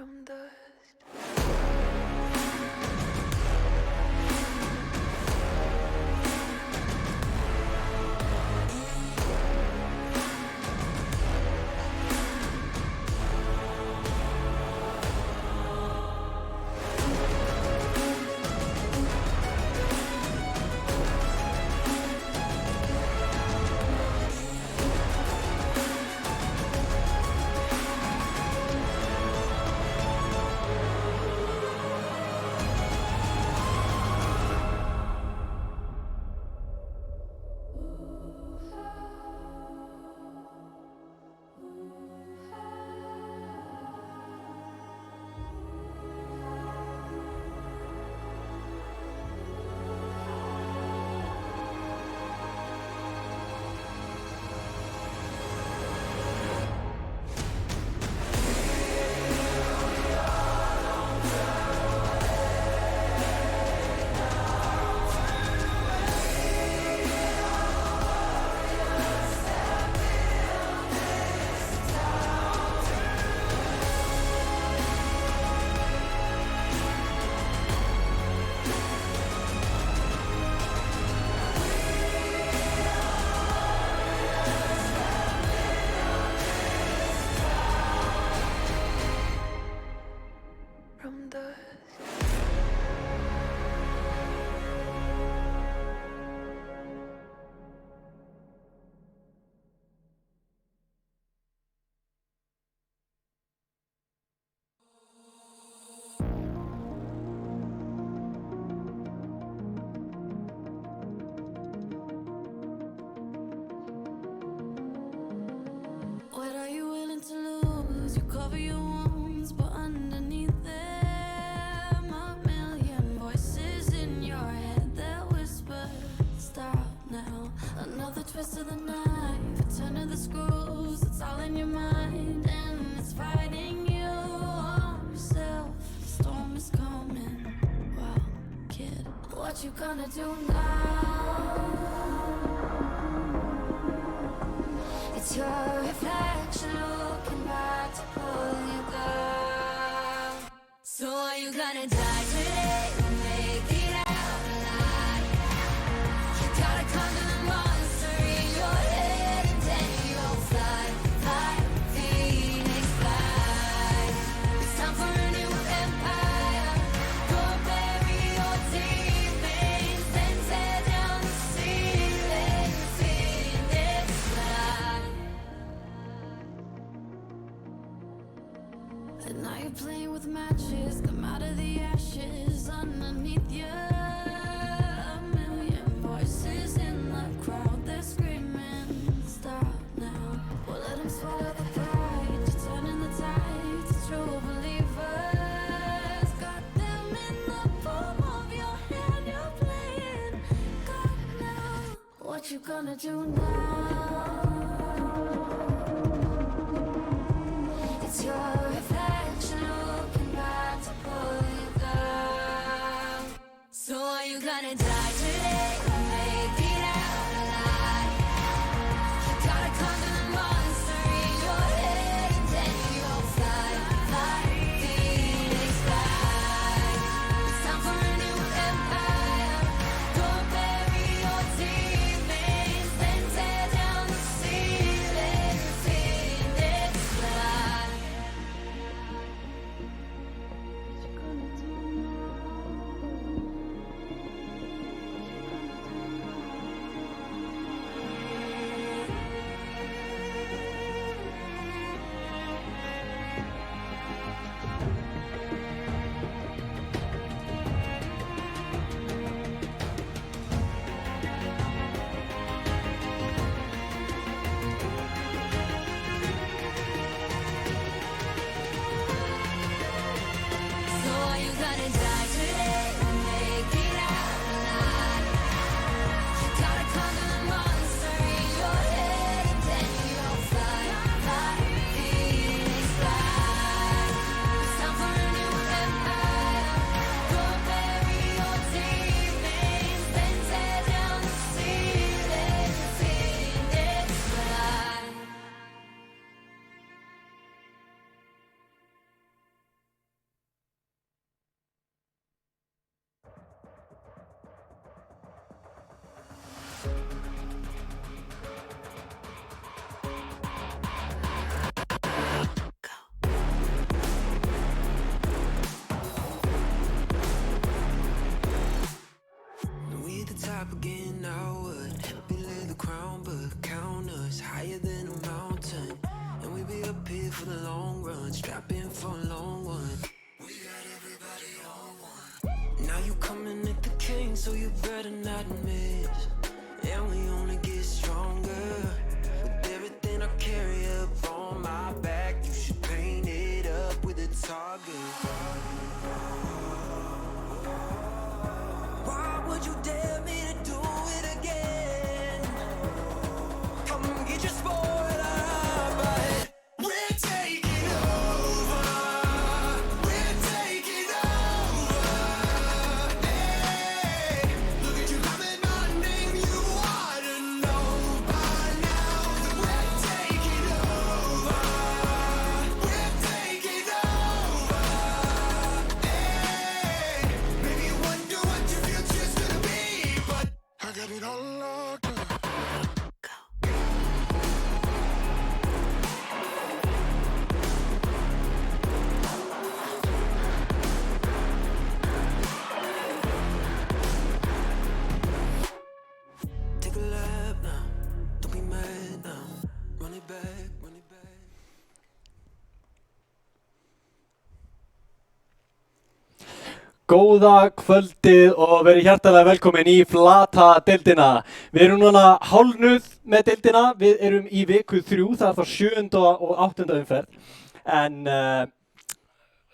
from dust. From dust. What are you willing to lose? You cover your wounds, but underneath them a million voices in your head that whisper, stop now. Another twist of the knife, a turn of the screws. It's all in your mind and it's fighting you on yourself. The storm is coming. Wow, kid, what you gonna do now? It's your reflection looking back to pull you down. So are you gonna die today or make it out alive? You gotta conquer the monster in your head and then you'll fly, fly, Phoenix fly. It's time for a new empire. Go bury your demons, then tear down the ceiling, Phoenix fly. And now you're playing with matches, come out of the ashes underneath you. A million voices in the crowd, they're screaming, stop now. Well, let them swallow the pride, you're turning the tide to true believers. Got them in the palm of your hand, you're playing God now. What you gonna do now? It's your reflection looking back to pull you down. So are you gonna die today or make it out alive? You gotta conquer the monster in your head and then you'll fly, fly, Phoenix fly. It's time for a new empire. Go bury your demons, then tear down the ceiling, Phoenix fly. What you gonna do now? top again, now what? We lay the crown, but count us higher than a mountain. And we be up here for the long run, strap in for a long one. We got everybody on one. Now you coming at the king, so you better not miss. And we only get stronger with everything I carry up on my back. You should paint it up with a target. Why would you dare me to do it again? Come get your spoiler, but we're taking over. We're taking over. Hey, look at you calling my name. You ought to know by now that we're taking over. We're taking over. Hey, maybe you wonder what your future's gonna be, but I got it all locked up. Take a lap now, don't be mad now. Run it back, run it back. Góða kvöldið og verið hjartalega velkomin í Flata deildina. Við erum núna hálfnuð með deildina, við erum í viku 3, það er þá 7. og 8. umferð. En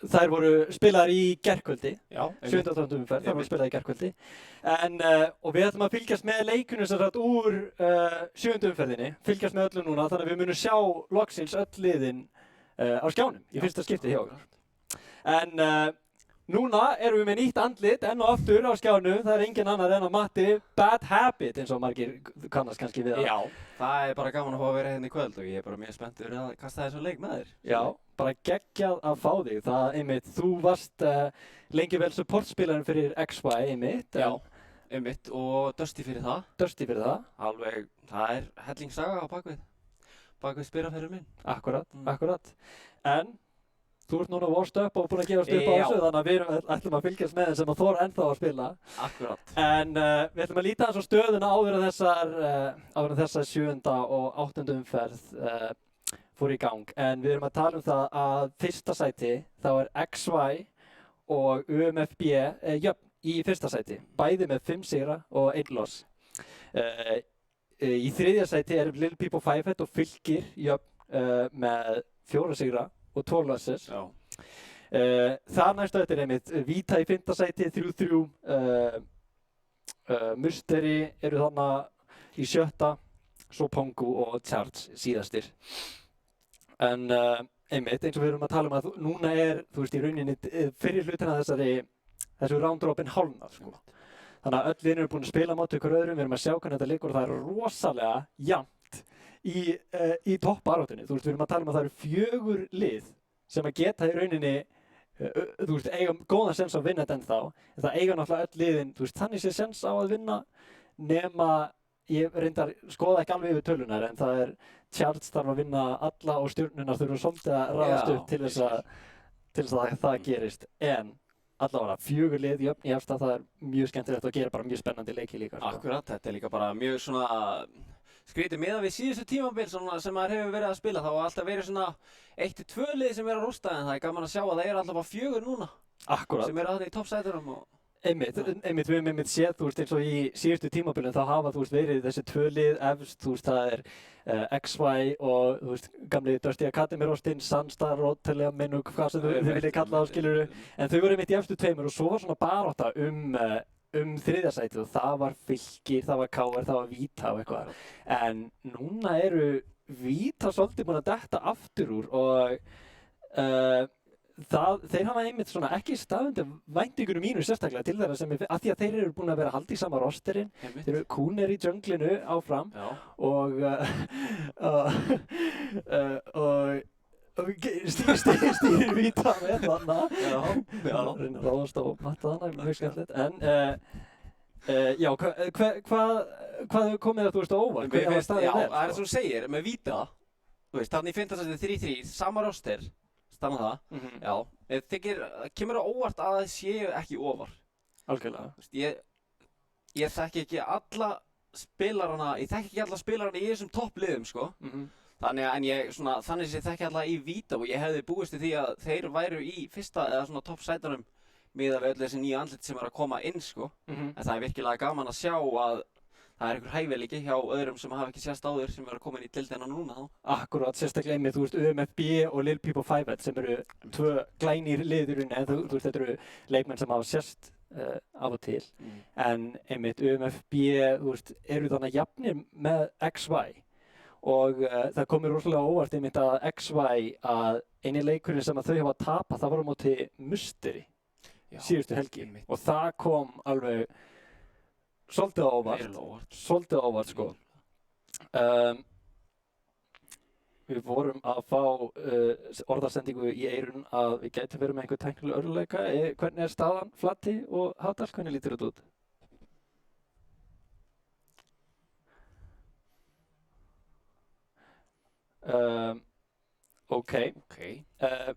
þær voru spilaðar í gærkvöldi, 7. og 8. umferð, þær voru spilaðar í gærkvöldi. Og við ætlum að fylgjast með leikunum sem sagt úr 7. umferðinni, fylgjast með öllu núna, þannig að við munum sjá loksins öll liðin á skjánum í fyrsta skipti hjá okkur. En núna erum við með nýtt andlit enn og aftur á skjánu, það er engin annar en að Matti Bad Habit eins og margir kannast kannski við það. Já, það er bara gaman að fá að vera hérna í kvöld og ég er bara mjög spenntur að kasta þessum leik með þér. Já, bara geggjað að fá þig. Það einmitt, þú varst lengi vel supportspilarinn fyrir XY einmitt. Já, einmitt og Dusty fyrir það. Dusty fyrir það. Alveg, það er hellingssaga á bakvið spyrafyrir minn. Akkurat, akkurat. En þú ert núna washed up og búinn að gefast upp á þessu, þannig að við ætlum að fylgjast með þeim sem að þor ennþá að spila. Akkurat. En við ætlum að líta aðeins á stöðuna áður en þessar 7. og 8. umferð fór í gang. En við erum að tala um það að fyrsta sæti, þá er XY og UMFB jöfn í fyrsta sæti, bæði með 5 sigra og 1 loss. Í þriðja sæti er Lil Peep og Fivehead og Fylkir jöfn með 4 sigra og 2 losses. Já. Þar næstu þetta er einmitt Vita í 5. sæti, 3-3. Musteri eru þarna í 7. Svo Pongu og Charge síðastir. En einmitt, eins og við erum að tala um að núna er, þú veist, í rauninni fyrir hlutina þessu round robin hálfnað, sko. Þannig að öll liðin eru búin að spila móti ykkur öðrum, við erum að sjá hvernig þetta leikur og það er rosalega jafnt í toppbaráttunni. Þú veist, við erum að tala um að það eru 4 lið sem að geta í rauninni, þú veist, eiga góðan sens á að vinna þetta ennþá. En það eiga náttúrulega öll liðin, þú veist, þannig sé sens á að vinna nema, ég reyndar skoða ekki alveg yfir tölunar, en það er Charge þarf að vinna alla og stjörnunar þurfa svolítið að ráðast upp til þess að það gerist. En allavega 4 lið jöfn í efsta, það er mjög skemmtilegt og gerir bara mjög spennandi leiki líka. Sko. Akkurat, þetta er líka bara mjög svona skrítið miðað við síðustu tímabil sem maður hefur verið að spila. Það var alltaf verið svona 1-2 lið sem er að rústa en það er gaman að sjá að það er alltaf 4 núna. Akkurat. Sem eru þarna í toppsætunum og Einmitt, við höfum einmitt séð, þú veist, eins og í síðustu tímabilum þá hafa, þú veist, verið þessi 2 lið efst, þú veist, það er XY og, þú veist, gamli Dusty Academy rostinn, Sunstar, Rotterdam, Minug, hvað sem þið viljið kalla það, skilurðu. En þau voru einmitt í efstu 2 og svo var svona barátta um 3. sætið og það var Fylkir, það var KR, það var Vita og eitthvað. En núna eru Vita svolítið búin að detta aftur úr og þeir hafa einmitt svona ekki staðundi væntingunum mínu sérstaklega til þeirra sem af því að þeir eru búin að vera að halda í sama rosterinn. Þeir eru kúnir í junglinu áfram og stýrir Vita með þarna. Reyna að ráðast á matta þarna, mjög skemmtilegt. En já, hvað hefur komið að þú veist á óvart? Já, það er sem þú segir, með Vita, þú veist, þarna í 5. sæti 3-3, sama roster. Stanna það, já. Þykir, kemur á óvart að það séu ekki ofar. Algjörlega. ég þekki ekki alla spilarana í þessum toppliðum, sko. Þannig að, þannig sé þekki alla í Vító og ég hefði búist við því að þeir væru í fyrsta eða svona toppsætunum miðað við öll þessi nýju andlit sem að koma inn, sko. En það er virkilega gaman að sjá að það einhver hæfileiki hjá öðrum sem hafa ekki sést áður sem að koma inn í deildina núna þá. Akkurat, sérstaklega einmitt, þú veist, UMFB og Lil Peep og Five sem eru tvö glænýr liðurinn, en þú veist, þetta eru leikmenn sem hafa sést af og til. En einmitt, UMFB, þú veist, eru þannig jafnir með XY. Og það kom mér rosalega óvart einmitt að XY að eini leikurinn sem að þau hafa tapað, það var á móti Musteri síðustu helgi. Og það kom alveg svolítið á óvart, sko. Við vorum að fá orðasendingu í eyrun að við gætum verið með einhver tæknileg örðuleika. Hvernig er staðan Flati og Hadal? Hvernig lítur þetta út? Ok.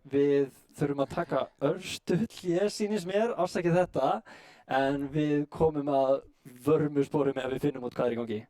Við þurfum að taka örstull, ég sýnist mér, afsakið þetta, en við komum að vörmuspori með að við finnum út hvað er í gangi.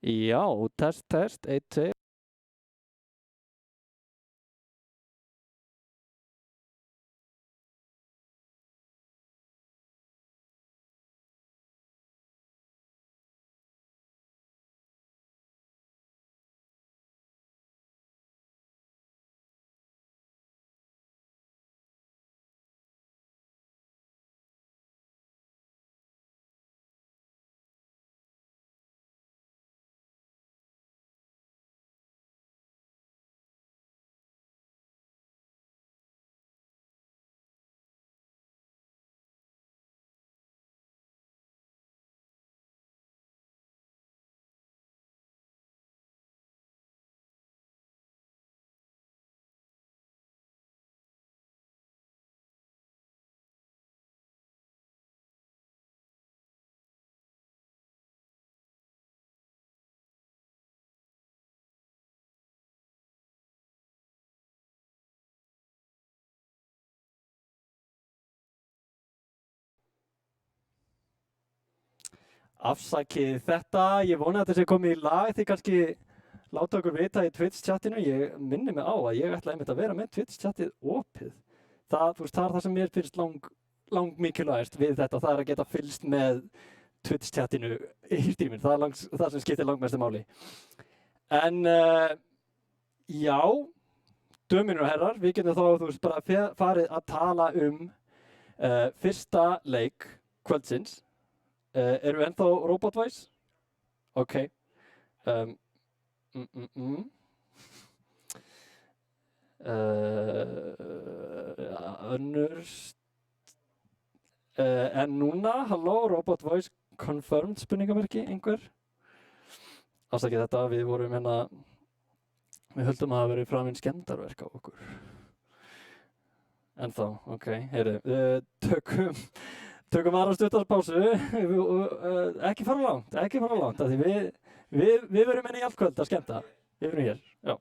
Já, test, 1, 2. Afsakið þetta, ég vona að þetta sé komið í lag, þið kannski láta okkur vita í Twitch-chatinu. Ég minni mig á að ég ætla einmitt að vera með Twitch-chatið opið. Það er það sem mér finnst lang mikilvægast við þetta, það er að geta fylgst með Twitch-chatinu í streamin. Það er það sem skiptir langmestu máli. En já, dömur og herrar, við getum þá bara farið að tala fyrsta leik kvöldsins. Erum við ennþá robot-wise? Ok. En núna, halló, robot-voice confirmed spurningamerki, einhver? Afsakið þetta, við vorum við höldum að það hafi verið framinn skemmdarverk á okkur. Ennþá, ok, heyrðu, tökum aðra stuttarpásu, ekki fara langt, af því við verum enn í allt kvöld að skemmta, við verum hér, já.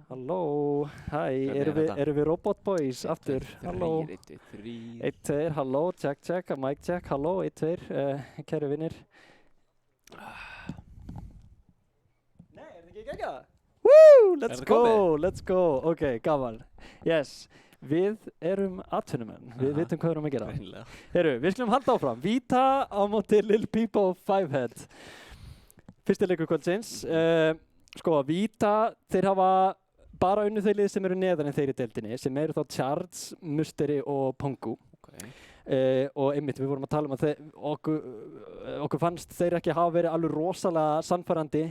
Halló, hæ, erum við Robot Boys aftur? Halló. 1, 2, halló, check, mic check, halló, 1, 2, kæru vinnir. Nei, þetta ekki geggjað? Woo, let's go, ok, gaman. Yes, við erum atvinnumenn, við vitum hvað við erum að gera. Heyrðu, við skulum halda áfram. Vita á móti Lil Peep og Fivehead. Fyrsti leikur kvöldsins. Sko, Vita, þeir hafa bara unnið þau lið sem eru neðan en þeir í deildinni, sem eru þá Charge, Musteri og Pongu. Okay. Og einmitt, við vorum að tala um að okkur fannst þeir ekki hafa verið alveg rosalega sannfærandi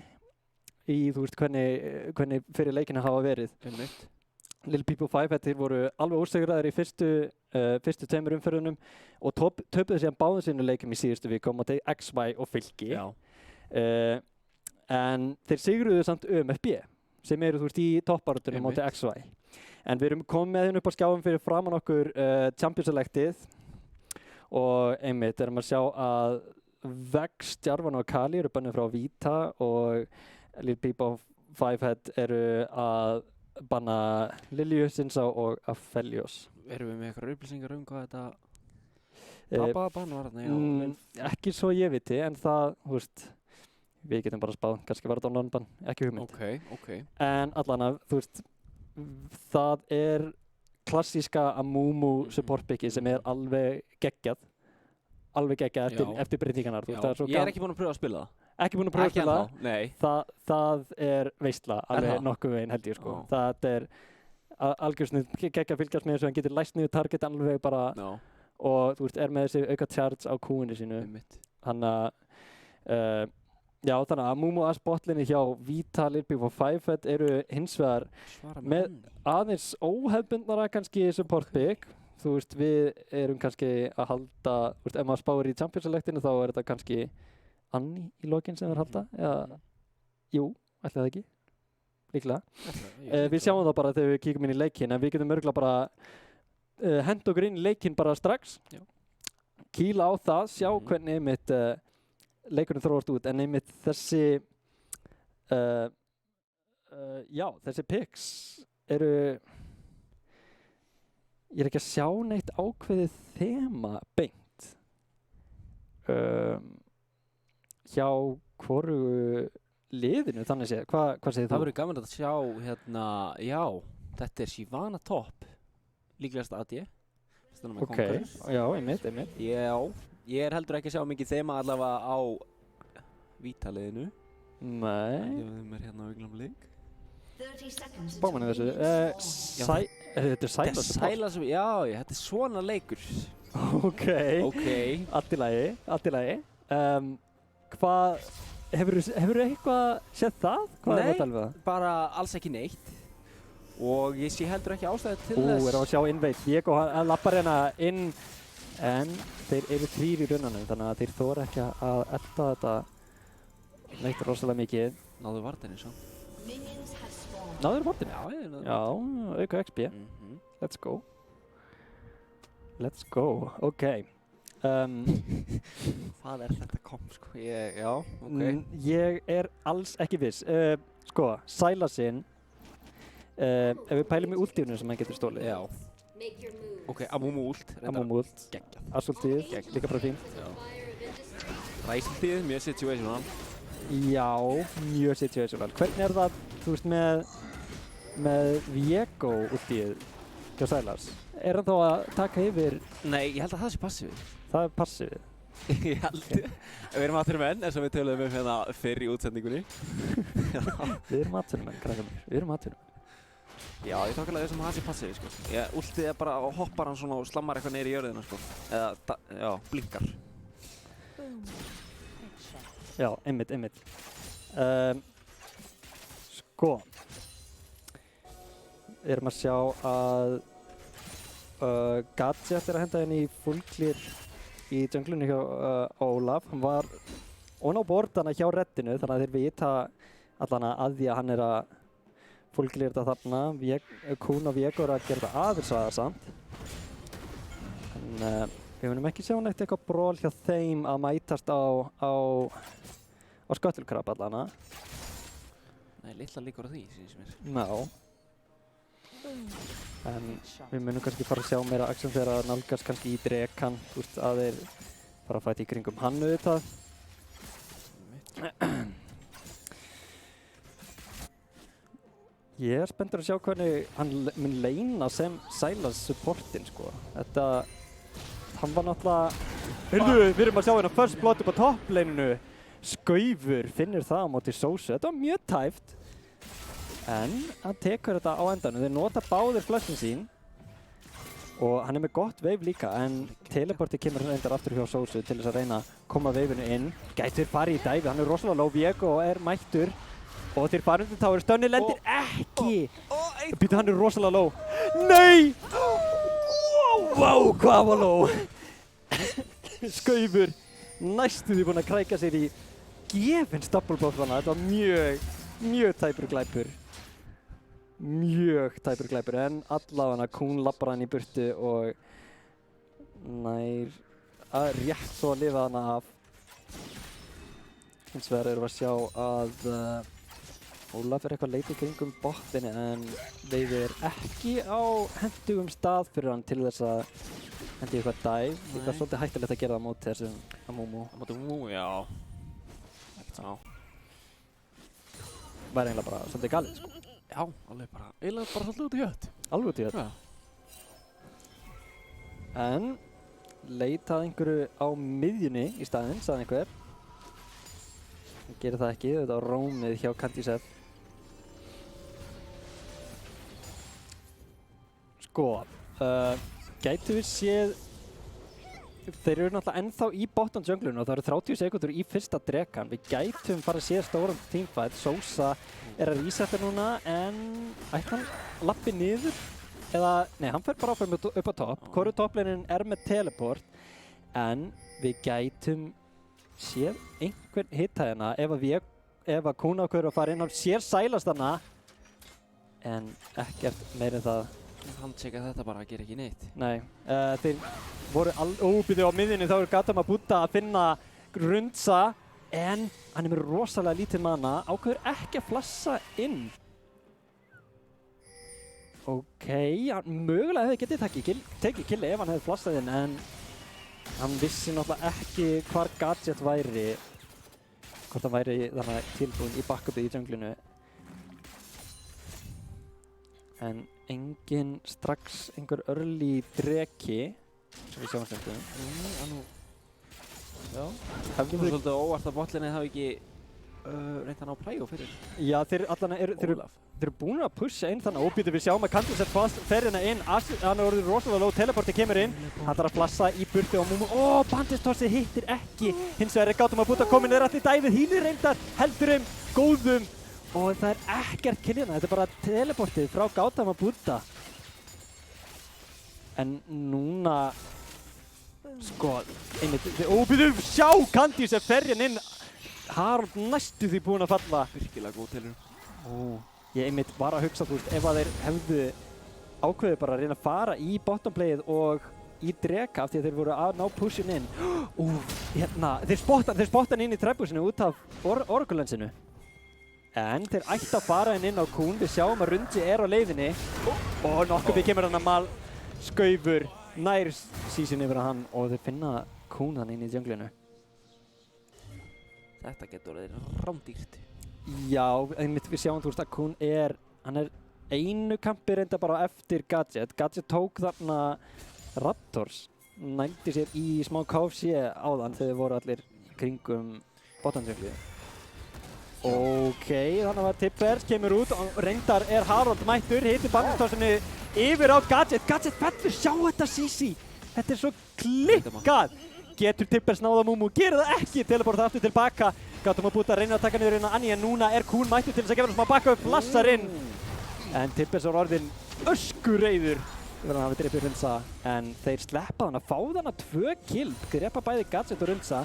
í, þú veist, hvernig fyrir leikina hafa verið. Einmitt. Lil Peep og Fivehead, þeir voru alveg ósigraðir í fyrstu tveimur umferðunum og töpuðu síðan báðum sínum leikum í síðustu viku á móti XY og Fylki. Já. en þeir sigruðu samt ÖMFB sem eru þú veist í toppbaráttunni Einmitt. móti XY. En við erum komið með hérna upp á skjáum fyrir framan okkur Champions Selectið og einmitt erum að sjá að Vex, Jarvan og Kali eru bannir frá Vita og Lil Peep og Fivehead eru að banna Lilju, Sinsa og Aphelios. Erum við með eitthvað upplýsingar hvað þetta Eh, bann var þarna? Ekki svo ég viti, en það, þú veist, við getum bara spáð, kannski var þetta online bann, ekki hugmynd. Ok. En allan að, þú veist, það klassíska Amumu support picki sem alveg geggjað eftir breytingarnar. Já, ég er ekki búinn að pröfa að spila það. Ekki búinn að pröfa að spila það? Nei. Það veistla, alveg nokkuð veginn held ég sko. Það algjörsnið geggjað fylgjast með þessu, hann getur læst niður target alveg bara og þú veist, með þessi auka charge á kúinu sínu. Þannig að Amumu að spotlinni hjá Vita, Lil Peep og Fivehead eru hins vegar með aðeins óhefbundnara kannski support pick. Þú veist, við erum kannski að halda, þú veist, ef maður spáir í Champions Selectinu þá þetta kannski Annie í lokin sem halda, eða, jú, ætli það ekki, líklega. Við sjáum það bara þegar við kíkum inn í leikinn, en við getum örgulega bara henda okkur inn í leikinn bara strax, kýla á það, sjá hvernig einmitt leikurinn þróast út, en einmitt þessi picks eru, ég er ekki að sjá neitt ákveðið þema beint hjá hvoru liðinu, þannig séð, hvað segir þú? Það verður gaman að sjá hérna, já, þetta er Shyvana top, líklegast AD. Ok, já, einmitt. Já, ég er heldur ekki að sjá mikið þema allavega á Vita-liðinu. Nei. Ég veið mér hérna á augnablik. Spáum henni þessu. Þetta er Sylas support. Já, þetta er svona leikur. Ok, allt í lagi. Hvað, hefurðu eitthvað séð það? Nei, bara alls ekki neitt. Og ég sé heldur ekki ástæðu til þess. Erum að sjá Invade. Diego lappar hérna inn, en þeir eru 3 í runnanum, þannig að þeir þora ekki að elda þetta neitt rosalega mikið. Náðu vardinni svo. Náður vardinni? Já, auka XP. Let's go. Ok. Hvað þetta kom, sko? Já, ok. Ég er alls ekki viss. Sko, Sylasinn, ef við pælum í últífnum sem hann getur stólið. Já. Ok, Amumu ult. Amumu ult. Geggjað. Assaultíð, líka bara fínt. Ræsiltíð, mjög situational. Já, mjög situational. Hvernig það, þú veist, með Viego últíð hjá Sylas? Er hann þá að taka yfir? Nei, ég held að það sé passífið. Það er passífið? Ég held. Við erum atvinnumenn, eins og við töluðum hérna fyrr í útsendingunni. Við erum atvinnumenn, krakkar mér. Við erum atvinnumenn. Já, ég tók alveg þessum að það sé passífið, sko. Últið bara og hoppar hann svona og slammar eitthvað niður í jörðina, sko. Eða, blinkar. Já, einmitt. Sko. Við erum að sjá að Gadget að henda henni í full clear í junglunni hjá Ólaf. Hann var on á borðana hjá reddinu, þannig að þeir vita allan að því að hann að full clear þetta þarna. Kuhn og Viego að gera þetta aðeins aðeins. En við munum ekki sjá neitt eitthvað bról hjá þeim að mætast á sköttulkrabb allan. Nei, litla líkur á því, sýnist mér. Já. En við munum kannski fara að sjá meira action þegar að nálgast kannski í drekan, þú veist, að þeir fara að fæta í kringum hann auðvitað. Ég er spenntur að sjá hvernig hann mun leina sem Sylas supportinn, sko. Hann var náttúrulega... Heyrðu, við erum að sjá hérna first blood upp á toppleininu. Skaufur finnur það á móti Sósu. Þetta var mjög tæft. En hann tekur þetta á endanum. Þeir nota báðir flössin sín. Og hann með gott wave líka, en teleporti kemur reyndar aftur hjá Sósu til þess að reyna að koma waveinu inn. Gætur farið í dæfi, hann rosalega low. Viego mættur. Og þeir fara undir tower. Stunni lendir ekki! Býtu, hann rosalega low. Nei! Vá, hvað var low! Skaufur næstu því búinn að kræka sér í gefins double block þarna, þetta var mjög tæpur glæpur. Mjög tæpur glæpur, en allavega Kún labbar hann í burtu og nær að rétt svo að lifa hana af. Hins vegar erum við að sjá að Ólaf eitthvað að leita í kringum botninn en veiðir ekki á hentugum stað fyrir hann til þess að hendi eitthvað dive. Það er svolítið hættulegt að gera það á móti þessum Amumu. Á móti Amumu, já. Ekkert sá. Væri eiginlega bara svolítið galið, sko. Já, alveg bara, eiginlega bara svolítið út í hött. Alveg út í hött. En leitað einhverju á miðjunni í staðinn, sagði einhver. Það gerir það ekki, þetta var rómið hjá Candycept. Sko, gætu við séð, þeir eru náttúrulega ennþá í bottom junglunum og það eru 30 sekundur í fyrsta drekan. Við gætum fara að séð stóran teamfight. Sosa er að resetta núna en ætti hann lappi niður? Eða, nei, hann fer bara áfram upp á topp. Hvoru toppleinin er með teleport en við gætum séð einhvern hitta hérna ef að Kún ákveður að fara inn, hann sér sælast hana en ekkert meira en það. Hann tjekka þetta bara, að gera ekki neitt. Nei, þeir voru óbyggðu á miðjunni, þá eru Gatamabutta að finna Rundsa en hann er með rosalega lítið mana, ákveður ekki að flassa inn. Ok, hann mögulega hefði getið tekið killi ef hann hefði flassað inn en hann vissi náttúrulega ekki hvar Gadget væri, hvort hann væri þannig tilbúinn í backupið í junglinu. En engin strax einhver early dreki sem við sjáum stundum. Já, hefði mér svolítið óvart að botlinni hafi ekki reynt að ná plæjó fyrir. Já, þeir eru búin að pusha inn þannig óbýtu. Við sjáum að Candycept fer hérna inn, hann er orðið rosalega low, teleporti kemur inn, hann þarf að flassa í burtu á Mumu. Bandistossi hittir ekki, hins vegar er Gatamabutta komin niður allir dæfið, hínir reyndar heldurum, góðum. Og það er ekkert kill hérna, þetta er bara teleportið frá Gatamabutta. En núna, sko, einmitt, sjá Candycept fer hérna inn. Harald næstu því búinn að falla. Virkilega góð tilraun. Ég einmitt var að hugsa, þú veist, ef að þeir hefðu ákveðið bara að reyna að fara í bottomplayið og í dreka af því að þeir voru að ná pushin inn. Hérna, þeir spotta hann inn í træbúsinu út af Oracle-lensinu. En þeir ætti að fara inn á Kún, við sjáum að Rundi er á leiðinni og nokkuð við kemur hann að mal skaufur nær sísin yfir hann og þeir finna Kún hann inn í junglinu. Þetta getur verið rándýrt. Já, einmitt við sjáum þú veist að Kún hann er einu kampi reynda bara eftir Gadget. Gadget tók þarna Raptors, nældi sér í smá KFC áðan þegar þeir voru allir kringum bottomjunglið. Ok, þannig að Tippers kemur út og reyndar er Harald mættur, hittir bandistossinni yfir á Gadget. Gadget fellur, sjá þetta Sisi. Þetta er svo klikkað. Getur Tippers náða Mumu, gerir það ekki, teleporta aftur tilbaka. Gatamabutta reynir að taka niður inn á Annie en núna er Kún mættur til þess að gefa hann smá backup, flassar inn. En Tippers var orðinn öskureiður yfir hann hafi drepið Rundsa. En þeir sleppa hann að fá þarna 2 kill, drepa bæði Gadget og Rundsa.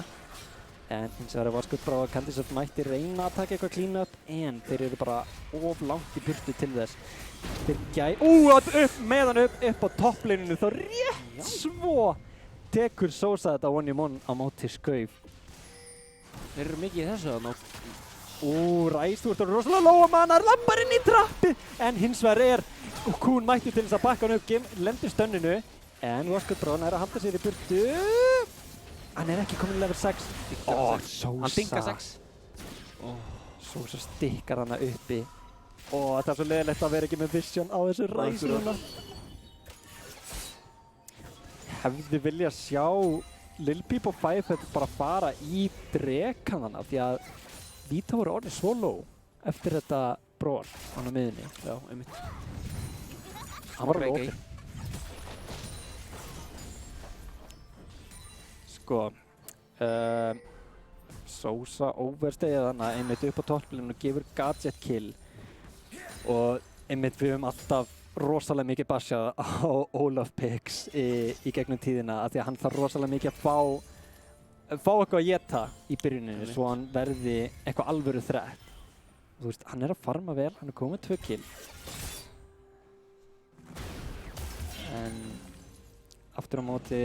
En hins vegar var skutt frá að Candycept mætti reyna að taka eitthvað clean up en þeir eru bara of langt í burtu til þess. Þeir upp á toppleininu þá rétt svo tekur Sosa þetta one-on-one á móti skauf. Þeir eru mikið í þessu að ná. Ræst, þú ert rosalega low að manna, lappar inn í trappið en hins vegar er Kún mætti til þess að bakka hann upp, lendir stönninu en var skutt frá hann að halda sér í burtu. Hann er ekki komin í level 6. Sosa. Hann dingar 6. Sosa stikkar hana uppi. Þetta er svo leiðilegt að vera ekki með vision á þessu ræsu núna. Hefði viljað sjá Lil Peep og Fivehead bara fara í drekan hana því að Vita voru orðið svo low eftir þetta bról á miðunni. Já, einmitt. Hann var alveg opinn. Sko, Sosa overstayði þannig einmitt upp á topplinu og gefur Gadget kill og einmitt við höfum alltaf rosalega mikið basjað á Ólaf Pix í gegnum tíðina af því að hann þarf rosalega mikið að fá fá eitthvað að geta í byrjuninni svo hann verði eitthvað alvöru þrætt. Þú veist, hann að farma vel, hann komið 2 kill. En aftur á móti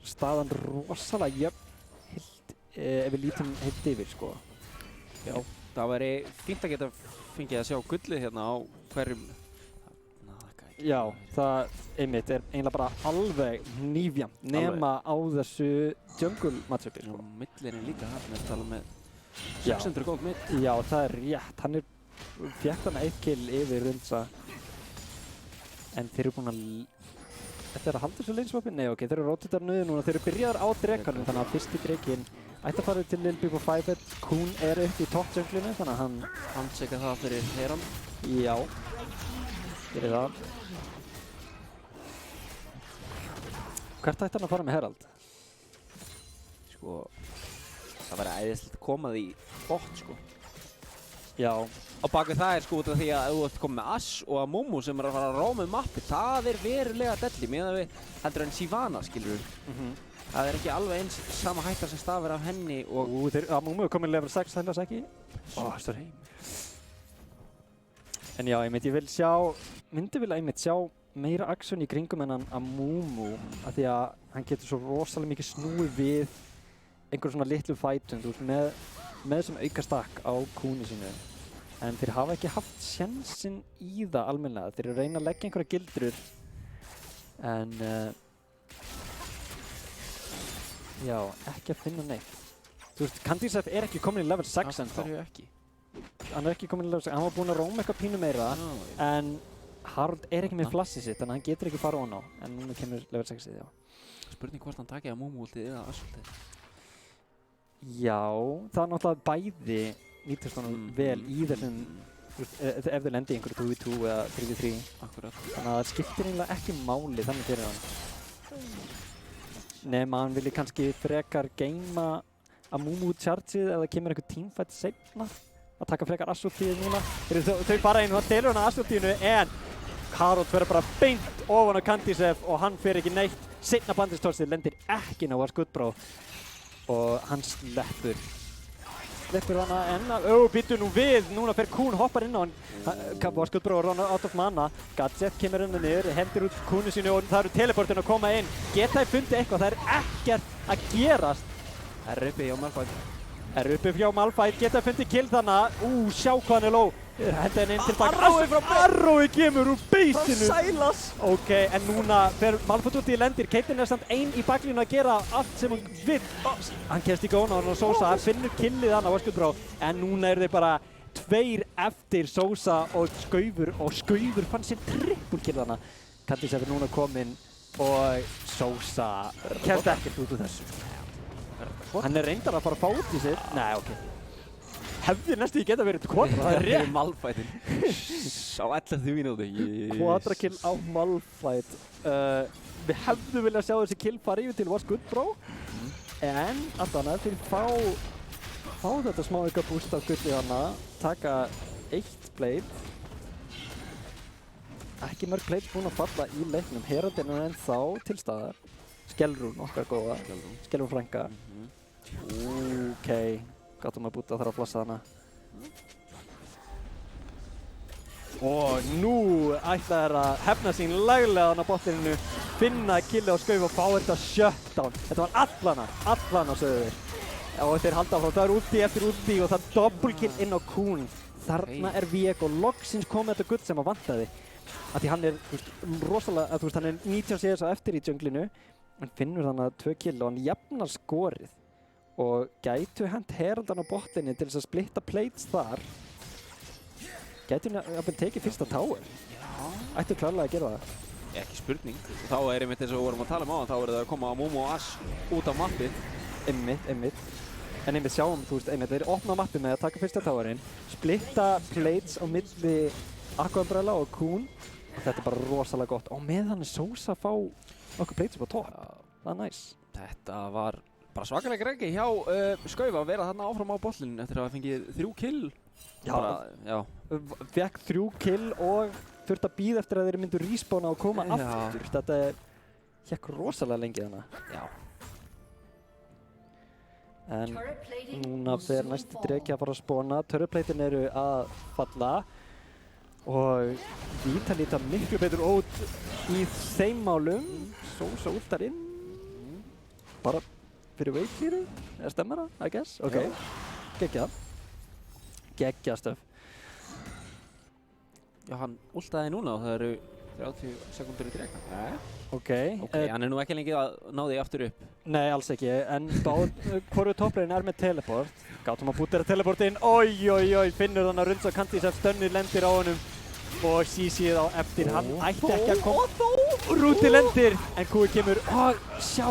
staðan rosalega jöfn ef við lítum heilt yfir, sko. Já, það væri fínt að geta fengið að sjá gullið hérna á hverjum. Já, það einmitt eiginlega bara alveg nýfjamt nema á þessu jungle matchupi, sko. Millin líka hann tala með Já. 600 gold mitt. Já, það rétt. Hann fékk þarna 1 kill yfir Runza. En þeir eru búin að... Þetta að halda þessu laneswappi? Nei, ok, þeir eru rotatar niður núna. Þeir eru byrjaðar á drekanum, þannig að fyrsti drekinn ætti að fara til Lil Big og 5-head. Kuhn upp í top junglinu, þannig að hann... Handseka það fyrir Herald. Já, gerir það. Hvert ætti hann að fara með Herald? Sko, það væri æðislegt að koma því bot, sko. Já. Á baku það sko út af því að ef þú ert komið með Ash og að Momo sem að fara að ráma mappi, það verulega delli meðan við heldur en Shyvana, skilur við. Það ekki alveg eins sama hætta sem stafir af henni og... Momo komið level 6, það ekki? Sorry. En já, ég myndi vilja einmitt sjá meira action í kringum en að Momo, af því að hann getur svo rosalega mikið snúið við einhver svona litlu fætum, þú veist, með þessum auka stakk á Kuhni sínu. En þeir hafa ekki haft sjansinn í það almennilega. Þeir eru að reyna að leggja einhverja gildrur. En já, ekki að finna neitt. Þú veist, Candysef ekki komin í level 6 ennþá. Af hverju ekki? Hann ekki komin í level 6. Hann var búinn að róma eitthvað pínu meira. En Harold ekki með flassið sitt, þannig að hann getur ekki fara on á. En núna kemur level 6-ið, já. Spurning hvort hann takið að Momo-ultið eða Ash-ultið. Já, það náttúrulega bæði nýtast honum vel í þessum, ef þau lendi í einhverju 2v2 eða 3v3. Akkurat. Þannig að það skiptir eiginlega ekki máli þannig fyrir hann. Nema hann vilji kannski frekar geima að Momo chargeið eða kemur einhver teamfight seinna. Að taka frekar Assultíð núna. Þau fara inn og hann telur hann að Assultíðinu en Harold fyrir bara beint ofan á Candysef og hann fyrir ekki neitt. Seinna bandistórsið lendir ekki ná að Skuttbrá og hann sleppur hana en býttu nú við, núna fer Kuhn hoppar inn á hann var Skuttbrá og run out of mana. Gadget kemur inn og niður, hendur út Kuhnu sínu og það eru teleportin að koma inn. Geta þið fundið eitthvað, það ekkert að gerast. R-uppi hjá Malphite. R-uppi hjá Malphite, geta þið fundið kill þannig. Sjá hvað hann low. Henda henni inn tilbaka. Arrói kemur úr beysinu. Sælas. Ok, en núna fer Malphite út í lendir. Caitlyn samt ein í baklínu að gera allt sem hún vill. Hann kemst í góna og Sosa finnur killið hann á Skuttbrá. En núna eru þeir bara 2 eftir Sosa og Skaufur fann sér trippulkill þarna. Candysef núna kominn og Sosa kemst ekkert út úr þessu. Hann reyndar að fara að fá út í sig. Nei, ok. Hefði næstu í geta verið kvadra, það rétt. Malphite. Á 11 mínúti. Quadrakill á Malphite. Við hefðum viljað sjá þessi kill fara yfir til Skuttbrá. En alltaf þeir fá þetta smá auka boost af gullið hana. Taka 1 blade. Ekki mörg blade búin að falla í leiknum. Heraldin er ennþá til staðar. Skellrún okkar góða. Skellrún frænka. Ok. Gátum að búta þar að flossa hana. Og nú ætla þær að hefna sín laglega þarna á botlininu, finna killið á Skauf og fá þetta shutdown. Þetta var allana sögðu þeir. Og þeir halda áfram, það er ulti eftir ulti og það er double kill inn á Kuhn. Þarna er Viego loksins komið þetta gull sem að vantaði. Af því hann rosalega, hann 19 CS á eftir í junglinu. Hann finnur þannig að 2 kill og hann jafnar skorið. Og gætu hent Heraldan á botlinni til þess að splitta plates þar. Gætu hann tekið fyrsta tower. Ættu klárlega að gera það. Ekki spurning. Þá einmitt eins og við vorum að tala um á þá það að koma að Momo og Ash út af mappið. Einmitt. En einmitt sjáum, þeir opna mappið með að taka fyrsta towerinn, splitta plates á milli Aqua Umbrella og Kuhn. Og þetta er bara rosalega gott. Og meðan Sosa fá okkur plates upp á topp. Það er næs. Þetta var bara svakalega greggi hjá Skauf að vera þarna áfram á bollinu eftir að hafa fengið 3 kill. Já. Fekk 3 kill og þurfti að bíða eftir að þeir myndu respawna og koma aftur. Þetta hékk rosalega lengi þannig. Já. En Turret plating núna will fer soon næsti fall. dreki að fara að spóna. Turretpleitin eru að falla og Vita líta miklu betur út í þeim málum. Sosa últar inn. Bara fyrir veikýru, eða stemmar það, I guess? Ok, geggjað. Geggjað stöf. Já, hann últaði núna og það eru 30 sekúndur í dreka. Ok, Hann er nú ekki lengi að ná því aftur upp. nei, alls ekki, en hvoru toppleginn er með teleport. Gátum að búta þeirra teleport inn. Oj, finnur þannig að Runza Cantisef stönnið lendir á honum og CC-ið á eftir. Hann ætti ekki að koma. Rúti lendir, en Kúi kemur. Sjá,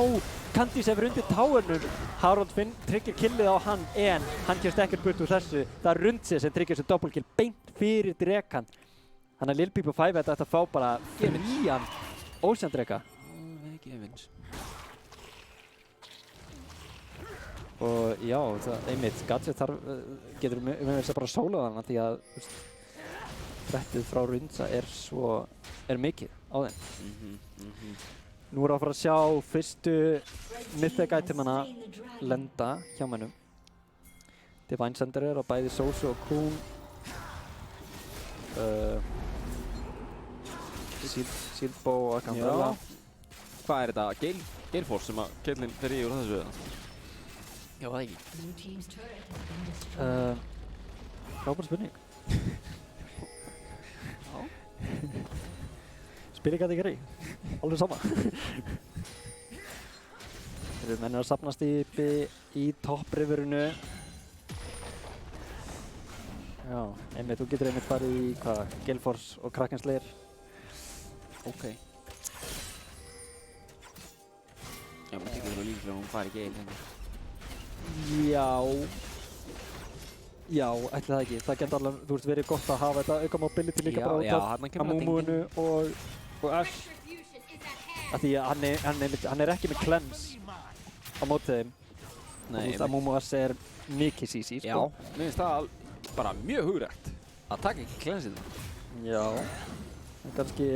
Cantisef er undir táurnum. Harold Finn tryggir killið á hann, en hann kemst ekkert burt úr þessu. Það er Runzi sem tryggir þessu doppelkill beint fyrir drekan. Þannig að Lil Peep og 5 ætti að fá bara frían Ocean dreka. Gefins. Og já, einmitt, Gadget getur með þess að bara sóla hana því að brettið frá Runza er mikið á þeim. Nú erum við að fara að sjá fyrstu mythic itemana lenda hjá mennum. Divine Sender er á bæði Sosu og Kuhn. Shield Bow og Akandela. Hvað er þetta? Gale Force sem að Caitlyn fer í úr þessu eða? Já, það ekki. Blue team's turret has been destroyed. Frábær spurning. Spyrir gæti ekki rey. Alveg sama. Menn er að safnast í toppriverinu. Já, einmitt, þú getur einmitt farið í Gale Force og Kraken Slayer. Ok. Já, maður tekið það líklega að hún fari Gale hérna. Já, ætli það ekki. Það gæti alveg, þú veist, verið gott að hafa þetta auka mobility líka bara út af Amumuinu og Ash. Af því að hann er ekki með cleanse á móti þeim. Nei. Þú veist, Amumu og Ash er mikið CC, sko. Já, mér finnst það bara mjög hugrætt að taka ekki cleansið það. Já, en kannski,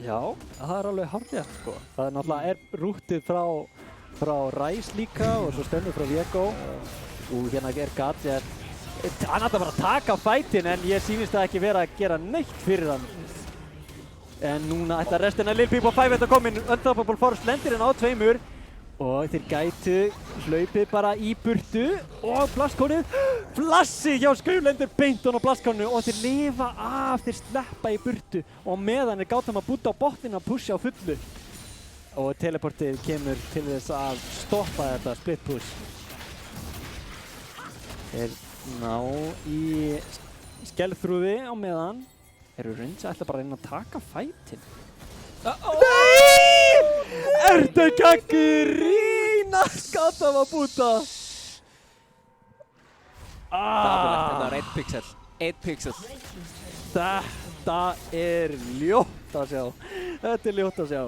já, það er alveg hárrétt, sko. Það er náttúrulega rútið frá Rise líka og svo stennið frá Viego. Og hérna er Gadget. Hann ætla bara að taka fætin en ég sýnist það ekki vera að gera neitt fyrir hann. En núna ætla restina Lil Peep og 5 að koma inn. Unstoppable Force lendir hérna á tveimur. Og þeir gætu hlaupið bara í burtu. Og Blastkonið. Flassi hjá Skriflendur beint á Blastkoninu. Og þeir lifa af, þeir sleppa í burtu. Og meðan þeir gátum að búta á botninu að pusha á fullu. Og teleportið kemur til þess að stoppa þetta split push. Þeir ná í skellþrúði á meðan. Runza ætla bara að reyna að taka fætinn. Nei! Ertu ekki að grína? Gata var búta. Þetta var 1 pixel. 1 pixel. Þetta er ljótt að sjá. Þetta er ljótt að sjá.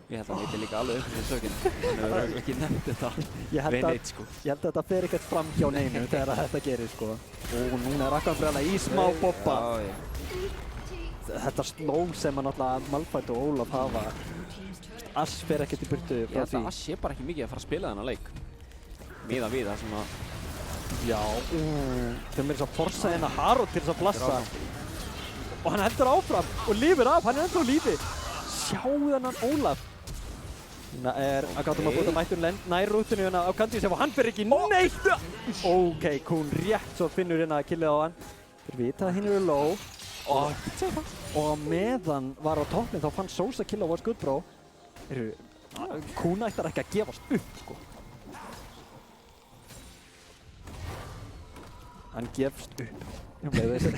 Ég held að hann viti líka alveg upp fyrir sökina. Hann hefur ekki nefnt þetta við neitt, sko. Ég held að þetta fer ekkert fram hjá neinu þegar þetta gerir, sko. Og núna er Akkanbrella í smá bobba. Þetta sló sem að náttúrulega Malphite og Ólaf hafa. Ash fer ekkert í burtu Ég frá held því. að Ash sé bara ekki mikið að fara að spila þennan leik. Miðað við það sem að... Já, þeir meira svo að forsa hérna Harold til þess að blassa. Og hann heldur áfram og lifir af, hann er ennþá á lífi. Sjáu þennan Ólaf. Núna er að gátum að búta mættun nær rútinu hérna á Cantisef og hann fer ekki neitt! Ok, Kuhn rétt svo finnur hérna að killið á hann. Þeir vita að hinn eru low. Og meðan var á toppin þá fann Sosa kill á What's Good Bro. Kuhn ætlar ekki að gefast upp, sko. Hann gefst upp. Ég með þessi.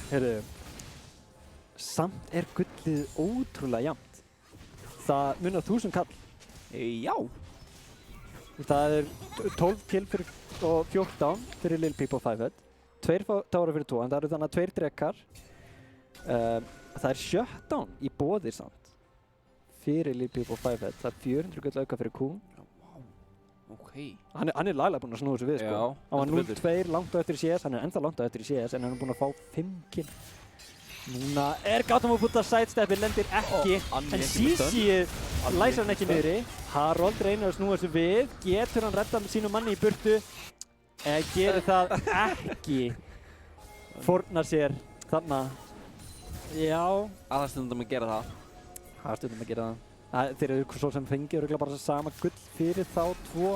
Heyrðu, samt er gullið ótrúlega jafnt. Það munar 1000 kall. Já. Það er 12 kill og 14 fyrir Lil Peep og 5head. 2 tára fyrir 2, en það eru þannig að 2 drekar. Það er 17 í boði samt. Fyrir Lil Peep og 5head. Það er 400 gull auka fyrir Kuhn. Ok. Hann er laglega búinn að snúa þessu við, sko. Já, hann var 0-2 langt á eftir í CS, hann er ennþá langt á eftir í CS, en hann er búinn að fá 5 kill. Núna Gautam að putta sidestepi, lendir ekki, en Sísíð læsir hann ekki niðri. Harold reynir að snúa þessu við, getur hann redda sínum manni í burtu, gerir það ekki. Fórnar sér þarna, já. Aðastundum að gera það. Aðastundum að gera það. Þeir eru svo sem fengið örugglega bara sama gull fyrir þá tvo.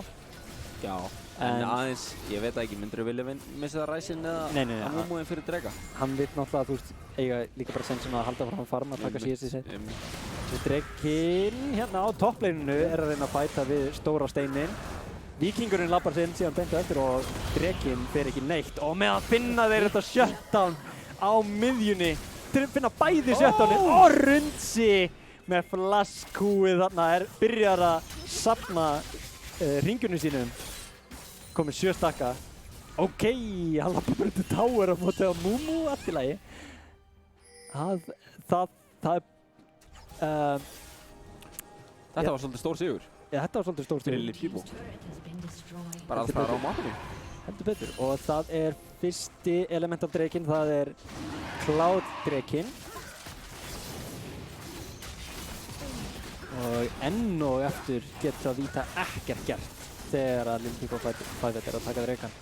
Já, en aðeins, ég veit ekki, myndirðu vilja missa það Ræsin eða Nei, Amúmúin fyrir Drega? Hann vill náttúrulega, þú veist, eiga líka bara sensum að halda fram að farma að taka síðast í sig. Drekinn hérna á toppleininu að reyna að bæta við stóra steinin. Víkingurinn labbar sinn síðan beint eftir og Drekinn fer ekki neitt. Og meðan finna þeir þetta shutdown á miðjunni. Þeir finna bæði shutdownið og Rundsi með flaskkúið þarna byrjar að safna ringjunum sínum. Komið 7 stakka. Ok, hann lappar bara til tower á móti á Mumu, allt í lagi. Þetta var svolítið stór sigur. Já, þetta var svolítið stór sigur. Fyrir Lipibo. Bara að fara á mapinu. Heldur betur. Og það fyrsti elemental drekinn, það Cloud drekinn. Og enn og eftir getur að Vita ekkert gert þegar að Lipibo 5 að taka drekan.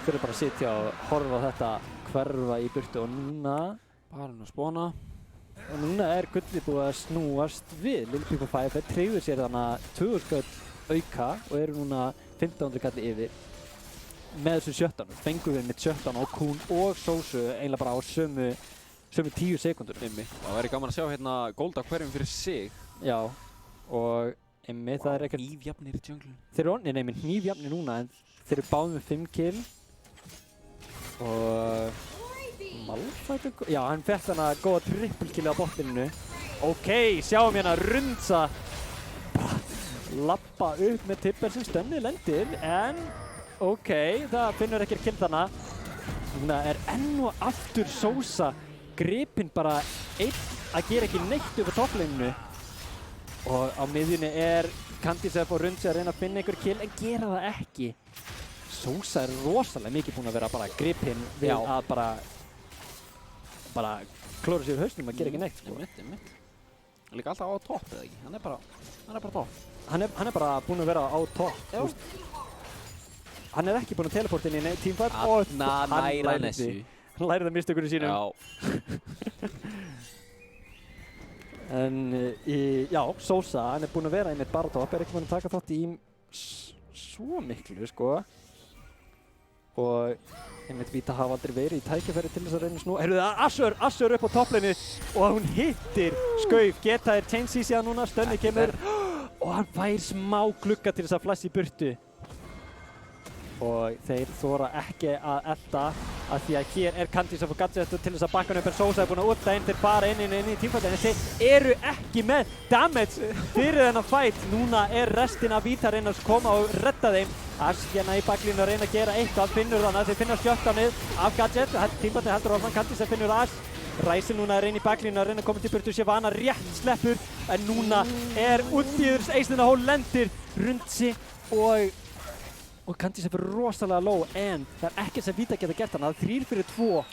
Fyrir bara að sitja og horfa á þetta hverfa í burtu og núna bara að spóna. Og núna gullið búið að snúast við. Lipibo 5 tryggður sér þannig 2000 gull auka og eru núna 1500 kalli yfir með þessu shutdownu. Fengum við mitt shutdown á Kun og Sósu eiginlega bara á sömu 10 sekundur. Það væri gaman að sjá hérna Golda hverjum fyrir sig. Já, og það ekkert... Hnífjafnir í djunglunum. Þeir eru hnífjafnir núna en þeir eru báðir með 5 kill. Og... Malphite... Já, hann fekk þannig góða triple kill á botlininu. Ok, sjáum hérna Rundsa lappa upp með tipper sem stönnið lendir en ok, það finnur ekkert kill þarna. Núna enn og aftur Sósa gripinn bara einn að gera ekki neitt upp á topplininu. Og á miðjunni Candycept og Rundsi að reyna að finna einhver kill en gera það ekki. Sósa rosalega mikið búinn að vera bara gripinn við að bara klóra sér hausnum að gera ekki neitt sko. Einmitt. Hann er líka alltaf á topp eða ekki? Hann er bara topp. Hann er bara búinn að vera á topp. Já. Hann ekki búinn að teleporta inn í teamfight og hann lærði að mistökunum sínum. Já. En já, Sósa, hann búinn að vera einmitt bara topp, ekki búinn að taka þátt í svo miklu, sko. Og einmitt Vita hafa aldrei verið í tækifæri til þess að reyna snú. Heyrðu það, Assur upp á toppleinu og hún hittir Skauf. Geta change í sig núna, Stönni kemur og hann fær smá glugga til þess að flasha í burtu. Og þeir þora ekki að elta af því að hér Candycept og Gadget til þess að bakka hann upp en Sósa búinn að úta inn, þeir fara inn í teamfightin en þeir eru ekki með damage fyrir þennan fight. Núna restin af Vita að reyna að koma og redda þeim. Ash hérna í baklínu að reyna að gera eitthvað, finnur þannig að þeir finna shutdownið af Gadget. Teamfightin heldur áfram, Candycept finnur Ash. Ræsir núna að reyna í baklínu að reyna að koma til burtu, Shyvana rétt sleppur en núna útbíður eistina hól lendir Rundsi og Candycept rosalega low en það ekkert sem Vita geta gert hann. Það 3 fyrir 2 og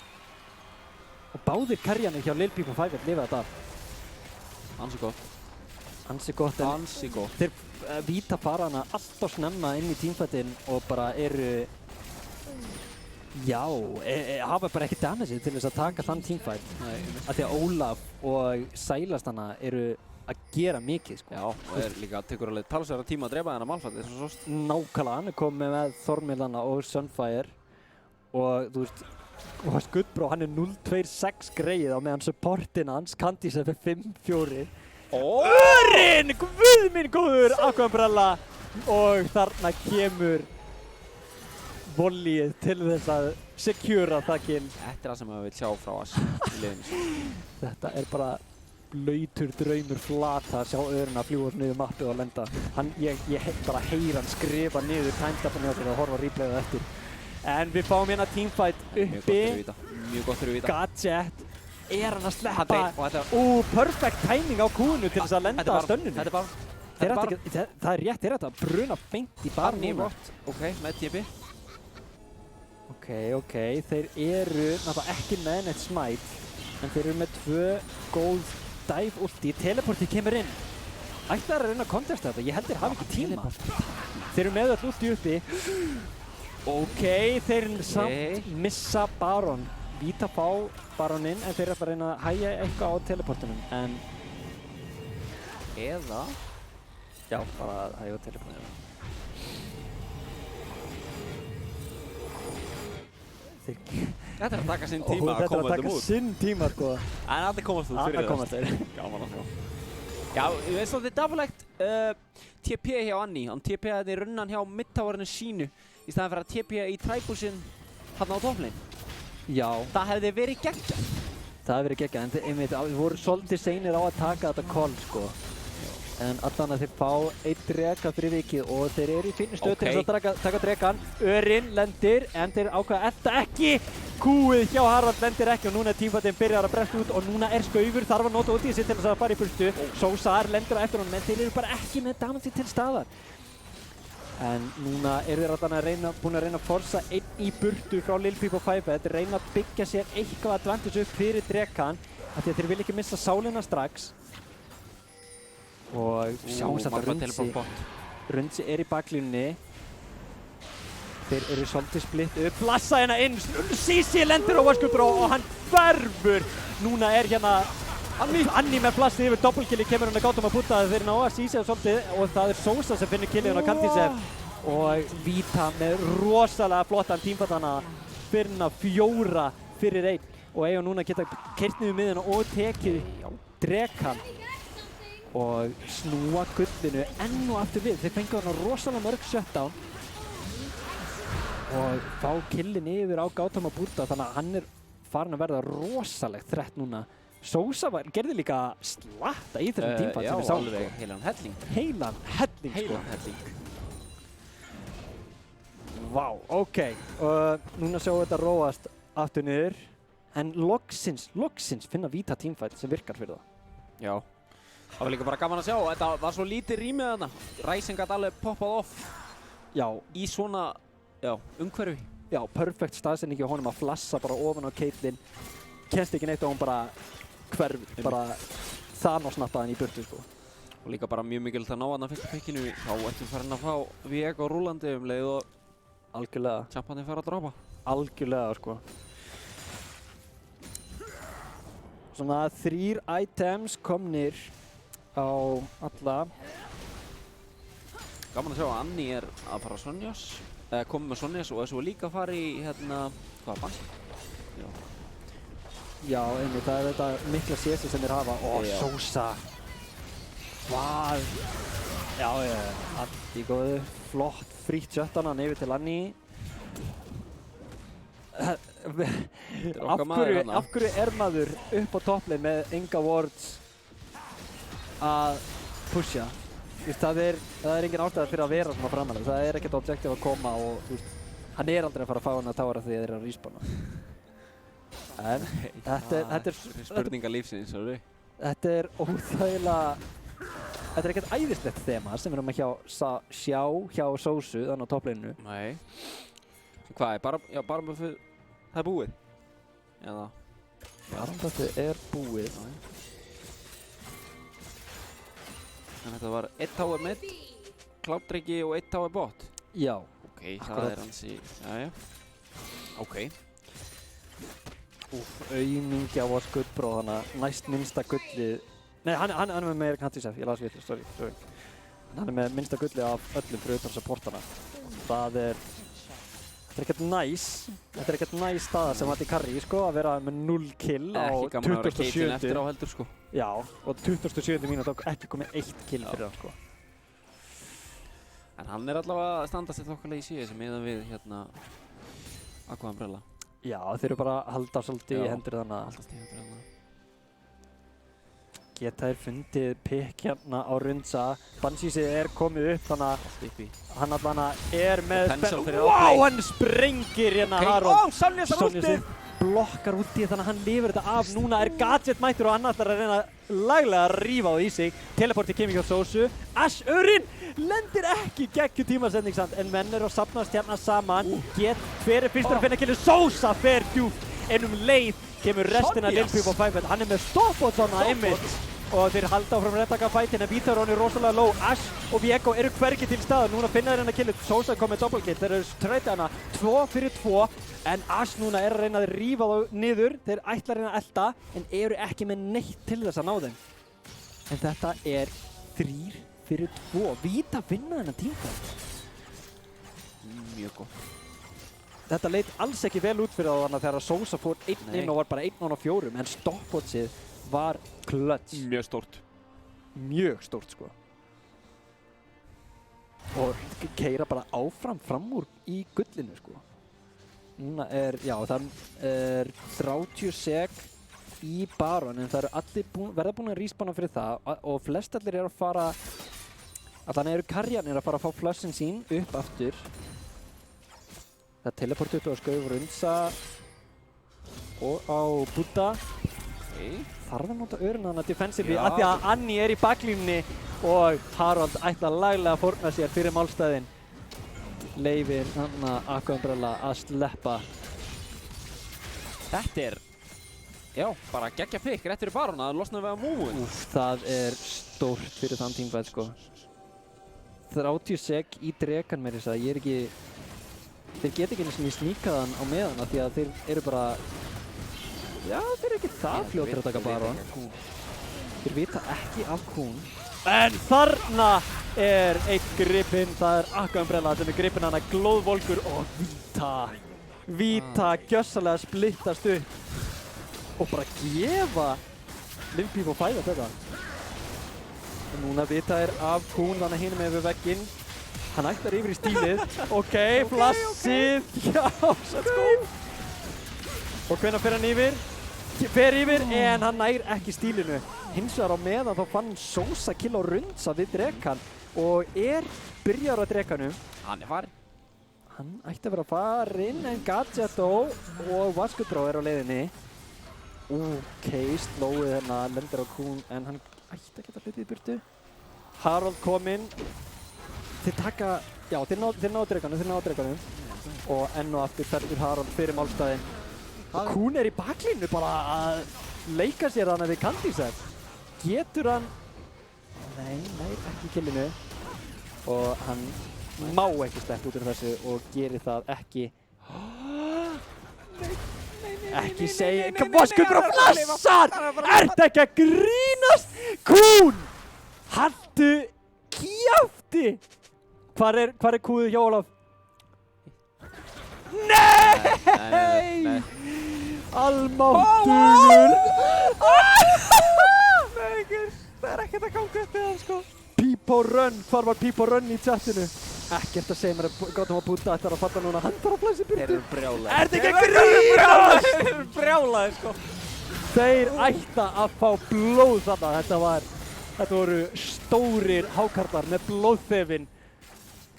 báðir karjanir hjá Lipibo 5 lifa þetta af. Ansi gott en þeir Vita fara hana alltaf snemma inn í teamfightin og bara hafa bara ekki damage til þess að taka þann teamfight. Af því að Ólaf og Sælast hana eru að gera mikið sko. Já, og líka tekur alveg talsverðan tíma að drepa þennan Malphite eins og svost. Nákvæmlega, hann komið með Þormilana og Sunfire og þú veist, Skuddbró, hann 0-2-6 greið á meðan supportin hans, Candycept 5-4. Örinn! Guð minn góður! Aquaumbrella og þarna kemur volleyið til þess að secura það kill. Þetta það sem maður vil sjá frá Ash í liðinu. Þetta bara blautur draumur flata að sjá Örinn að fljúa niður mappið og lenda. Ég bara heyr hann skrifa niður timestampinu á sér og horfa replayið eftir. En við fáum hérna teamfight uppi. Mjög gott fyrir Vita. Gadget hann að sleppa. Perfect timing á kúnu til þess að lenda á stönnunni. Það rétt, þeir ættu að bruna beint í barn núna. Ok, með TP. Ok, Ok, þeir eru náttúrulega ekki með neitt smite, en þeir eru með 2 góð dive ulti, teleportið kemur inn. Ætlar að reyna að kontesta þetta, ég held þeir hafa ekki tíma. Þeir eru með öll ulti uppi. Ok, þeir samt missa Baron. Vita fá Baroninn, en þeir eru að reyna að hægja eitthvað á teleportunum, en... Eða? Já, bara að hægja á teleportunum. Þetta er að taka sinn tíma að koma þetta út. Sinn tíma, sko. En allir komast út fyrir það. Gaman að sjá. Já, ég veist svolítið dapurlegt TP hjá Annie. Hann TP-aði runnan hjá midtowerinu sínu í staðan fyrir að TP í træbúsinn hann á topplane. Já. Það hefði verið geggjað. Það hefði verið geggjað, en einmitt, við vorum svolítið seinir á að taka þetta call, sko. En allan að þeir fá 1 dreka fyrir vikið og þeir eru í fínu stöð til þess að taka drekan. Örinn lendir, en þeir ákveða elta ekki. Kúið hjá Harald lendir ekki og núna er teamfightinn byrjar að bresta út og núna er Skaufur þarf að nota út í sig til þess að fara í burtu. Sósar lendir á eftir honum, en þeir eru bara ekki með damage til staðar. En núna eru þeir allan búin að reyna að forsa 1 í burtu frá Lil Peep og 5-Head, reyna að byggja sér eitthvað advantage upp fyrir drekan af því að þeir vilja ekki missa sálina strax. Og sjáum þetta Rundsi er í baklínunni. Þeir eru svolítið splitt upp, blassa hérna inn, Sisi lendir á Vaskubró og hann hverfur. Núna er hérna Annie með plasti yfir doppelkilli, kemur hann að gátum að putta þeir ná að Sisi svolítið og það er Sosa sem finnur killið hann á Kantisef og Vita með rosalega flottan tímfattana finna 4 fyrir 1 og eiga núna að geta keyrt niður miðjuna og tekið drekan og snúa gullinu enn og aftur við. Þeir fengu hann rosalega mörg shutdown og fá killin yfir á Gautama Buddha þannig að hann er farin að verða rosalegt þrett núna. Sosa gerði líka slatta í þessum tímfætt sem við sáum. Já, alveg heilan helling. Heilan helling. Vá, ok. Núna sjáum við þetta róast aftur niður en loksins finna Vita tímfætt sem virkar fyrir það. Já. Það var líka bara gaman að sjá, þetta var svo lítið rýmið þarna. Ryzen gat alveg poppað off. Já. Í svona, umhverfi. Já, perfekt staðsending hjá honum að flassa bara ofan á Caitlyn. Kennst ekki neitt og hún bara hverfur, bara Thanos-nappaði hann í burtu, sko. Og líka bara mjög mikilvægt að ná hann að fyrsta pikkinu. Þá ertu farin að fá Viego rúlandi leið og algjörlega. Champagnin fara að dropa. Algjörlega, sko. Svona 3 items komnir á alla. Gaman að sjá að Annie er að fara Sonjas, komið með Sonjas og er svo líka að fara í hvað, Bansi? Já, einmitt, það er þetta mikla CS sem þeir hafa. Ó, Sosa. Hvað? Já, allt í góðu. Flott, frítt shutdown hann yfir til Annie. Af hverju er maður upp á topplane með enga wards að pusha? Það er engin ástæða fyrir að vera svona framalega. Það er ekkert objective að koma og hann er aldrei að fara að fá hann að tára því þeir eru að respawna. En þetta er spurninga lífsins, sorry. Þetta er óþægilega, þetta er ekkert æðislegt þema sem við erum að sjá hjá Sosu þannig á topplaninu. Nei. Hvað, bara með fyrir, það er búið? Eða? Barndættið er búið. En þetta var 1 tower mid, Cloudriki og 1 tower bot? Já. Ok, það er ansi, jæja. Ok. Aumingja á Skuldbró, þannig að næst minnsta gullið... Nei, hann er með meira Kantisef, ég las við þetta, sorry. Hann er með minnsta gullið af öllum fyrir utan supportana. Það er... Þetta er ekkert næs staða sem var í carry, sko, að vera með 0 kill á 27. Ekki gaman að vera Caitlyn eftir á heldur, sko. Já, og 27. mínúti ekki komið 1 kill fyrir hann, sko. En hann er allavega að standa sér þokkalega í CS meðan við, Aqua Umbrella. Já, þeir eru bara að halda svolítið í hendur þannig að haldast í hendur þannig. Geta þeir fundið pick hérna á Rundsa. Bansísið er komið upp þannig að hann allan er með... Wow, hann sprengir hérna Harold. Ó, Sonjas er úti! blokkar út í þannig að hann lifir þetta af. Núna Gadget mættur og hann ætlar að reyna laglega að rífa á í sig. Teleporti kemur hjá Sósu. Urinn lendir ekki geggjum tímasending samt, en menn eru að safnast hérna saman. Hver fyrstur að finna killu? Sósa fer djúpt, en leið kemur restina Lil Peep og 5. Hann með stoppbot svona einmitt. Og þeir halda áfram að taka fætin, en Vita er rosalega low. Ash og Viego eru hvergi til staðar. Núna finna þeir hennar killu. Sósa kom með doppelkill. Þeir eru treyta hana 2 fyrir 2. En Ash núna er að reyna að rífa þá niður. Þeir ætla að reyna að elta, en eru ekki með neitt til þess að ná þeim. En þetta er 3 fyrir 2. Vita vinna þennan tímafætt. Mjög góð. Þetta leit alls ekki vel út fyrir þá þegar Sósa fór 1 inn og var bara 1 á 4. En stoppbotsið var klöts. Mjög stórt. Mjög stórt sko. Og keyra bara áfram fram úr í gullinu sko. Núna það er 30 sek í Baron, en það eru allir verða búin að respawna fyrir það og flestallir eru að fara, allan eru karjarnir að fara að fá flussin sín upp aftur. Það teleporti upp á Skauf Rundsa og á Buddha. Þarf að nota örnana defensively af því að Annie er í baklínunni og Harald ætla laglega að fórna sér fyrir málstæðin. Leifir Aqua Umbrella að sleppa. Þetta er, bara geggja pikk rétt fyrir Baron að losna við að múin. Það er stórt fyrir þann tímfætt sko. 30 sek í drekan með þess að ég er ekki, þeir geta ekki einu sinni sníkað hann á meðan af því að þeir eru bara, þeir eru ekki það fljótir að taka Baron. Þeir vita ekki af Kún. En þarna er einn gripinn, það er Aqua Umbrella sem er gripinn hana glóðvolgur og Vita gjössalega splittast upp og bara gefa Lil Peep og 5 þetta. Og núna Vita er af Kún, þannig að hinum yfir vegginn. Hann ætlar yfir í stílið. Ok, flassið, let's go. Og hvenær fer hann yfir? Fer yfir, en hann nær ekki stílinu. Hins vegar á meðan þá fann Sósa kill á Rundsa við drekan og byrjar á drekanum. Hann farin. Hann ætti að vera farinn, en Gadget og Vaskutró er á leiðinni. Ok, slóið hérna, lendir á Kún, en hann ætti að geta hlutið í burtu. Harald kominn. Þeir taka, þeir ná drekanum. Og enn og aftur fellur Harald fyrir málstæðin. Kún er í baklínu bara að leika sér þannig við Candyset. Getur hann? Nei, ekki killinu. Og hann má ekki sleppa út úr þessu og gerir það ekki. Ekki segja, Vaskutró flassar! Ertu ekki að grínast? Kún! Haltu kjafti! Hvar er kúðið hjá Ólaf? Nei! Almáttugur! Það er ekkert að ganga upp við það sko. Peep og Run, hvar var Peep og Run í chatinu? Ekkert að segja mér að gátum að Buddha ætlar að falla núna. Hann þarf að flæsa í burtu. Þeir eru brjálaðir. Ertu ekki að grínast? Þeir eru brjálaðir sko. Þeir ætta að fá blóð þarna. Þetta voru stórir hákarlar með blóðþefinn.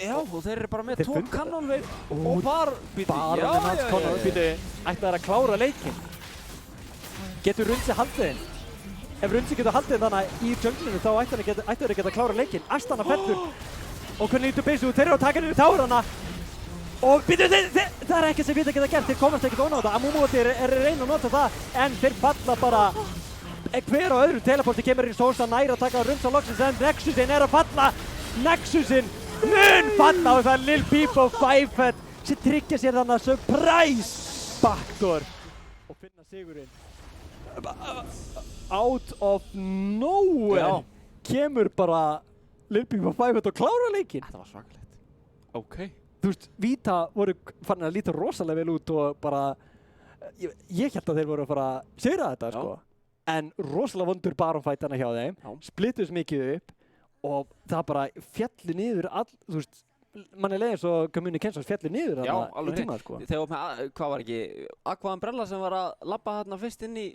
Og þeir eru bara með 2 kanónveif og Baron með hans kanónveif. Ætla þeir að klára leikinn. Getur Rundsi haldið þinn? Ef Rundsi getur haldið þinn þannig í junglinu þá ætla þeir að geta klára leikinn. Astana fellur. Og hvernig lítur Beisu út? Þeir eru að taka niður tárana. Og það er ekki sem Vita geta gert. Þeir komast ekkert ofan á það. Amumu er að reyna að nota það. En þeir falla bara. Hver og öðru teleporti kemur í Sósa nær að taka Rundsa loksins. En Nexusin er að falla. Nexusin mun falla og það er Lil Peep og 5 sem tryggja sér þannig surprise backdoor og finna sigurinn. Out of nowhere kemur bara Lil Peep og 5 og klára leikinn. Þetta var svakalegt. Ok. Þú veist, Vita voru farin að líta rosalega vel út og bara ég held að þeir voru að fara að sigra þetta sko. En rosalega vondur Baron-fætana hjá þeim, splittuðs mikið upp og það bara fjalli niður þú veist, mann er leiðin svo Communications fjalli niður þarna í tíma sko. Þegar með, hvað var ekki, Aqua Umbrella sem var að labba þarna fyrst inn í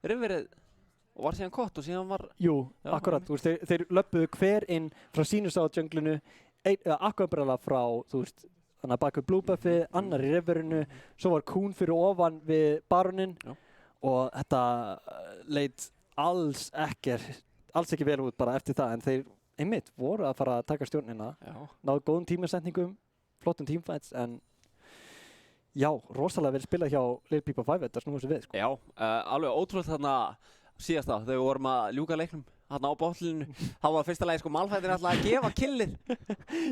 riverið og var síðan kott og síðan var... Jú, akkurat, þú veist, þeir löbbuðu hver inn frá sínus á junglinu, Aqua Umbrella frá, þú veist, þannig að bak við blue buffið, annar í riverinu, svo var Kuhn fyrir ofan við baroninn og þetta leit alls ekki vel út bara eftir það, en þeir einmitt voru að fara að taka stjórnina, náðu góðum tímasetningum, flottum teamfights, en já, rosalega vel spilað hjá Lil Peep og 5 þetta snúið sér við, sko. Já, alveg ótrúlega þarna síðast þegar við vorum að ljúka leiknum þarna á botlininu, þá var fyrsta lagi sko Malphite alltaf að gefa killið.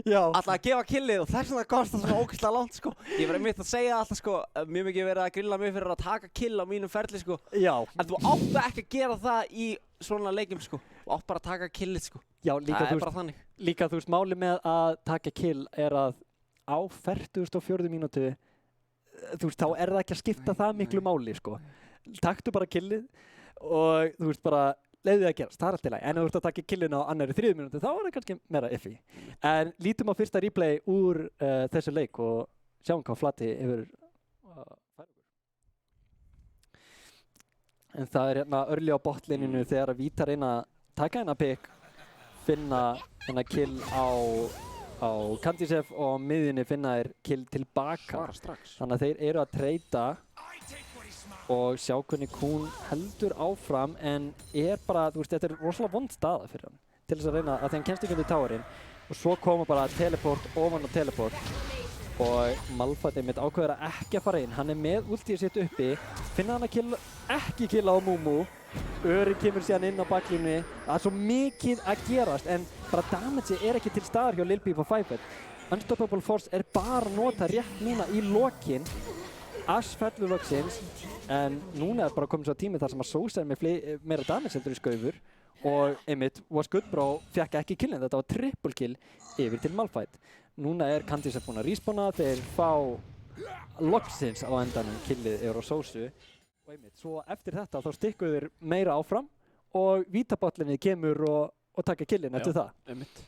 Já. Alltaf að gefa killið og þess vegna komst það svona ógeðslega langt sko. Ég var einmitt að segja alltaf sko, mjög mikið verið að grilla mig fyrir að taka kill á mínum ferli sko. Já. En þú átt ekki að gera það í svona leikjum sko. Þú átt bara að taka killið sko. Já, líka það bara þannig. Líka þú veist, máli með að taka kill er að á 44. mínútu, þú veist, þá er það ekki að skipta það miklu máli sko. Taktu bara killið og þú veist bara leiðu það að gerast, það er allt í lagi. En ef þú ert að taka killinu á annarri 3 mínútu, þá er það kannski meira iffi. En lítum á fyrsta replay úr þessu leik og sjáum hvað Flati hefur fært okkur. En það er hérna early á botlininu þegar að Vítar reyna að taka hérna pick, finna hérna kill á Kandisef og á miðjunni finna þeir kill tilbaka. Þannig að þeir eru að treyta og sjá hvernig Kuhn heldur áfram en er bara, þú veist, þetta er rosalega vond staða fyrir hann til þess að reyna að þeim kemst ekki undir towerinn og svo koma bara teleport ofan á teleport og Malphite einmitt ákveður að ekki að fara inn, hann er með ultið sitt uppi, finna hann að ekki killa á Mumu, Öri kemur síðan inn á baklínni, það er svo mikið að gerast en bara damage er ekki til staðar hjá Lil Peep og 5 Unstoppable Force er bara að nota rétt núna í lokin Ash fellur loksins, en núna er bara komið svo tími þar sem að Sosa er með meira damage heldur í skaufur og einmitt Was Good Bro fekk ekki killin, þetta var triple kill yfir til Malphite. Núna er Kandisef búinn að respawna, þeir fá loksins á endanum killið yfir á Sosu og einmitt, svo eftir þetta þá stikkuðu þeir meira áfram og vítabotlinni kemur og taka killin eftir það. Einmitt.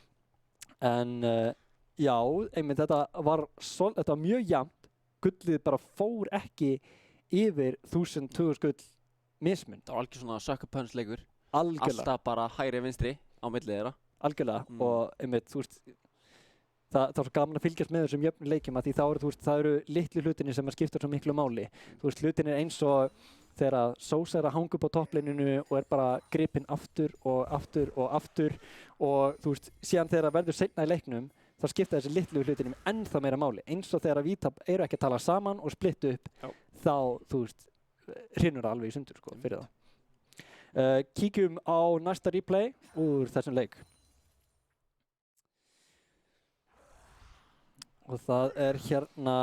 En já, einmitt þetta var mjög jafnt. Gullið bara fór ekki yfir 1000-2000 gull mismun. Það var algjör svona sucker punch leikur. Algjörlega. Alltaf bara hægri vinstri á milli þeirra. Algjörlega. Og einmitt, þú veist, það er svo gaman að fylgjast með þessum jöfnum leikjum að því það eru litlu hlutinni sem skipta svo miklu máli. Þú veist, hlutin er eins og þegar Sosa er að hanga upp á topplininu og er bara gripinn aftur og aftur og aftur og þú veist, síðan þegar það verður seinna í leiknum þá skipta þessi litlu hlutinni ennþá meira máli. Eins og þegar að Vita eru ekki að tala saman og splitta upp, þá, þú veist, hrynur það alveg í sundur, sko, fyrir það. Kíkjum á næsta replay úr þessum leik. Og það er hérna,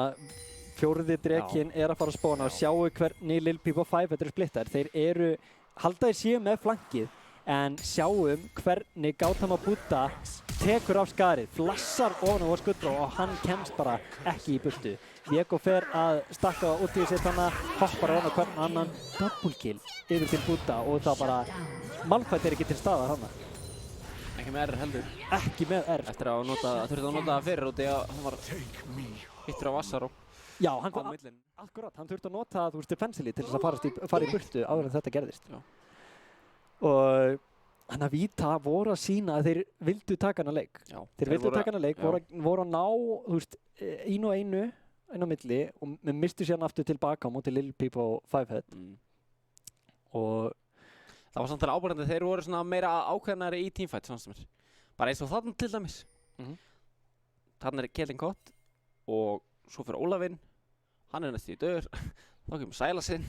fjórði drekinn er að fara að spána og sjáu hvernig Lil Peep og 5 eru splittar. Þeir halda þeir séu með flankið, en sjáum hvernig Gautama Buddha tekur á skarið, flassar ofan á Was Good Bro og hann kemst bara ekki í burtu. Viego fer að stakka ultið sitt hana, hoppar ofan á hvern annan, double kill yfir til Buddha og það bara, Malphite er ekki til staðar hana. Ekki með R heldur. Ekki með R. Eftir að þurfti að nota það fyrir út í að hann var hittur á Vassaró. Já, akkurat, hann þurfti að nota þú veist defensively til þess að fara í burtu áður en þetta gerðist. Já. Og hann að Vita voru að sína að þeir vildu taka hana leik. Já, þeir vildu taka hana leik, voru að ná, þú veist, einu og einu á milli og mistu síðan aftur tilbaka á móti Lil Peep og 5 Og það var samt alveg ábærandi, þeir voru svona meira ákveðnari í teamfight, fannst mér. Bara eins og þarna til dæmis. Þarna er Keilin Kott og svo fyrir Ólafinn, hann er næstu í döður, þá kemur Sælasinn,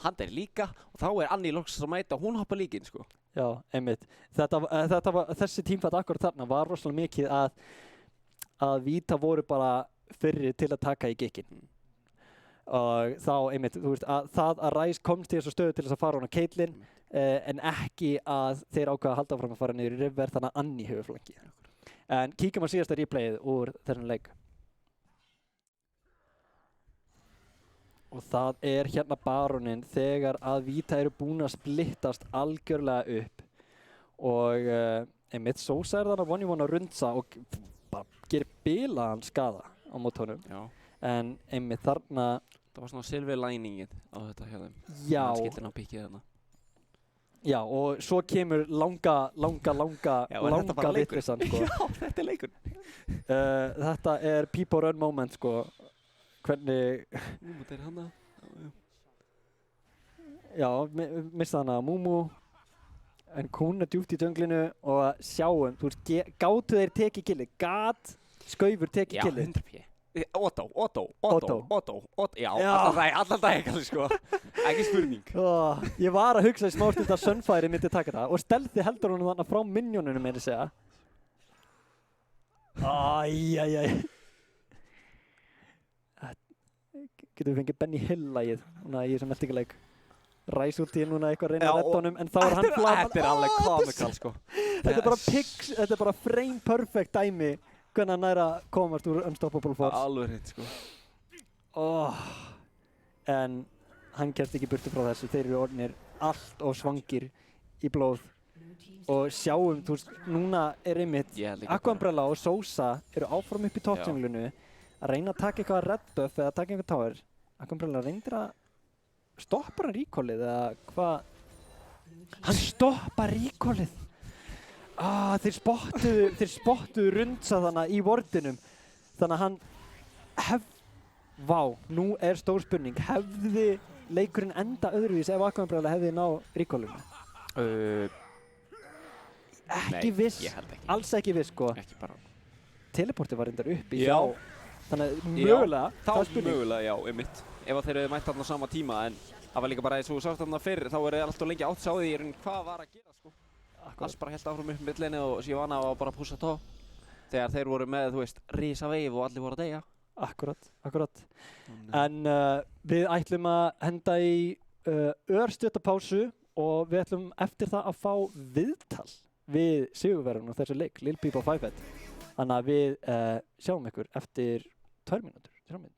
hann er líka og þá er Annie loksins að mæta og hún hoppar líka inn, sko. Já, einmitt. Þessi teamfight akkurat þarna var rosalega mikið að Vita voru bara fyrri til að taka í gikkinn. Og þá, einmitt, þú veist, að Rise komst til þessu stöðu til þess að fara hún á Caitlyn en ekki að þeir ákveða að halda fram að fara niður í River þannig að Annie hefur flankið. En kíkjum á síðasta replayið úr þessum leik. Og það er hérna baroninn þegar að Vita eru búin að splittast algjörlega upp og einmitt Sosa er þannig að 1v1 að rundsa og bara gerir bilaðan skada á mót honum. Já. En einmitt þarna Það var svona silver liningið á þetta hjá þeim. Já. Hann skildi hann á píkið þarna. Já, og svo kemur langa Já, er þetta bara leikur? vitleysan, sko. Já, þetta er leikur. Þetta er people run moment, sko. Hvernig, Nú, þetta er hana. já, missa hana Mumu. En Kún er djúpt í dönglinu og sjáum, þú veist, gátu þeir tekið killið. Gat Skaufur tekið Já, killið. 100p. Otto, já, Já. allan dag, sko. Ekki spurning. Ég var að hugsa í smástund að Sunfire myndi taka það og Stealthy heldur honum þarna frá minionunum meira að segja. Æjæjæj. Getum við fengið Benny Hill-lagið núna í þessum meldingaleik. Ræs út í núna eitthvað að reyna að redda honum en þá er hann flaman. Þetta er alveg comical, sko. Þetta er bara frame perfect dæmi hvernig hann næra komast úr Unstoppable Force. Alveg hitt, sko. En hann kemst ekki burtu frá þessu. Þeir eru orðnir allt og svangir í blóð. Og sjáum, þú veist, núna er einmitt Aqua Umbrella og Sosa eru áfram upp í toppsönglunu að reyna að taka eitthvað red buff eða taka eitthvað tower. Aqua Umbrella reyndir að stoppa hann recallið eða hvað? Hann stoppa recallið! Þeir spottuðu Rundsa þannig í wardinum. Þannig að hann Vá, nú er stór spurning. Hefði leikurinn enda öðruvís ef Aqua Umbrella hefði náð recallinu? Ekki viss. Ég held ekki. Alls ekki viss, sko. Ekki bara. Teleportið var reyndar uppi. Já. Þannig að mögulega, þá mögulega, já, einmitt. Ef að þeir hefðu mætt þarna á sama tíma, en það var líka bara eins og þú sást þarna fyrr, þá er alltaf lengi átt sá því í raun hvað var að gera, sko. Alls bara held áfram upp millinni og Shyvana var bara að pússa tó. Þegar þeir voru með, þú veist, risa veif og allir voru að deyja. Akkurat. En við ætlum að henda í örstutta pásu og við ætlum eftir það að fá viðtal við sigurverðarinn á þessu leik, Lil Peep og Fivehead. Þannig að við sjáum ykkur eftir 2 mínútur, 3 mínútur.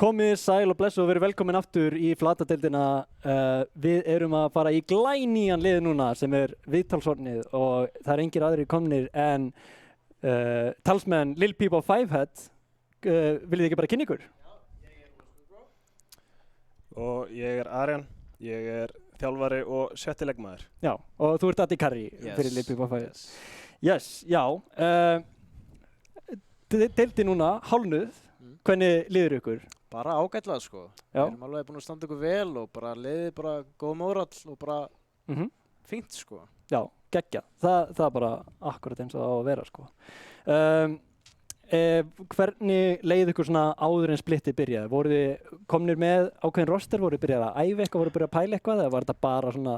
Komið sæl og blessu og verið velkomin aftur í Flatadeildina. Við erum að fara í glænýjan lið núna sem viðtalshornið og það engir aðrir komnir en talsmenn Lil Peep og Fivehead. Viljið þið ekki bara kynna ykkur? Og ég Arjan, ég þjálfari og sjötti leikmaður. Já, og þú ert Addi Karri fyrir Lil Peep og Fivehead. Yes, já. Deildi núna, hálfnuð. Hvernig líður ykkur? Bara ágætlega sko. Já. Við erum alveg búin að standa ykkur vel og bara liðið bara góð mórall og bara fínt sko. Já, geggjað. Það er bara akkurat eins og það á að vera sko. Hvernig leið ykkur svona áður en splittið byrjaði? Voruð þið komnir með ákveðin roster? Voruð þið byrjað að æfa eitthvað? Voruð þið byrjað að pæla eitthvað? Eða var þetta bara svona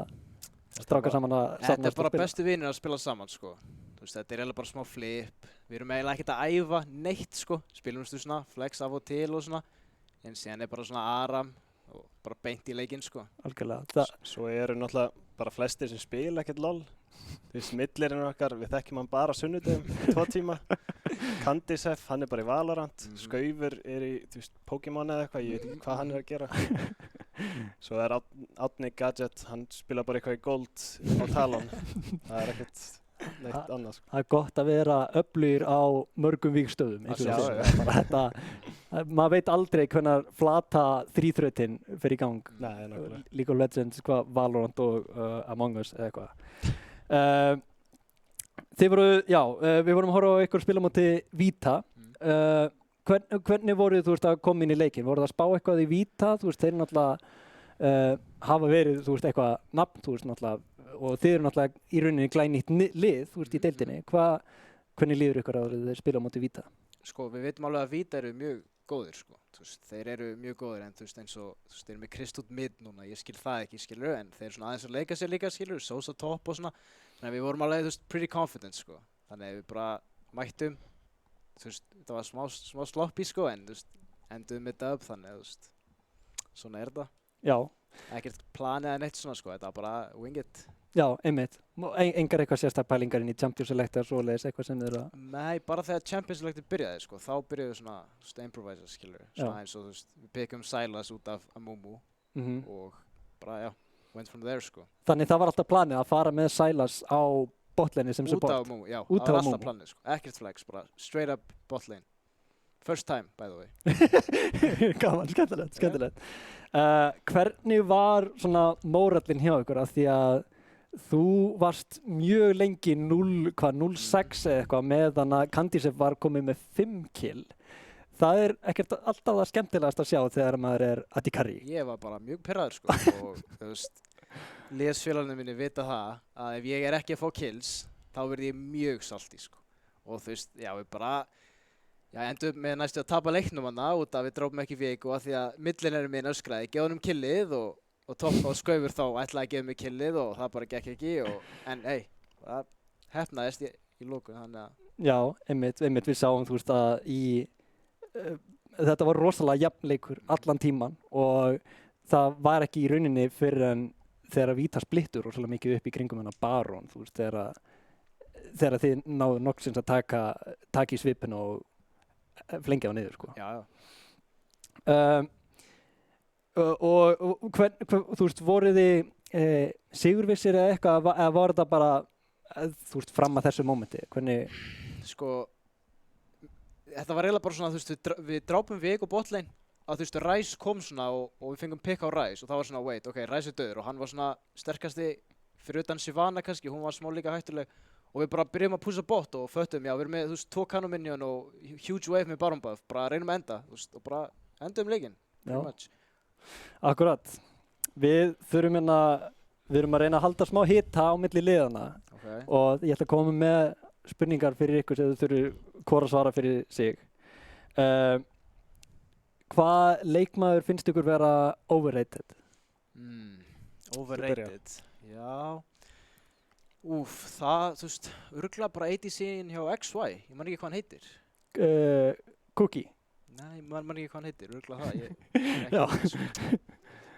stráka saman að Þetta bara bestu vinir að spila saman sko. Þú veist, þetta eiginlega bara smá flip. Við erum eiginlega ekkert að æfa neitt sko. Spilum svona, flex af og til og svona. En síðan bara svona aram og bara beint í leikinn sko. Algjörlega. Svo eru náttúrulega bara flestir sem spila ekkert LOL. Þú veist, millirinn okkar, við þekkjum hann bara á sunnudöfum, 2 tíma. Candisef, hann bara í Valorant. Skaufur í, þú veist, Pokémon eða eitthvað, ég veit ekki hvað hann að gera. Svo Átni Gadget, hann spila bara eitthvað í Gold á Talon. Það ekkert neitt annað sko. Það er gott að vera öflugir á mörgum vígstöðum. Maður veit aldrei hvenær flata þríþrautin fer í gang. Nei, nákvæmlega. League of Legends, Valorant og Among Us eða eitthvað. Við vorum að horfa á ykkur spila móti Vita. Hvernig voruð þú að koma inn í leikinn? Voruð það að spá eitthvað í Vita? Þú veist, þeir náttúrulega hafa verið, þú veist, eitthvað nafn, þú veist, náttúrulega, og þið eru náttúrulega í rauninni glænýtt lið, þú veist, í deildinni. Hvernig líður ykkur að þeir spila á móti Vita? Sko, við veitum alveg að Vita eru mjög góðir sko. Þú veist, þeir eru mjög góðir en þú veist eins og, þú veist, þeir eru með Kristút mid núna, ég skil það ekki, skilur, en þeir eru svona aðeins að leika sér líka, skilur, Sosa top og svona. Þannig að við vorum alveg, þú veist, pretty confident sko. Þannig að við bara mættum, þú veist, þetta var smá sloppy sko, en þú veist, enduðum þetta upp þannig, þú veist, svona þetta. Já. Ekkert planið eða neitt svona sko, þetta var bara wing it. Já, einmitt. Engar eitthvað sérstak pælingar inn í Champions Select eða svoleiðis, eitthvað sem þið eru að... Nei, bara þegar Champions Select byrjaði sko, þá byrjuðum við svona, þú veist, improvisa, skilur. Svona eins og, þú veist, við pickjum Sylas út af Amumu og bara, já, went from there sko. Þannig það var alltaf planið að fara með Sylas á botlane sem support? Út af Amumu, já, það var alltaf planið sko. Ekkert flex, bara straight up botlane. First time, by the way. Gaman, skemmtilegt. Hvernig var svona mórallinn hjá ykkur af því að þú varst mjög lengi 0,06 eða eitthvað meðan að Candisef var komið með 5 kill. Það ekkert alltaf það skemmtilegast að sjá þegar maður Addi Karri. Ég var bara mjög pirraður sko og þú veist, liðsfélagarnir minni vita það að ef ég ekki að fá kills þá verð ég mjög salty sko. Og þú veist, já við bara endum með næstu að tapa leiknum hana út að við drópum ekki viku af því að millinarinn minn öskraði, gefa honum killið og topp og Skaufur þá ætlaði að gefa mig killið og það bara gekk ekki en hey, það heppnaðist í lókun þannig að... Já, einmitt við sáum þú veist að þetta var rosalega jafn leikur allan tíman og það var ekki í rauninni fyrir en þegar Vita splittur rosalega mikið upp í kringum hennar Baron, þú veist, þegar þið náðu nokksins að taka í svipinn og flengja á niður sko. Já. Og þú veist, voruð þið sigurvissir eða eitthvað, eða var þetta bara, þú veist, fram að þessu mómenti? Hvernig? Sko, þetta var eiginlega bara svona, þú veist, við drápum Vik og botlane að þú veist, Ryze kom svona og við fengum pick á Ryze og það var svona, wait, ok, Ryze döður og hann var svona sterkasti fyrir utan Sivana kannski, hún var smá líka hættuleg og við bara byrjum að púsa bot og föttum, já, við erum með, þú veist, 2 Cannon minion og huge wave með Baron buff, bara reynum að enda, þú veist, og bara endum leikinn, pretty much. Akkurat. Við erum að reyna að halda smá hita á milli liðana og ég ætla að koma með spurningar fyrir ykkur sem þau þurfu hvor að svara fyrir sig. Hvað leikmaður finnst ykkur vera overrated? Overrated? Já. Það, þú veist, örugglega bara ADC-in hjá XY, ég man ekki hvað hann heitir. Cookie? Nei, man ekki hvað hann heitir, örugglega það, Já.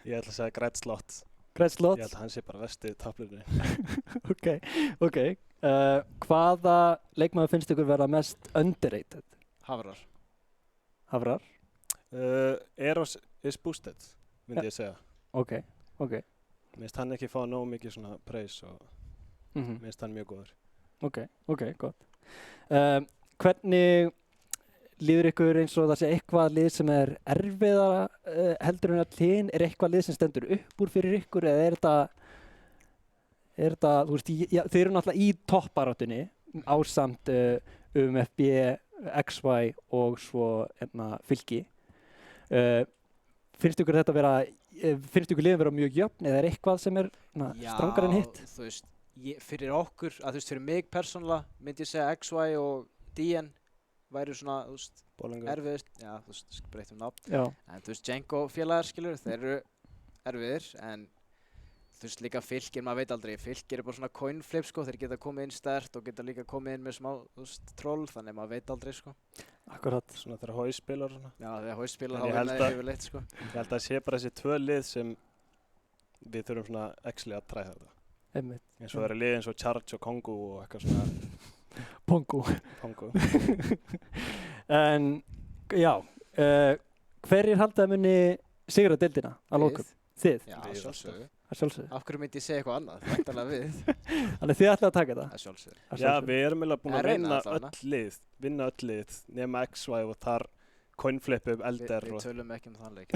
Ég ætla að segja Gretzlott. Gretzlott? Ég held að hann sé bara versti taflurinn. Ok. Hvaða leikmaður finnst ykkur vera mest underrated? Hafrar. Hafrar? Eros is boosted, myndi ég segja. Ok. Mér finnst hann ekki fá nóg mikið svona praise og Mhm. mér finnst hann mjög góður. Ok, gott. Hvernig líður ykkur eins og það sé eitthvað lið sem er erfiðara heldur en öll hin? Er eitthvað lið sem stendur upp úr fyrir ykkur eða er þetta, þú veist, þið eru náttúrulega í toppbaráttunni ásamt UMFB, XY og svo Fylki. Finnst ykkur þetta vera, finnst ykkur liðin vera mjög jöfn eða er eitthvað sem er strangar en hitt? Já, þú veist, fyrir okkur, þú veist, fyrir mig persónulega myndi ég segja XY og DN væri svona, þú veist, Bollingur. erfiðist, já, þú veist, breytum nafn. Já. En þú veist, Django félagar, skilur, þeir eru erfiðir, en þú veist, líka Fylkir, maður veit aldrei, Fylkir er bara svona coin flip, sko, þeir geta komið inn sterkt og geta líka komið inn með smá, þú veist, troll, þannig maður veit aldrei, sko. Akkurat. Svona þegar Hói spilar og svona. Já, þegar Hói spilar En þá ég held vinna að- þeir yfirleitt, sko. Ég held að það sé bara þessi tvö lið sem við þurfum svona actually að træða þetta. Einmitt. Eins og það eru lið eins og Charge og Kongu og eitthvað svona Pongo. Pongo. En, já, hverjir halda að muni sigra deildina að lokum? Þið, Já, Við sjálfsögðu. að sjálfsögðu. Af hverju myndi ég segja eitthvað annað? Væntanlega við. Þannig þið ætlaði að taka þetta? Að sjálfsögðu. Að Já, sjálfsögðu. við erum eiginlega búin að Reyna vinna allavega. vinna öll lið nema XY og þar coinflipum Elder Við og tölum ekki um þann leik.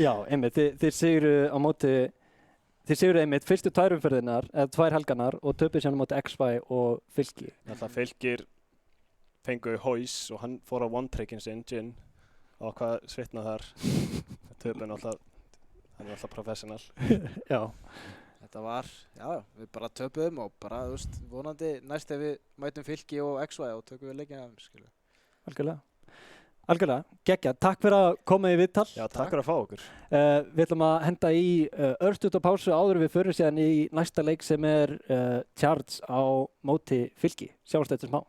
Já, einmitt, þið sigru á móti, þið sigru einmitt fyrstu tvær umferðirnar, eða tvær helgarnar og töpuð sér á móti XY og Fylki. alltaf Fylkir fengu Hóis og hann fór á one-trickinn sinn, Jin, og hvað svitna þar. Töpun alltaf, hann er alltaf professional. Já, Þetta var, já, við bara töpuðum og bara, þú veist, vonandi næst ef við mætum Fylki og XY og tökum við leikina af þeim, skilur. algjörlega. Algjörlega, geggja. Takk fyrir að koma í viðtal. Já, takk fyrir að fá okkur. Við ætlum að henda í örstutt pásu áður en við förum síðan í næsta leik sem er Charge á móti Fylki. Sjáumst þetta smá.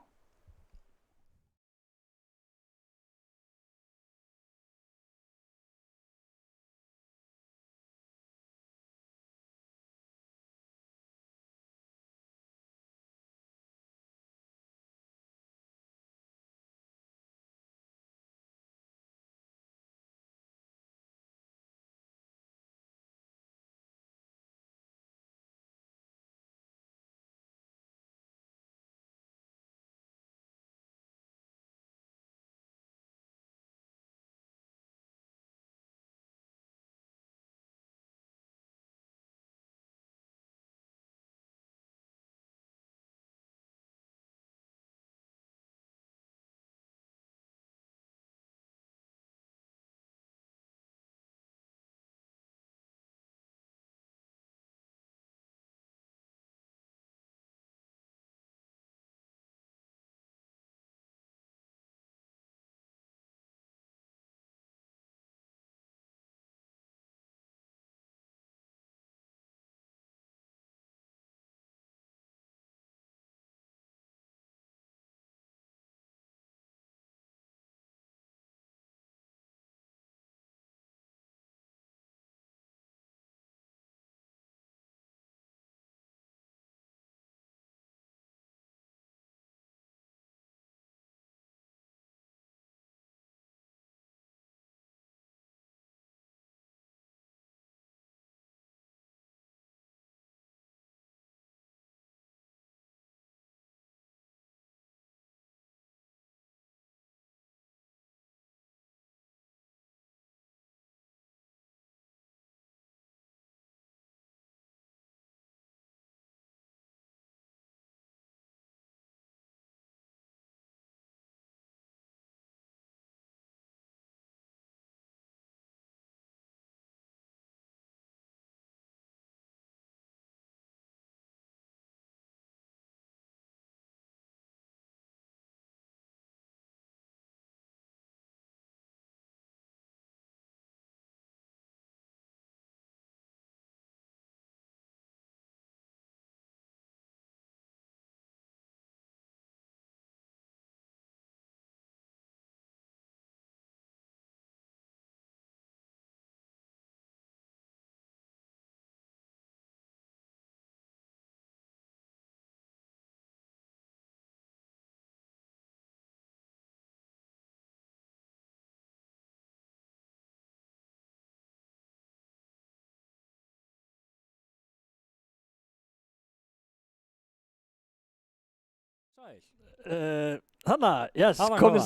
Þannig, yes, Þarna komið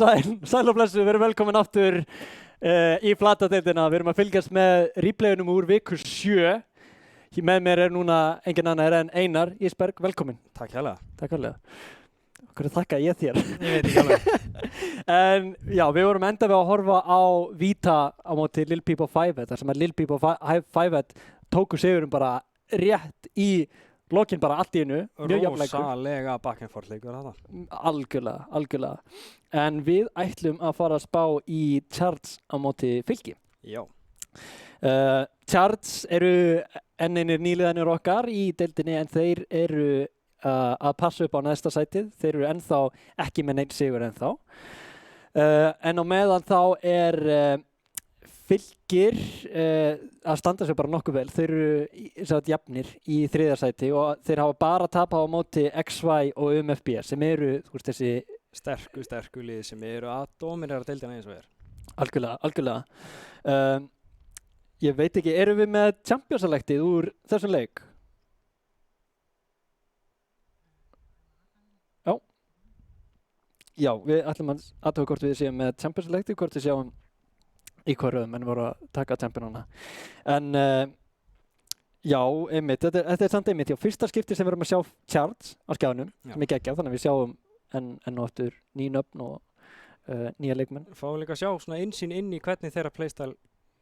sæl og blessu, við erum velkomin aftur í Flatadeildina. Við erum að fylgjast með replayunum úr viku 7. Með mér er núna engin annar en Einar Ísberg, velkomin. Takk hérlega. Takk hérlega. Hverju þakka ég þér? Ég veit ekki alveg. En já, við vorum enda við að horfa á Vita á móti Lil Peep og Fivehead, þar sem að Lil Peep og Fivehead tóku sigurum bara rétt í lokin bara allt í einu, mjög jafnleikur. Rosalega back and forth leikur þetta. Algjörlega, algjörlega. En við ætlum að fara að spá í Charts á móti Fylki. Já. Charts eru enn einir nýliðanir okkar í deildinni en þeir eru að passa upp á næsta sætið. Þeir eru ennþá ekki með neitt sigur ennþá. En á meðan þá er Fylkir að standa sér bara nokkuð vel. Þeir eru jafnir í 3. sæti og þeir hafa bara tapað á móti XY og UMFB sem eru þessi sterku lið sem eru að dominera deildina eins og er. Algjörlega. Ég veit ekki, erum við með Champions-selektið úr þessum leik? Já, við ætlum að athuga hvort við séum með Champions-selektið, hvort við sjáum í hvað röðum en voru að taka Championana. En já, einmitt, þetta er samt einmitt, já, fyrsta skipti sem við erum að sjá Charts á skjánum, sem er geggjað, þannig að við sjáum enn og aftur ný nöfn og nýja leikmenn. Fáum líka að sjá svona innsýn inn í hvernig þeirra playstyle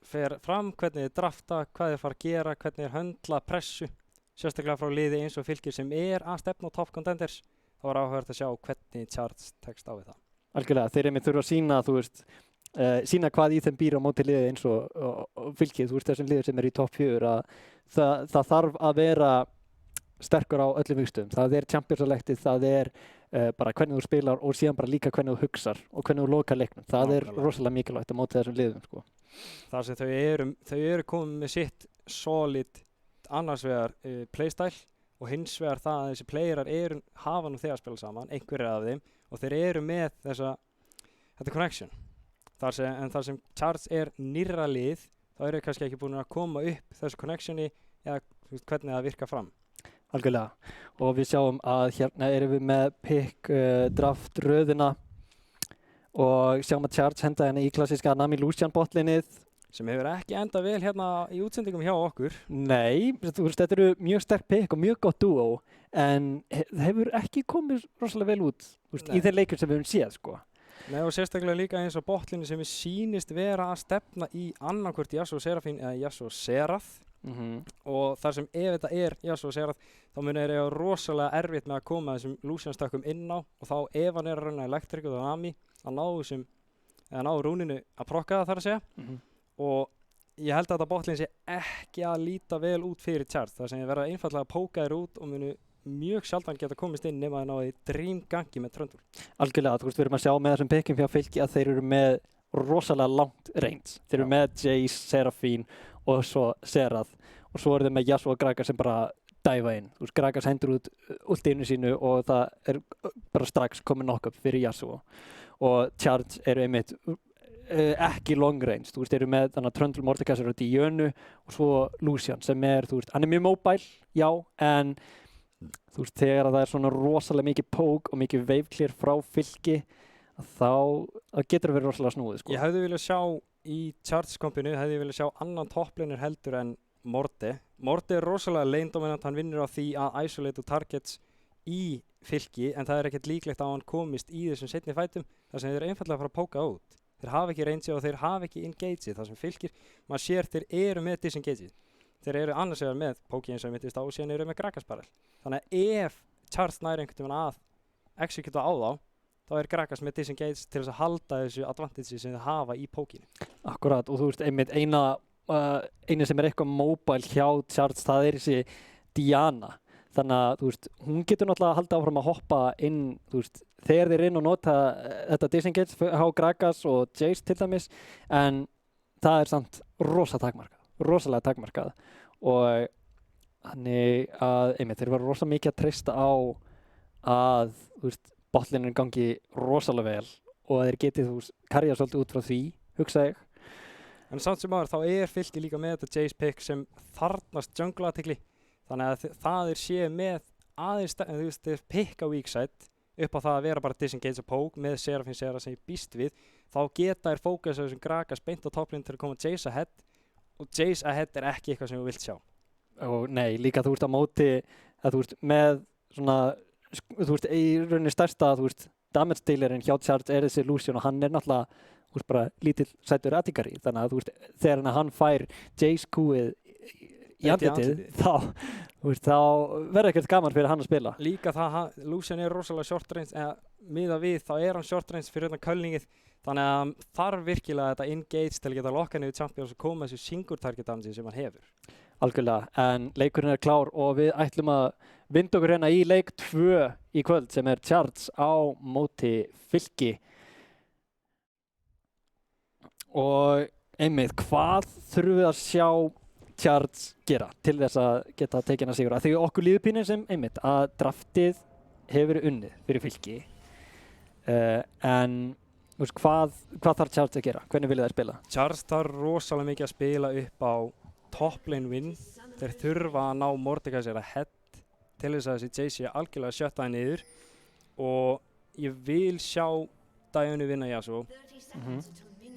fer fram, hvernig þeir drafta, hvað þeir fara að gera, hvernig þeir höndla pressu, sérstaklega frá liði eins og Fylkir sem er að stefna á top contenders. Það var áhugavert að sjá hvernig Charts tekst á við það. Algjörlega, þeir einmitt þurfa að sýna, sýna hvað í þeim býr á móti liði eins og Fylkir, þessum liður sem er í topp 4 að það þarf að vera sterkur á öllum vígstöðum. Það er Champions-selektið, það er bara hvernig þú spilar og síðan bara líka hvernig þú hugsar og hvernig þú lokar leiknum. Það er rosalega mikilvægt á móti þessum liðum, sko. Þar sem þau eru komið með sitt solid annars vegar playstyle og hins vegar það að þessi playerar hafa nú þegar að spila saman, einhverjir af þeim, og þeir eru með þetta connection. Þar sem Charts er nýrra lið, þá eru kannski ekki búin að koma upp þessu connectioni eða hvernig það virka fram. Algjörlega. Og við sjáum að hérna erum við með pick draft röðina og sjáum að Charts henda hérna í klassíska Nami Lucian botlinnið. Sem hefur ekki endað vel hérna í útsendingum hjá okkur. Nei, þetta eru mjög sterk pick og mjög gott duo en það hefur ekki komið rosalega vel út í þeir leikur sem við höfum séð, sko. Nei, og sérstaklega líka eins og botlinni sem við sýnist vera að stefna í annarkvort Yasuo Serafin eða Yasuo Serath. Og þar sem ef þetta er Yasuo Serath þá munir þeir rosalega erfitt með að koma þessum Lucian stökkum inn á og þá ef hann er að rauna Electric og Nami að ná rúninu að prokka það þar að segja. Og ég held að þetta botlinn sé ekki að líta vel út fyrir Charts þar sem ég verða einfallega að póka þér út og munu mjög sjaldan geta komist inn nema að ná í drýmgangi með Tröndur. Algjörlega, við erum að sjá með þessum pickum hjá Fylki að þeir eru með rosalega langt range. Þeir eru með Jace, Serafin og svo Serath og svo eru þeir með Yasuo og Gragas sem bara dæfa inn. Gragas hendur út ultinu sínu og það er bara strax komið knock-up fyrir Yasuo og Charts eru einmitt ekki long range, þeir eru með Trundle Mordekaiser og Diönu og svo Lucian sem hann er mjög mobile, já, en þegar það er svona rosalega mikið poke og mikið wave clear frá Fylki þá getur það verið rosalega snúið, sko. Ég hefði viljað sjá í Charts-kompinu, hefði viljað sjá annan topplaner heldur en Morde. Morde er rosalega lane dominant, hann vinnur á því að isolate targets í Fylki en það er ekkert líklegt að hann komist í þessum seinni fætum þar sem þeir eru einfallega að fara að póka út. Þeir hafa ekki range og þeir hafa ekki engage þar sem Fylkir, maður sér þeir eru með disengage. Þeir eru annars vegar með Póki eins og mittist á og síðan eru með Gragas barrel. Þannig að ef Charts næri einhvern veginn að executa á þá er Gragas með disengage til þess að halda þessu advantage sem þeir hafa í Pókinu. Akkurat, og einmitt eina sem er eitthvað mobile hjá Charts, það er þessi Diana. Þannig að hún getur náttúrulega að halda áfram að hoppa inn, þegar þeir inn og nota þetta disengage á Gragas og Jace til dæmis, en það er samt rosalega takmarkað og þannig að þeir var rosalega mikið að treysta á að botlinin gangi rosalega vel og að þeir getið karja svolítið út frá því, hugsa ég. En samt sem aður þá er Fylki líka með þetta Jace pick sem þarnast jungle athygli. Þannig að það sé með aðeins, þeir pikka weak side, upp á það að vera bara disengage og poke með Seraphine Sera sem ég býst við, þá geta þær fókusa þessum Gragas beint á topplinn til að koma Jace ahead og Jace ahead er ekki eitthvað sem þú vilt sjá. Og nei, líka þú veist á móti að þú veist með svona þú veist í rauninni stærsta þú veist damage dealerinn hjá Charge er þessi Lucian og hann er náttúrulega þú veist bara lítill sætur aðtíkari þannig að þú veist þegar hann fær Jace Q-ið í andlitið þá verður ekkert gaman fyrir hann að spila. Líka það, Lucian er rosalega short range, eða miða við þá er hann short range fyrir utan kölningið, þannig að hann þarf virkilega þetta engage til að geta lokkað niður champions og koma þessu single target damage sem hann hefur. Algjörlega, en leikurinn er klár og við ætlum að vinda okkur hérna í leik 2 í kvöld sem er Charge á móti Fylki. Og einmitt, hvað þurfum við að sjá Charge gera til þess að geta tekið sigur? Því okkur líður pínu sem einmitt að draftið hefur verið unnið fyrir Fylki. En veist, hvað þarf Charge að gera? Hvernig vilja þær spila? Charge þarf rosalega mikið að spila upp á top lane win. Þeir þurfa að ná Mordekaiser sér að head til þess að þessi Jace sé algjörlega sjöttaði niður og ég vil sjá Dionu vinna Yasuo.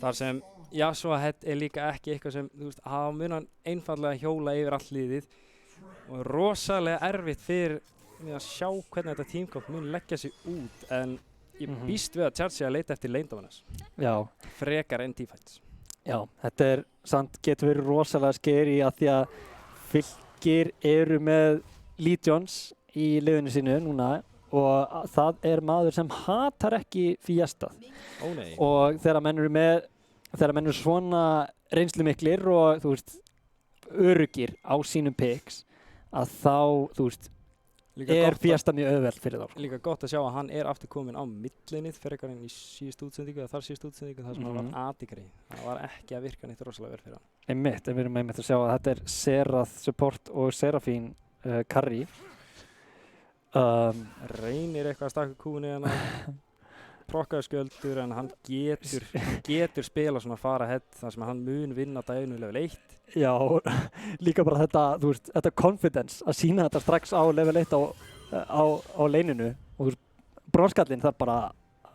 Þar sem Yasuo head er líka ekki eitthvað sem, þú veist, hann mun hann einfallega hjóla yfir allt liðið og rosalega erfitt fyrir mig að sjá hvernig þetta teamkomp mun leggja sig út en ég býst við að Charge sé að leita eftir lane dominance. Já. Frekar en teamfights. Já, þetta er samt getur verið rosalega skeri að því að Fylkir eru með Legions í liðinu sínu núna og það er maður sem hatar ekki Fiesta. Ó nei. Og þegar menn eru svona reynslumiklir og þú veist öruggir á sínum picks að þá þú veist er Fiesta mjög auðvelt fyrir þá. Líka gott að sjá að hann er aftur komin á millinið frekar en í síðustu útsendingu eða þar síðustu útsendingu þar sem hann var aðíkari. Það var ekki að virka neitt rosalega vel fyrir hann. Einmitt, en við erum einmitt að sjá að þetta er Serath support og Seraphine carry. Reynir eitthvað að stakka kúni hérna. Prokkaður skjöldur en hann getur spila svona fara head þar sem hann mun vinna Dionu level 1. Já, líka bara þetta confidence að sína þetta strax á level 1 á leininu og bronskallinn þarf bara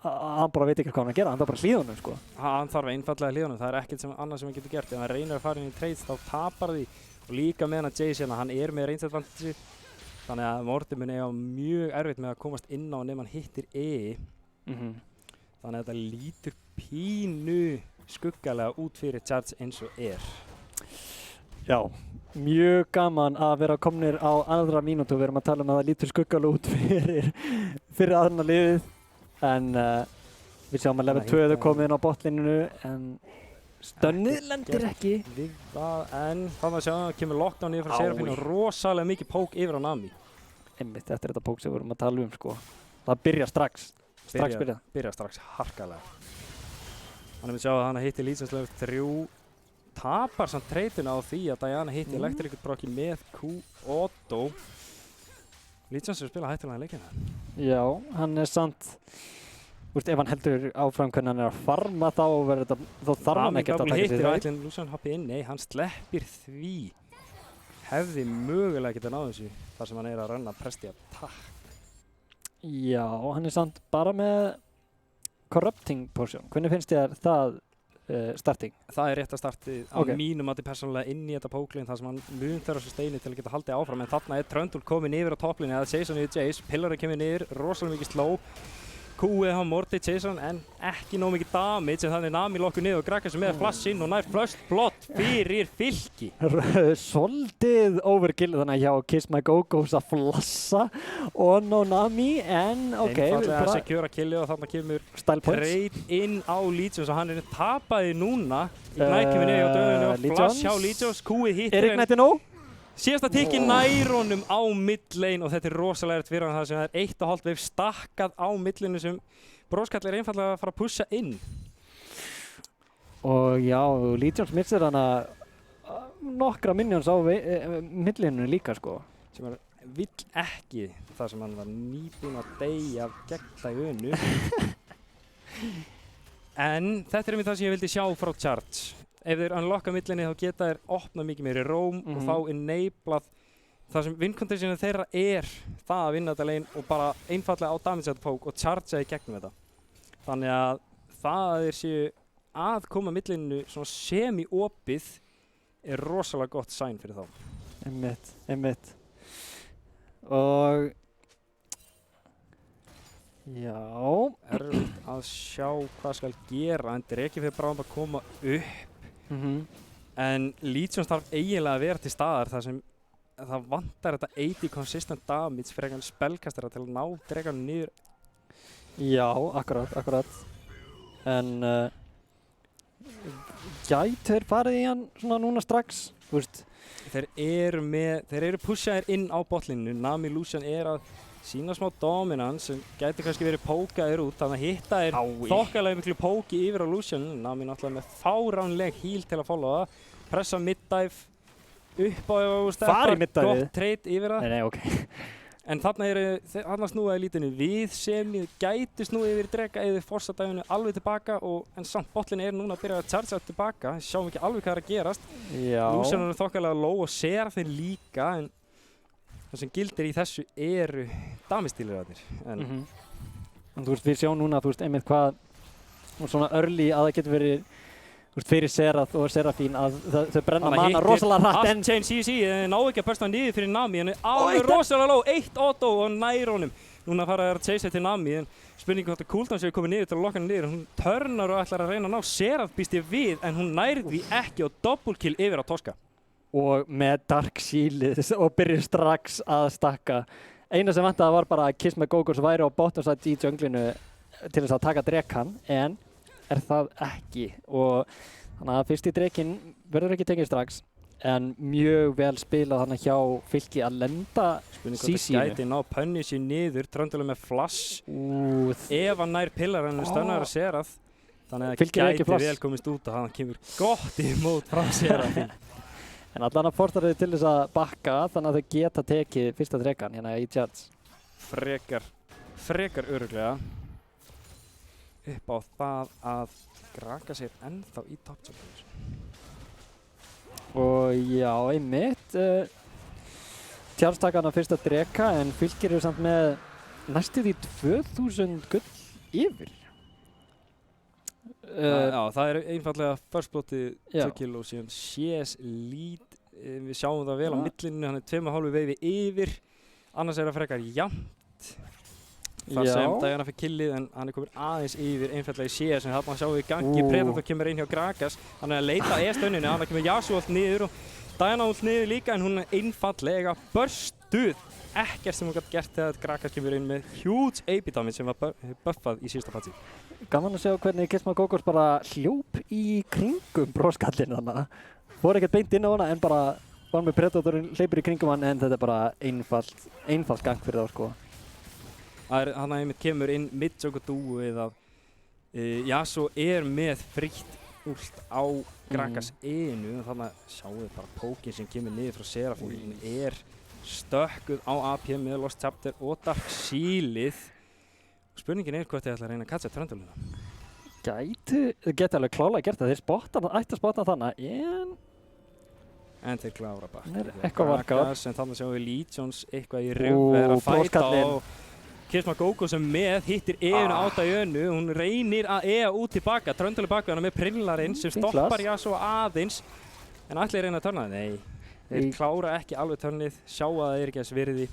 hann bara veit ekki hvað hann að gera, hann þarf bara hlýða honum sko. Hann þarf einfallega hlýða honum, það er ekkert annað sem hann getur gert. Ef hann reynir að fara inn í trades þá tapar því og líka með hann að Jace hérna, hann er með range advantage þannig að Morty mun eiga mjög erfitt með að komast inn á nema hann hittir Þannig að þetta lítur pínu skuggalega út fyrir Charge eins og er. Já, mjög gaman að vera komnir á aðra mínútu. Við erum að tala um að það lítur skuggalega út fyrir aðra liðið. En við sjáum að level 2 er komið inn á botlininu en stönnið lendir ekki. Við það, en þannig að sjá að kemur lockdown yfir frá Seraphine og rosalega mikið poke yfir á Nami. Einmitt, þetta er þetta poke sem við erum að tala um sko. Það byrjar strax. Byrja strax harkalega. Þannig að við sjáum að hann hitti Legions level 3, tapar samt treytuna á því að Diana hitti Electric Brocki með Q-Auto. Legions er að spila hættulega leikina. Já, hann er samt, ef hann heldur áfram hvernig hann er að farma þá þarf hann ekkert að taka sér hittir ætlinn Lucian hoppi inn, nei, hann sleppir því. Hefði mögulega getað náð þessu þar sem hann er að renna presti attack. Já, hann er samt bara með corrupting portion. Hvernig finnst þér það starting? Það er rétt að starti á mínum að þið persónulega inn í þetta póklinn þar sem hann mun þurfa svo steini til að geta haldið áfram en þarna er Trundle komin yfir á topplinni eða Jason yfir Jace, Pillar er kemur niður, rosalega mikið slow Q-ið á Morty Jason en ekki nóg mikið damage en þannig Nami lokkur niður og Gragas með flash inn og nær first blood fyrir Fylki. Svolítið overkill þannig að hjá Kiss My Go-Go's að flassa og Nami en einfallega að secura killið og þarna kemur trade inn á Legions og hann er tapaði núna í knækjumni og döðinu og flash hjá Legions, Q-ið hittir er Ignite nóg? Síðasta tikki nær honum á midlane og þetta er rosalega erfitt fyrir hann þar sem það er 1,5 wave stakkað á midlinu sem Bróskall er einfallega að fara að pusha inn. Og já, Legions missir hana nokkra minions á midlinu líka sko. Sem hann vill ekki þar sem hann var nýbúinn að deyja af gegndægunu. En þetta er einmitt það sem ég vildi sjá frá Charge. Ef þeir unlocka millinni þá geta þeir opnað mikið meiri roam og þá enablað það sem win-conditionið þeirra það að vinna þetta lane og bara einfallega á damage at poke og chargea í gegnum þetta. Þannig að það að þeir séu að koma millinu svona semi-opið rosalega gott sign fyrir þá. Einmitt. Og já, Erfitt að sjá hvað skal gera, en Dreki fyrir bráðum að koma upp. En Legions þarf eiginlega að vera til staðar þar sem það vantar þetta 80 consistent damage fyrir einhvern spellkastara til að ná Drekanum niður. Já, akkurat. En gætu þeir farið í hann svona núna strax, þú veist? Þeir eru pushaðir inn á botlinu. Nami Lucian að sína smá dominance sem gæti kannski verið pókaðir út, þannig að hitta þokkalega miklu póki yfir á Lucian. Nami náttúrulega með fáránleg heal til að followa það. Pressa mid-dive upp á steppar, gott trade yfir það. Nei, ok. En þarna snúaði lítinu við sem gæti snúið yfir Dreka eða forsa dæfinu alveg tilbaka en samt botlinn núna að byrja að chargea tilbaka. Sjáum ekki alveg hvað að gerast. Já. Lucian þokkalega low og Seraphine líka, en það sem gildir í þessu damage-stílurarnir. En þú veist, við sjáum núna, þú veist, einmitt hvað svona early að það getur verið fyrir Serath og Seraphine að þau brenna mana rosalega hratt en Half-chain CC ná ekki að bursta niður fyrir Nami en alveg rosalega low, 1 auto og nær honum. Núna fara að chase til Nami en spurningu hvort að cooldown séu komið niður til að lokka hann niður. Hún turnar og ætlar að reyna að ná Serath býst ég við en hún nærði því ekki og double kill yfir á Tosca. Og með Dark Shield og byrjuð strax að stakka. Eina sem vantaði var bara að Kiss með Gogos væri á bottom side í junglinu til þess að taka Drekan en það ekki og þannig að fyrsti Drekinn verður ekki tekið strax en mjög vel spilað þannig hjá Fylki að lenda CC-inu. Gæti ná Punisher niður, Tröndulega með flash ef hann nær pillar en stunnar að Serath þannig að gæti vel komist út og hann kemur gott í mót frá Seraphine. En allan að forsta þau til þess að bakka þannig að þau geta tekið fyrsta Drekan hérna í charge. Frekar örugglega upp á það að Graka sér ennþá í topptjálfinu. Og já, einmitt. Tjálfstakarna fyrsta Dreka en Fylkir eru samt með næstu því 2000 gull yfir. Já, það er einfallega first bloodið 2 kill og síðan CS lead. Við sjáum það vel á millinu, hann 2,5 veifi yfir. Annars það frekar jafnt. Þar sem Diana fyrir killið en hann komin aðeins yfir einfallega í CS en þarna sjáum við gangi Predator kemur inn hjá Gragas hann að leita stönninu, hann kemur Yasuo allt niður og Diana allt niður líka en hún einfallega börstuð ekkert sem hún gæti gert þegar Gragas kemur inn með huge AP damage sem var buffað í síðasta fatsi. Gaman að sjá hvernig Kiss með Gogos bara hljóp í kringum broskallinn þannig fór ekkert beint inn á hana en bara var með Predatorinn hleypur í kringum hann en þetta er bara einfalt gang fyrir þá sko. Hann einmitt kemur inn mid-joke dúið að Yasuo með frítt ult á Gragas og þannig sjáum við bara pókin sem kemur niður frá Seraphine. Hún stökkuð á AP með Lost Chapter og Dark Shield. Spurningin hvort þið ætla að reyna að catcha Trönduluna. Geta alveg klálega gert það. Þeir ætti að spotta þannig en þeir klára bara. Eitthvað varkað. En þannig sjáum við Legions eitthvað í röfu að fæta og Kiss með Gogos sem hittir á Diönu, hún reynir að út tilbaka, Tröndulega baka hana með prillarinn sem stoppar Yasuo aðeins en ætli reyna að törna það? Nei, þeir klára ekki alveg törnið, sjá að það ekki þess virði.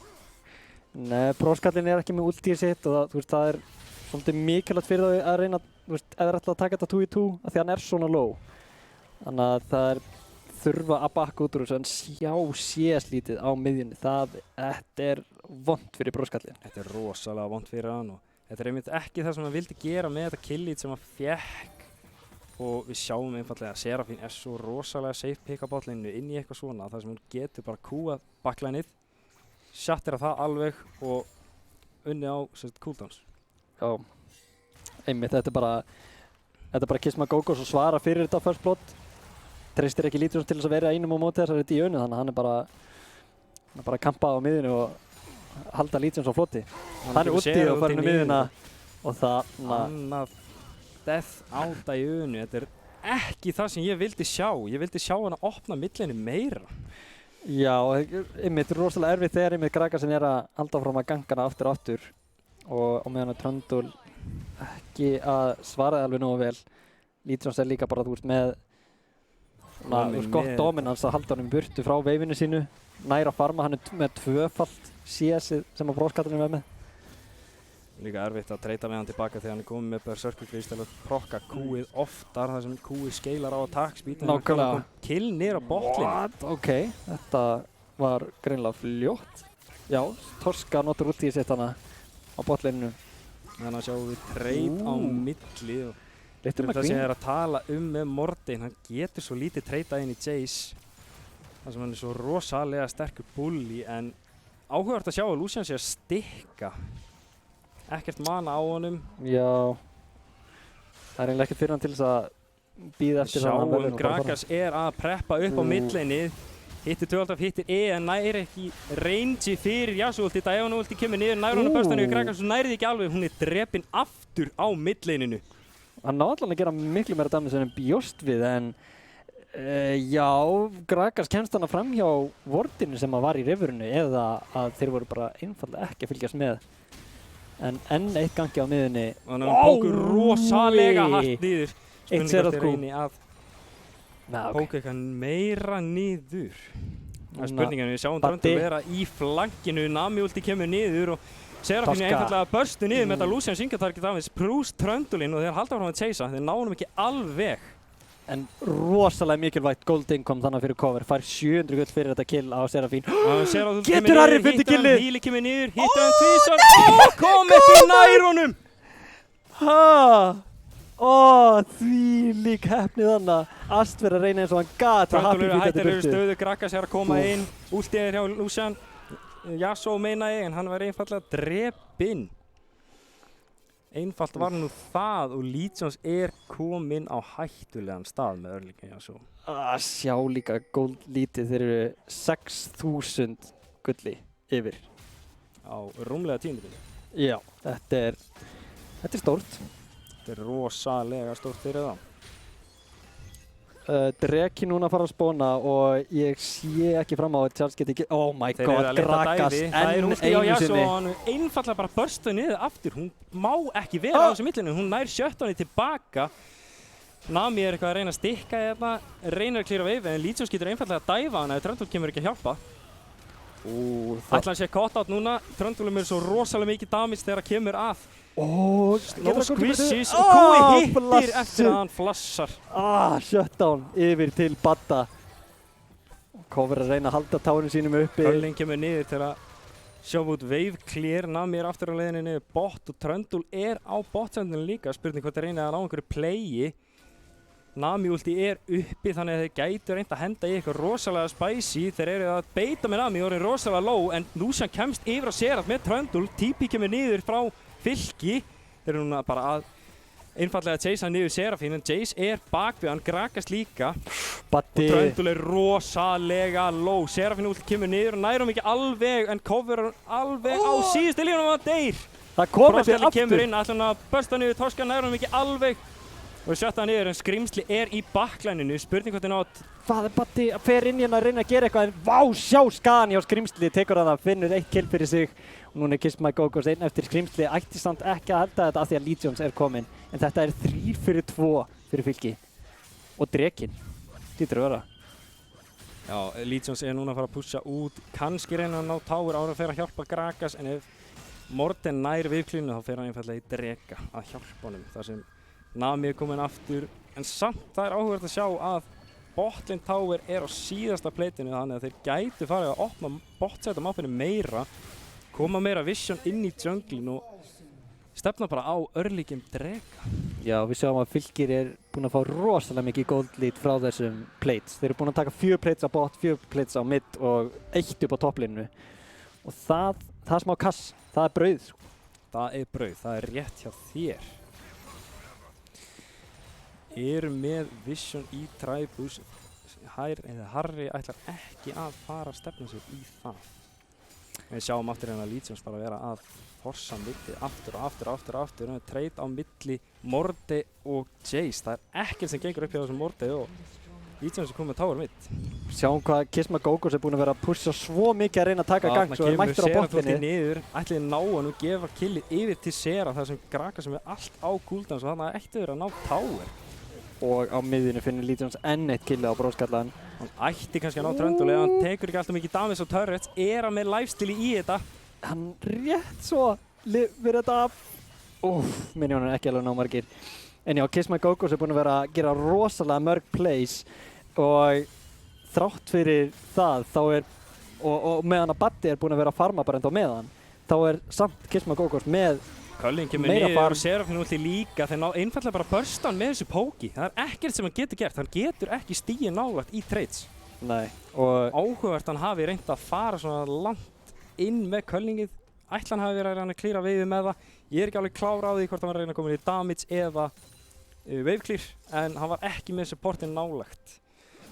Nei, Broskallinn ekki með ultið sitt og það er svolítið mikilvægt fyrir þau að reyna, ef þeir ætla að taka þetta 2v2 af því hann svona low. Þannig að það þurfa að bakka út úr þessu en sjá CS-lítið á miðjunni, þetta er vont fyrir Broskallinn. Þetta er rosalega vont fyrir hann og þetta er einmitt ekki það sem hann vildi gera með þetta kill-lead sem hann fekk og við sjáum einfallega að Seraphine svo rosalega safe pick á botlinu inn í eitthvað svona þar sem hún getur bara kúað backlineið, shattera það alveg og unni á cooldowns. Já, einmitt, þetta er bara Kiss með Gogos og svara fyrir þetta first blood. Treystir ekki Legions til þess að vera einum á móti þessari Diönu þannig að hann er bara að kampa á miðjunni og halda Legions á floti. Hann er úti og farin á miðjuna og annað death á Diönu. Þetta er ekki það sem ég vildi sjá. Ég vildi sjá hann að opna millinu meira. Já, einmitt rosalega erfitt þegar einmitt Gragasinn er að halda fram að ganga hana aftur og aftur og meðan að Trundle ekki að svara alveg nógu vel. Legions er líka bara, þú veist, með gott dominance að halda honum burtu frá veifinu sínu, nær að farma, hann er með tvöfalt CS-ið sem að bróskallinu er með. Líka erfitt að treyta með hann tilbaka þegar hann er komið með berserker í stælu að prokka kúið oftar þar sem kúið skeilar á attack speed. Nákvæmlega. Kill niður á botlinu. What? Ok, þetta var greinilega fljótt. Já, Torska notur út í sitt hana á botlininu. Þannig að sjáum við trade á milli og Little það sem McQueen. ég er að tala með Mordin, hann getur svo lítið treytað inn í Jace þar sem hann er svo rosalega sterkur bully en áhugavert að sjá að Lucian sé að stikka. Ekkert mana á honum. Já, það er eiginlega ekkert fyrir hann til þess að bíða eftir það að hann verður Sjáum nú bara að Gragas er að preppa upp á midlanið. Hittir 12 hittir en næri ekki range fyrir Yasuo-ulti. Diana-ulti kemur niður, nær honum börsta niður Gragas og nærið ekki alveg. Hún er drepin aftur á midlaninu. Hann ná allan að gera miklu meira damage en hann bjóst við en já, Gragas kemst hana fram hjá Wardinu sem var í riverinu eða að þeir voru bara einfallega ekki að fylgjast með. En enn eitt gangi á miðunni. Þannig að hann pókur rosalega hart niður. Eitt Spurning Zerath hvort þeir reyni að póka eitthvað meira niður. Það er spurningin, við sjáum Trundle vera í flankinu, Nami-ulti kemur niður og Seraphine er einfallega börstu niður með þetta Lucian Single-target aðeins, Prúst Trundle-inn og þeir halda frá að chasea, þeir ná honum ekki alveg. En rosalega mikilvægt gold income þannig fyrir cover, fær 700 gull fyrir þetta kill á Seraphine. Getur Harry fundið killið? Healy kemur niður, hittir hann tvisvar, kom ekki nær honum! Þvílík heppnið þarna. Ast verið að reyna eins og hann gat að happy Trundle fyrir þetta hættilegur burtu. stöðu, Gragas er að koma inn, últið er hjá Lucian, Yasuo meina ég, en hann var einfallega drepinn. Einfalt var nú það og Legions er kominn á hættulegan stað með örlíka Yasuo. Sjá líka gold lítið, þeir eru 6000 gulli yfir. Á rúmlega tíundabili. Já, þetta er stórt. Þetta er rosalega stórt fyrir þá. Dreki núna að fara að spóna og ég sé ekki fram á að Charles geti ekki... Oh my Þeir eru god, að leita Gragas dæfi. Það er enn últi á einu Yasuo sinni. og hann er einfallega bara börstuð niður aftur. Hún má ekki vera á þessu millinu. Hún nær sjöttunni tilbaka. Nami er eitthvað að reyna að stikka hérna, reynir að klíra veifi en Legions getur einfallega að dæfa hann ef Trundle kemur ekki að hjálpa. Ætla hann sé caught out núna. Trundle er svo rosalega mikið damage þegar það kemur að. Slow squishes og Kúi hittir eftir að hann flassar. Shutdown yfir til Badda. Cover að reyna að halda tánum sínum uppi. Curling kemur niður til að sjófa út wave clear. Nami er aftur á leiðinni niður bot og Trundle er á botsendinu líka. Spurning hvort þeir reyna að ná einhverju playi. Nami-ulti er uppi þannig að þeir gætu reynt að henda í eitthvað rosalega spicy. Þeir eru að beita með Nami og eru rosalega low en Lucian kemst yfir að Serath með Trundle. TP kemur niður frá fylki. Þeir eru núna bara að einfallega að chasea niður Seraphine en Jace er bak við hann, Gragas líka. Baddi. Og Trundle er rosalega low. Seraphine-ulti kemur niður og nærum ekki alveg en cover alveg á síðustu lífunum að deyr. Það komið sér Frostalli aftur. kemur inn, ætla hann að börsta niður Torska, nærum ekki alveg. Og sjötta hann niður en skrimsli er í bakklæninu. Spurning hvort þið ná að... Hvað er Baddi að fer inn í hann að reyna að gera eitthvað en vá, sjá skaðan hjá skrimsli. Tekur hann að finnur 1 kill fyrir sig. Og núna er Kiss My Go-Go's einn eftir skrimsli. Ætti samt ekki að halda þetta af því að Legions er kominn. En þetta er 3 fyrir 2 fyrir fylki. Og Drekinn. Lítur að vera. Já, Legions er núna að fara að pusha út. Kannski reyna að ná Tower ára að fer að hjálpa Gragas. En ef Morden nær viðklínu þá fer hann einfallega í Dreka að hjálpa honum. Þar sem Nami er komin aftur. En samt það er áhugavert að sjá að botlane Tower er á síðasta pleitinu. Þannig að þeir gætu farið að opna botsæta mappinu meira. Koma meira vision inn í junglin og stefna bara á örlíkjum Dreka. Já, við sjáum að fylkir er búin að fá rosalega mikið gold lead frá þessum plates. Þeir eru búin að taka 4 plates á bot, 4 plates á mid og 1 upp á topplinnu. Og það er smá kass. Það er brauð. Það er brauð, það er rétt hjá þér. Eru með vision í Tribus. Harry ætlar ekki að fara að stefna sér í það. Við sjáum aftur hérna að Legions fara að vera að forsa milli aftur og aftur. Það er trade á milli Morde og Jace. Það er ekkert sem gengur upp hjá þessum Morde og Legions er komið með tower mid. Sjáum hvað Kisma Gogos er búinn að vera að pusha svo mikið að reyna að taka gang svo er mættur á botlinni. Niður, ætliði ná hann og gefa killið yfir til Sera þar sem Gragas sem er allt á cooldown svo þannig að ætti verið að ná tower. Og á miðjunni finnur Legions enn eitt killið á bróðskallaðan. Hann ætti kannski að ná tröndulega, hann tekur ekki alltaf mikið damage á turrets, er hann með lifesteali í þetta. Hann rétt svo lifir þetta af. Minni hann ekki alveg ná margir. En já, Kisma Gogos er búinn að vera að gera rosalega mörg plays og þrátt fyrir það þá er, og meðan að Baddi er búinn að vera að farma bara enda á meðan, þá er samt Kisma Gogos með Culling kemur niður og Serafin úti líka þeir ná einfallega bara bursta hann með þessu póki. Það er ekkert sem hann getur gert, hann getur ekki stigið nálægt í trades. Nei. Og áhugavert hann hafi reynt að fara svona langt inn með Cullingið. Ætli hann hafi verið að reyna að klíra veiðið með það. Ég er ekki alveg klár á því hvort hann var að reyna að koma í damage eða wave clear, en hann var ekki með supportin nálægt.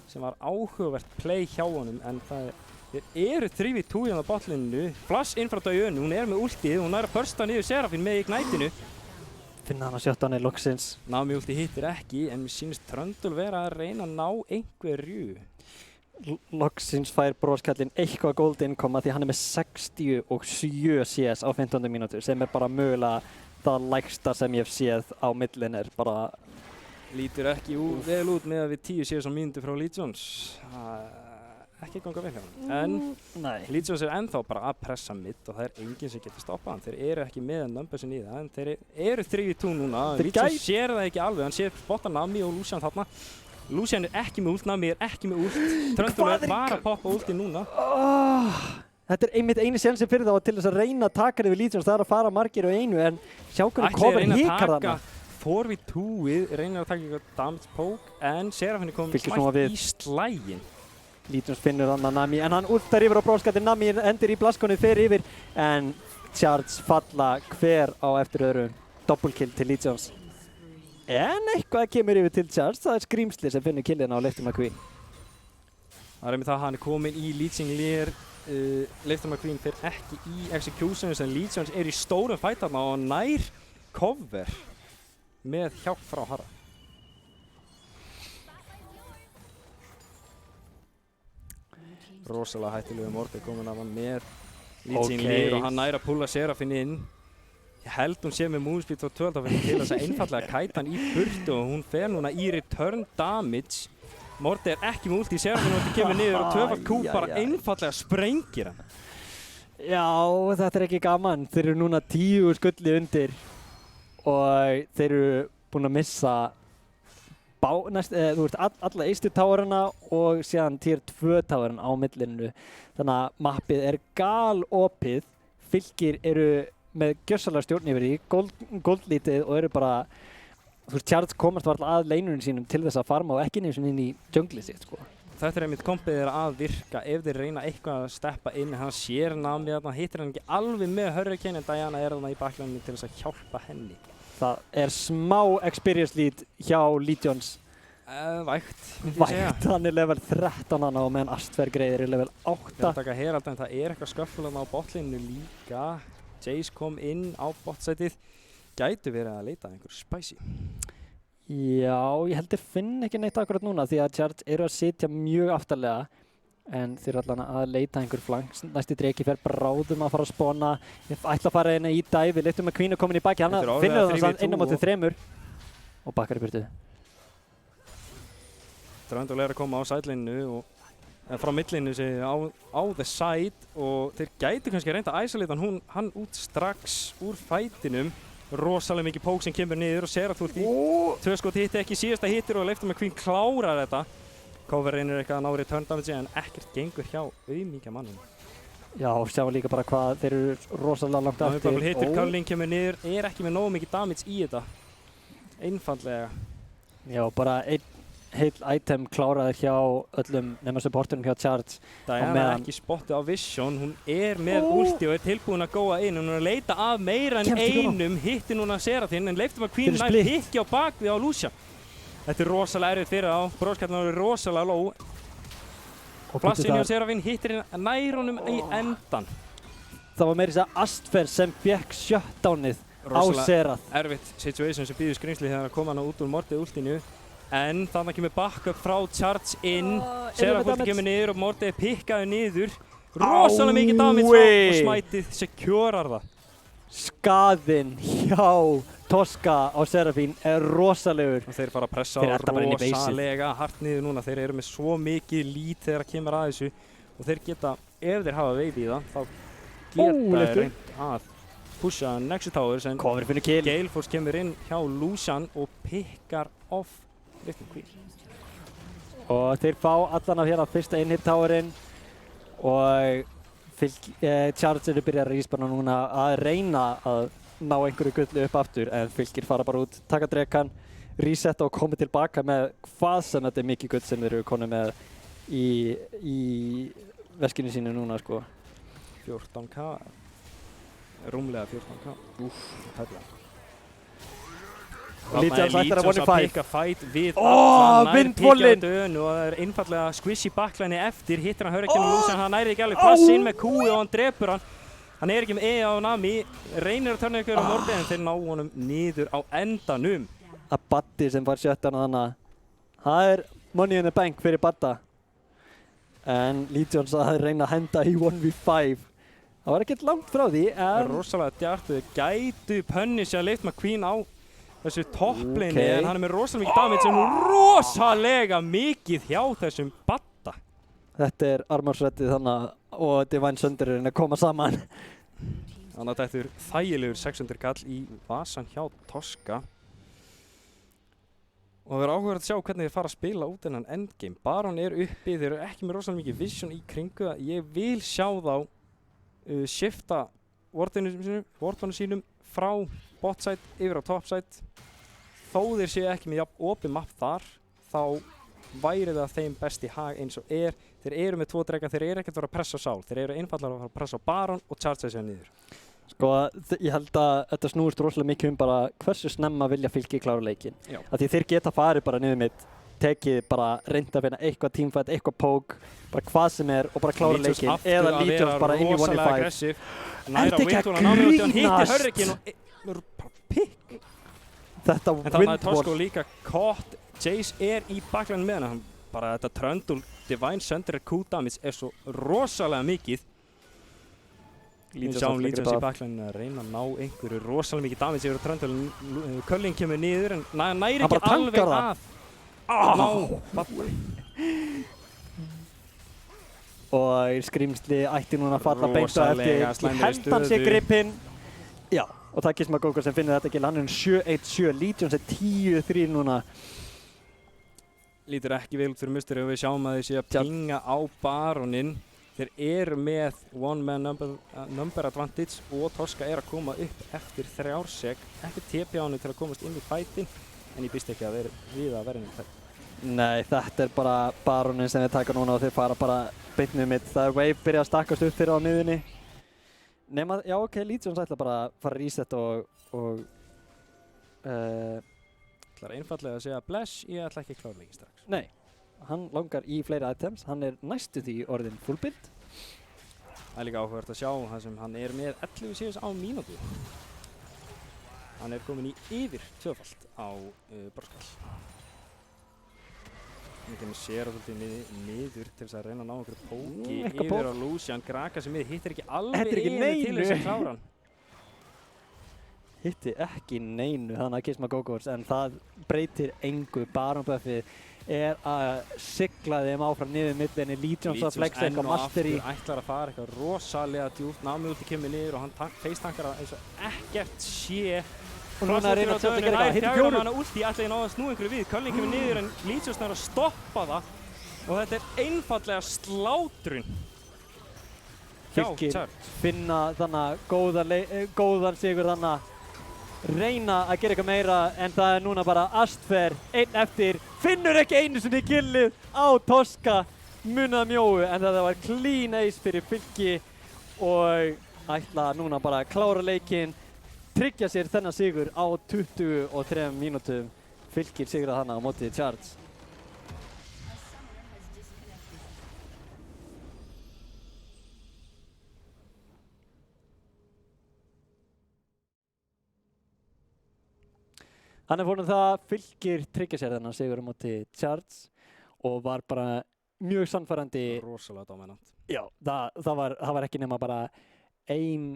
Sem var áhugavert play hjá honum, en það þeir eru 3v2 á botlinu. Flash inn frá Dayunu, hún er með ultið, hún er að bursta niður Serafin með Ignite-inu. Finna hann að shutdowni loksins. Nami ulti hittir ekki, en mér sýnist Tröndul vera að reyna að ná einhverju. Loksins fær bróðskallinn eitthvað gold income því hann er með 67 CS á 15 mínútur sem er bara mögulega það lægsta sem ég hef séð á millin er bara lítur ekki vel út með að við 10 CS á mínútu frá Legions. Ekki ganga vel hjá hann. En Legions er ennþá bara að pressa mid og það er enginn sem getur stoppað hann. Þeir eru ekki með numbersin í það en þeir eru 3v2 núna. Legions sér það ekki alveg, hann sér spotta Nami og Lucian þarna. Lucian er ekki með ult, Nami er ekki með ult. Tröndul var að poppa ulti núna. Þetta er einmitt eini sénsi fyrir þá til þess að reyna að taka yfir Legions. Það er að fara margir á einu en sjá hvernig Cover hikar þarna. 4v2-ið reynir að taka eitthvað damage poke en Serafin er komið smætt í slægin. Legions finnur hann að Nami en hann ultar yfir á bróðskallinn. Nami endur í blaskonið fer yfir en Charge falla hver á eftir öðru. Double kill til Legions. En eitthvað kemur yfir til Charge. Það er skrýmsli sem finnur killina á Leiftur McQueen. Það er með það að hann er komin í Leeching Lear. Leiftur McQueen fer ekki í executions en Legions er í stórum fight þarna og nær cover með hjálp frá Harra. Rosalega hættilegu Mordi komin af hann með Leeching Lear og hann nær að pulla Serafin inn. Ég held hún sé með movespeed frá 12 til þess að einfallega kæta hann í burtu og hún fer núna í return damage. Mordi er ekki með ult í Serafin og þetta kemur niður og 2Q bara einfallega sprengir hann. Já, þetta er ekki gaman. Þeir eru núna 10 skulli undir og þeir eru búin að missa alla eistu táurina og síðan tier 2 táurinn á millinu. Þannig að mappið er galopið. Fylkir eru með gjörsamlega stjórn yfir því, goldlítið og eru bara Charge komast varla að leinunum sínum til þess að farma og ekki einu sinni inn í junglið sitt sko. Þetta er einmitt kompið þeirra að virka ef þeir reyna eitthvað að steppa inn. Hann sér Nami þarna, hittir hann ekki alveg með Hurricane en Diana er þarna í baklæðinu til þess að hjálpa henni. Það er smá experience lead hjá Legions. Vægt, hann er level 13 hana og meðan Astvergreiðir er level 8. Það er að taka Herald en það er eitthvað sköffulega á botlinu líka. Jace kom inn á botsætið. Gætu verið að leita að einhverju spicy. Já, ég held þeir finn ekki neitt akkurat núna því að Charge eru að sitja mjög aftarlega en þeir eru allan að leita einhver flank. Næsti dreki fer bráðum að fara að spona. Ég ætla að fara inn í dive. Leiftur McQueen er komin í baki. Hann finnur það inn á móti 3 og bakkar í burtu. Tröndul er að koma á sidelineu og frá millinu á the side og þeir gætu kannski reynda að isolate hann út strax úr fætinum. Rosalega mikið pók sem kemur niður og Serathult í 2 skot hitti ekki síðasta hittir og Leiftur McQueen klárar þetta. Cover reynir eitthvað að ná return damage en ekkert gengur hjá auðmíkja mannum. Já, sjá líka bara hvað þeir eru rosalega langt aftur. Það hittir Culling kemur niður, er ekki með nógu mikið damage í þetta. Einfaldlega. Já, bara einn heill item kláraður hjá öllum nema supportunum hjá Charge. Diana er ekki spottið á Vision, hún er með ulti og er tilbúin að góa inn. Hún er að leita af meira en einum, hittir núna Serathinn en Leiftur McQueen nær hikki á bakvið á Lucian. Þetta er rosalega erfitt fyrir þá, bróðskallinn er rosalega low. Flassin hjá Serafin hittir nær honum í endan. Það var meira þess að Astver sem fekk shutdownið á Serath. Erfitt situation sem býður skrýmsli þegar að koma hann út úr Mordi ultinu. En þannig kemur backup frá Charge inn. Element Serafult damage. kemur niður og Morte er pikkaður niður. Rosalega mikið damage frá og smætið securear það. Skaðinn hjá Tosca á Seraphine er rosalegur. Og þeir fara að pressa Þeir á enda bara inn í baseið. rosalega hart niður núna. Þeir eru með svo mikið lít þegar kemur að þessu. Og þeir geta, ef þeir hafa veið í það, þá geta þeir léttur. reynt að pusha Nexus Towers. En Cover fyrir kill. Gale Force kemur inn hjá Lucian og pikkar off Riften Queen. Og þeir fá allan af hérna fyrsta inhib towerinn og Charge eru byrjað að respawna núna að reyna að ná einhverju gullu upp aftur en Fylkir fara bara út, taka drekan, resetta og koma tilbaka með hvað sem þetta er mikið gull sem þeir eru konið með í veskinu sínu núna sko. 14k, rúmlega 14k. Úff, hefðilega. Lítians ætlar að 1v5. að pikka fight við Ó, nær vindvollinn! pikka á dönu og það er einfallega squishy backline eftir, hittir hann hurricane og Lucian, hann nærið ekki alveg pass inn með kúi og hann drepur hann. Hann er ekki með á Nami, reynir að törna ykkur á Mordi en þeir ná honum niður á endanum. Að Baddi sem fær sjöttan að hana. Það er money in the bank fyrir Badda. En Lítians að reyna að henda í 1v5. Það var ekkert langt frá því en Rosalega djartu, gætu Punisher Lift McQueen á þessu topplini en hann er með rosalega mikið damage en rosalega mikið hjá þessum Badda. þetta er armorsvettið þannig og Divine Sunderinn að koma saman. Þannig að þetta er þægilegur 600 kall í vasan hjá Tosca. Og það verður áhugavert að sjá hvernig þeir fara að spila út þennan endgame. Baron er uppi, þeir eru ekki með rosalega mikið vision í kringu það. Ég vil sjá þá shifta wardunum sínum frá botside yfir á topside. Þó þeir séu ekki með jafn opið map þar, þá væri það þeim best í hag eins og er. Þeir eru með 2 drega, þeir eru ekkert að fara að pressa á Sál. Þeir eru einfallega að fara að pressa á Baron og charge þessi niður. Sko, ég held að þetta snúist rosalega mikið bara hversu snemma vilja Fylki klára leikinn. Af því þeir geta farið bara niður mitt, tekið bara reynda að finna eitthvað teamfight, eitthvað poke, bara hvað sem er og bara klára leikinn. Eða Lítians bara inn í 1v5. Næra Windwall að námi út og hann hitti hurricane og bara pikk. Þetta En þannig að Tosco Windwall. líka caught, Jace er í baklæðinu með hann. Bara þetta Trundle Divine Sunderer Q-damage er svo rosalega mikið. Við sjáum Lítians í baklæðinu að reyna að ná einhverju rosalega mikið damage yfir Trundle. Culling kemur niður en næri ekki alveg að ná Badda. Og skrimsli ætti núna að falla beint á Rosalega eftir. slæmri Ég held hann sé stöðu. gripinn. Já, og það er Gizma Gogo sem finnir þetta ekki. Hann er 7-1-7, Lítians er 10-3 núna. Lítur ekki vel út fyrir musteri og við sjáum að þeir séu að pinga á Baroninn. Þeir eru með one man number advantage og Tosca er að koma upp eftir 3 sek. Ekki TP á hann til að komast inn í fætin en ég býst ekki að við að vera inn í fætin. Nei, þetta er bara Baronin sem þeir taka núna og þeir fara bara beint niður mitt. Það er wave byrjað að stakkast upp fyrir á miðunni. Nema, já ok, Lítians ætla bara að fara að reset og Það er einfallega að segja bless, ég ætla ekki að klára leikinn strax. nei, hann langar í fleiri items. Hann er næstu því orðin full build. Það er líka áhugavert að sjá það sem hann er með 11 CS á mínútu. Hann er komin í yfir 2-falt á Broskall. Hann kemur sér niður til þess að reyna að ná einhverju póki eitthvað yfir pók. á Lucian. Graka sem hittir ekki alveg Hittir ekki yfir til neinu. þess að klára hann. Hitti ekki neinu þannig að Gizma Gogos en það breytir engu. Baron buffið er að sigla þeim áfram niður middlinni. Lítians að flexa eitthvað mastery. ætlar að fara eitthvað rosalega djúpt. Námi úti kemur niður og hann face-tankar það eins og ekkert sé. Og núna er að reyna að tjóta að gera eitthvað. Hittir Hittir 4 4. manna últi, ætlaði ná að snúa einhverju við. Culling kemur niður en Lítians nær að stoppa það. Og þetta er einfallega slátrun. Fylkir Charge. finna þannig góðan sigur þannig. Reyna að gera eitthvað meira en það er núna bara Astfer, einn eftir, finnur ekki einu sinni killið á Tosca, munað mjóu en það var clean ace fyrir Fylki og ætla núna bara að klára leikinn, tryggja sér þennan sigur á 23 mínútum. Fylkir sigrað hana á móti Charge. Þannig fórum það Fylkir tryggja sér þennan sigur á móti Charts og var bara mjög sannfærandi. Rosalega dominant. Já, það var ekki nema bara ein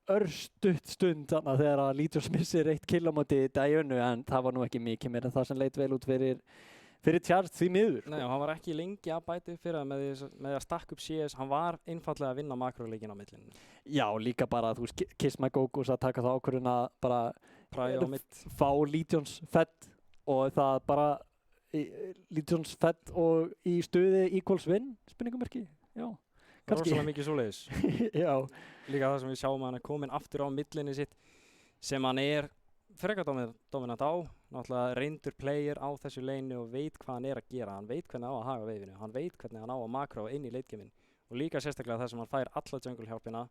örstutt stund þannig þegar að Legions missir 1 kill á móti Dionu, en það var nú ekki mikið meira en það sem leit vel út fyrir Charts því miður. Nei, og hann var ekki lengi að bæta upp fyrir það með að stakka upp CS. Hann var einfallega að vinna makroleikin á millinu. Já, líka bara, þú veist, Kiss My Go-Go's að taka það ákvörðun að bara Præja á mitt. fá Legions fett og það bara Legions fett og í stuði equals win, spurningamerki, já. Rosalega mikið svoleiðis. Já. Líka það sem við sjáum að hann er komin aftur á millinni sitt sem hann er frekar dominant á, náttúrulega reyndur player á þessu leinu og veit hvað hann er að gera, hann veit hvernig á að haga veifinu, hann veit hvernig hann á að makro inn í leitgemin og líka sérstaklega þar sem hann fær alla jungle hjálpina,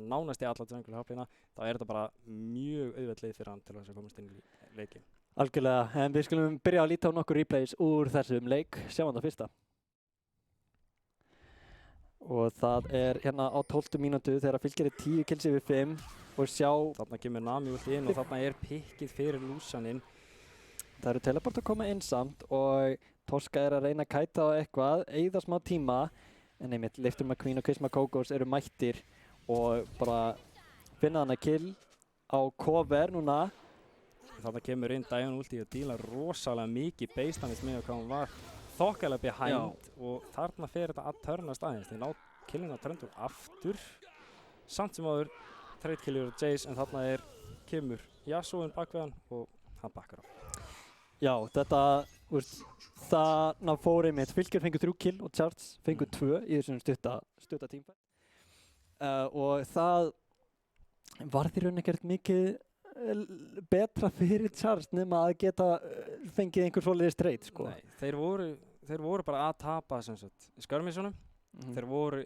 nánast í alla jungle hjálpina, þá er þetta bara mjög auðveld leið fyrir hann til þess að komast inn í leikinn. Algjörlega, en við skulum byrja að líta á nokkur replays úr þessum leik, sjáum það fyrsta. Og það er hérna á 12. mínútu þegar Fylkir er 10 kills yfir 5 og sjá... Þarna kemur Nami út inn og þarna er pikkið fyrir lúsaninn. Það eru teleport að koma inn samt og Torska er að reyna að kæta á eitthvað, eyða smá tíma, en einmitt Leiftur McQueen og Kiss My Go-Go's eru mættir og bara finna hann að kill á cover núna. Þarna kemur inn Dion ulti og dílar rosalega mikið base damage með hvað hann var þokkalega behind og þarna fer þetta að törna staðins. Þeir ná killina Tröndur aftur. Samt sem áður trade killir og Jace en þarna kemur Yasuoinn bak við hann og hann bakkar á. Já, þetta, þarna fór einmitt, Fylkir fengur 3 kill og Charts fengur 2 í þessum stutta tímfætt. Og það var því raun ekkert mikið betra fyrir Charts nema að geta fengið einhver svoleiðis trade, sko. Nei, þeir voru bara að tapa sem sagt skörmissunum. Þeir voru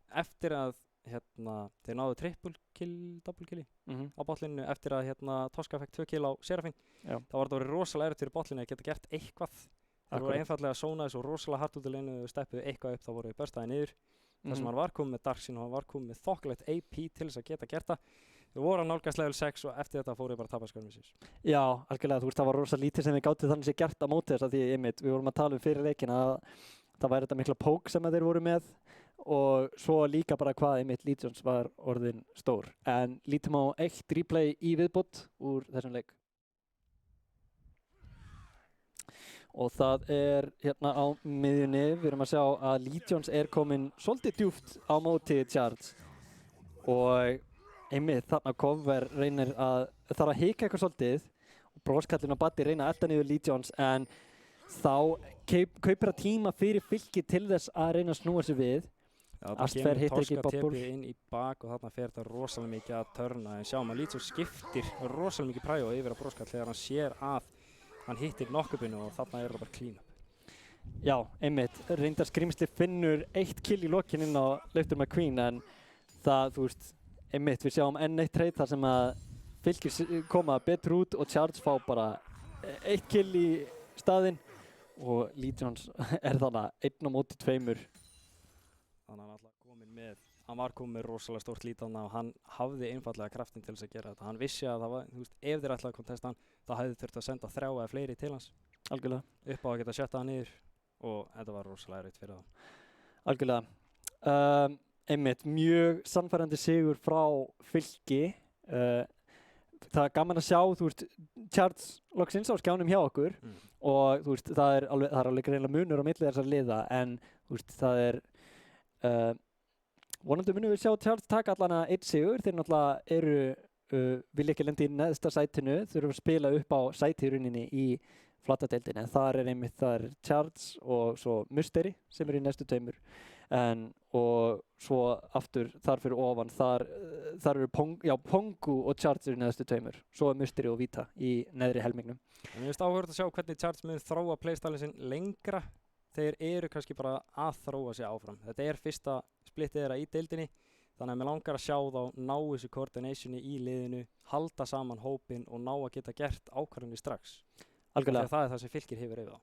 eftir að þeir náðu triple kill, double killi á botlinu eftir að Tosca fekk 2 kill á Seraphine. Það var þetta rosalega erfitt fyrir botlinu að geta gert eitthvað. Þeir voru einfallega að sóna þessu rosalega hart út í leinu og steppuðu eitthvað upp, þá voru þeir börstaði niður. Það sem hann var komið með Darkseid og hann var komið með þokkalegt AP til þess að geta gert það. Við vorum að nálgast level 6 og eftir þetta fóru við bara að tapa skörmisins. Já, algjörlega, þú veist, það var rosa lítið sem við gátum þannig sé gert á móti þess að því einmitt, við vorum að tala fyrir leikin að það væri þetta mikla pók sem þeir voru með og svo líka bara hvað einmitt Legions var orðin stór. En lítum á eitt replay í viðbót úr þessum leik. Og það er hérna á miðjunni, við erum að sjá að Legions er komin svolítið djúpt á móti Charts og einmitt þarna cover reynir þarf að hika eitthvað svolítið og broskallinn og Buddy reyna að elta niður Legions en þá kaupir að tíma fyrir Fylki til þess að reyna að snúa sig við. Astfer hittir ekki Torska Bobbul. inn í bak og þarna fer þetta rosalega mikið að törna en sjáum að Legions skiptir rosalega mikið præjó yfir að broskall þegar hann sér að hann hittir knockupinu og þarna er það bara clean up. Já, einmitt, reyndar skrimsli finnur 1 kill í lokin inn á Leiftur McQueen en það, þú veist, einmitt, við sjáum enn eitt trade þar sem að Fylkir koma betur út og Charts fá bara 1 kill í staðinn og Legions er þannig 1 á móti 2. Þannig að hann var komin með rosalega stórt lít þarna og hann hafði einfallega kraftin til þess að gera þetta. Hann vissi að það var, þú veist, ef þeir ætlaði að kontesta hann, þá hefði þurft að senda 3 eða fleiri til hans. Algjörlega. Upp á að geta sjötta hann niður og þetta var rosalega erfitt fyrir þá. Algjörlega. Einmitt, mjög sannfærandi sigur frá Fylki. Það er gaman að sjá, þú veist, Charts loksins á skjánum hjá okkur og þú veist, það er alveg greinlega munur á milli þessar liða en þú veist, það er vonandi munum við sjá Charts taka allan að 1 sigur. Þeir náttúrulega vilja ekki lenda í neðsta sætinu, þurfum að spila upp á sæti í rauninni í flatadeildinni en þar er einmitt, það er Charts og svo Mystery sem í næstu 2. Og svo aftur þar fyrir ofan, þar eru Pongu og Charts í neðstu 2. Svo er Mystery og Vita í neðri helmingnum. En mér finnst áhugavert að sjá hvernig Charts mun þróa playstylinn sinn lengra. Þeir eru kannski bara að þróa sig áfram. Þetta er fyrsta splittið þeirra í deildinni, þannig að mér langar að sjá þá ná þessu coordinationi í liðinu, halda saman hópinn og ná að geta gert ákvarðanir strax. Algjörlega. Það er það sem Fylkir hefur yfir á.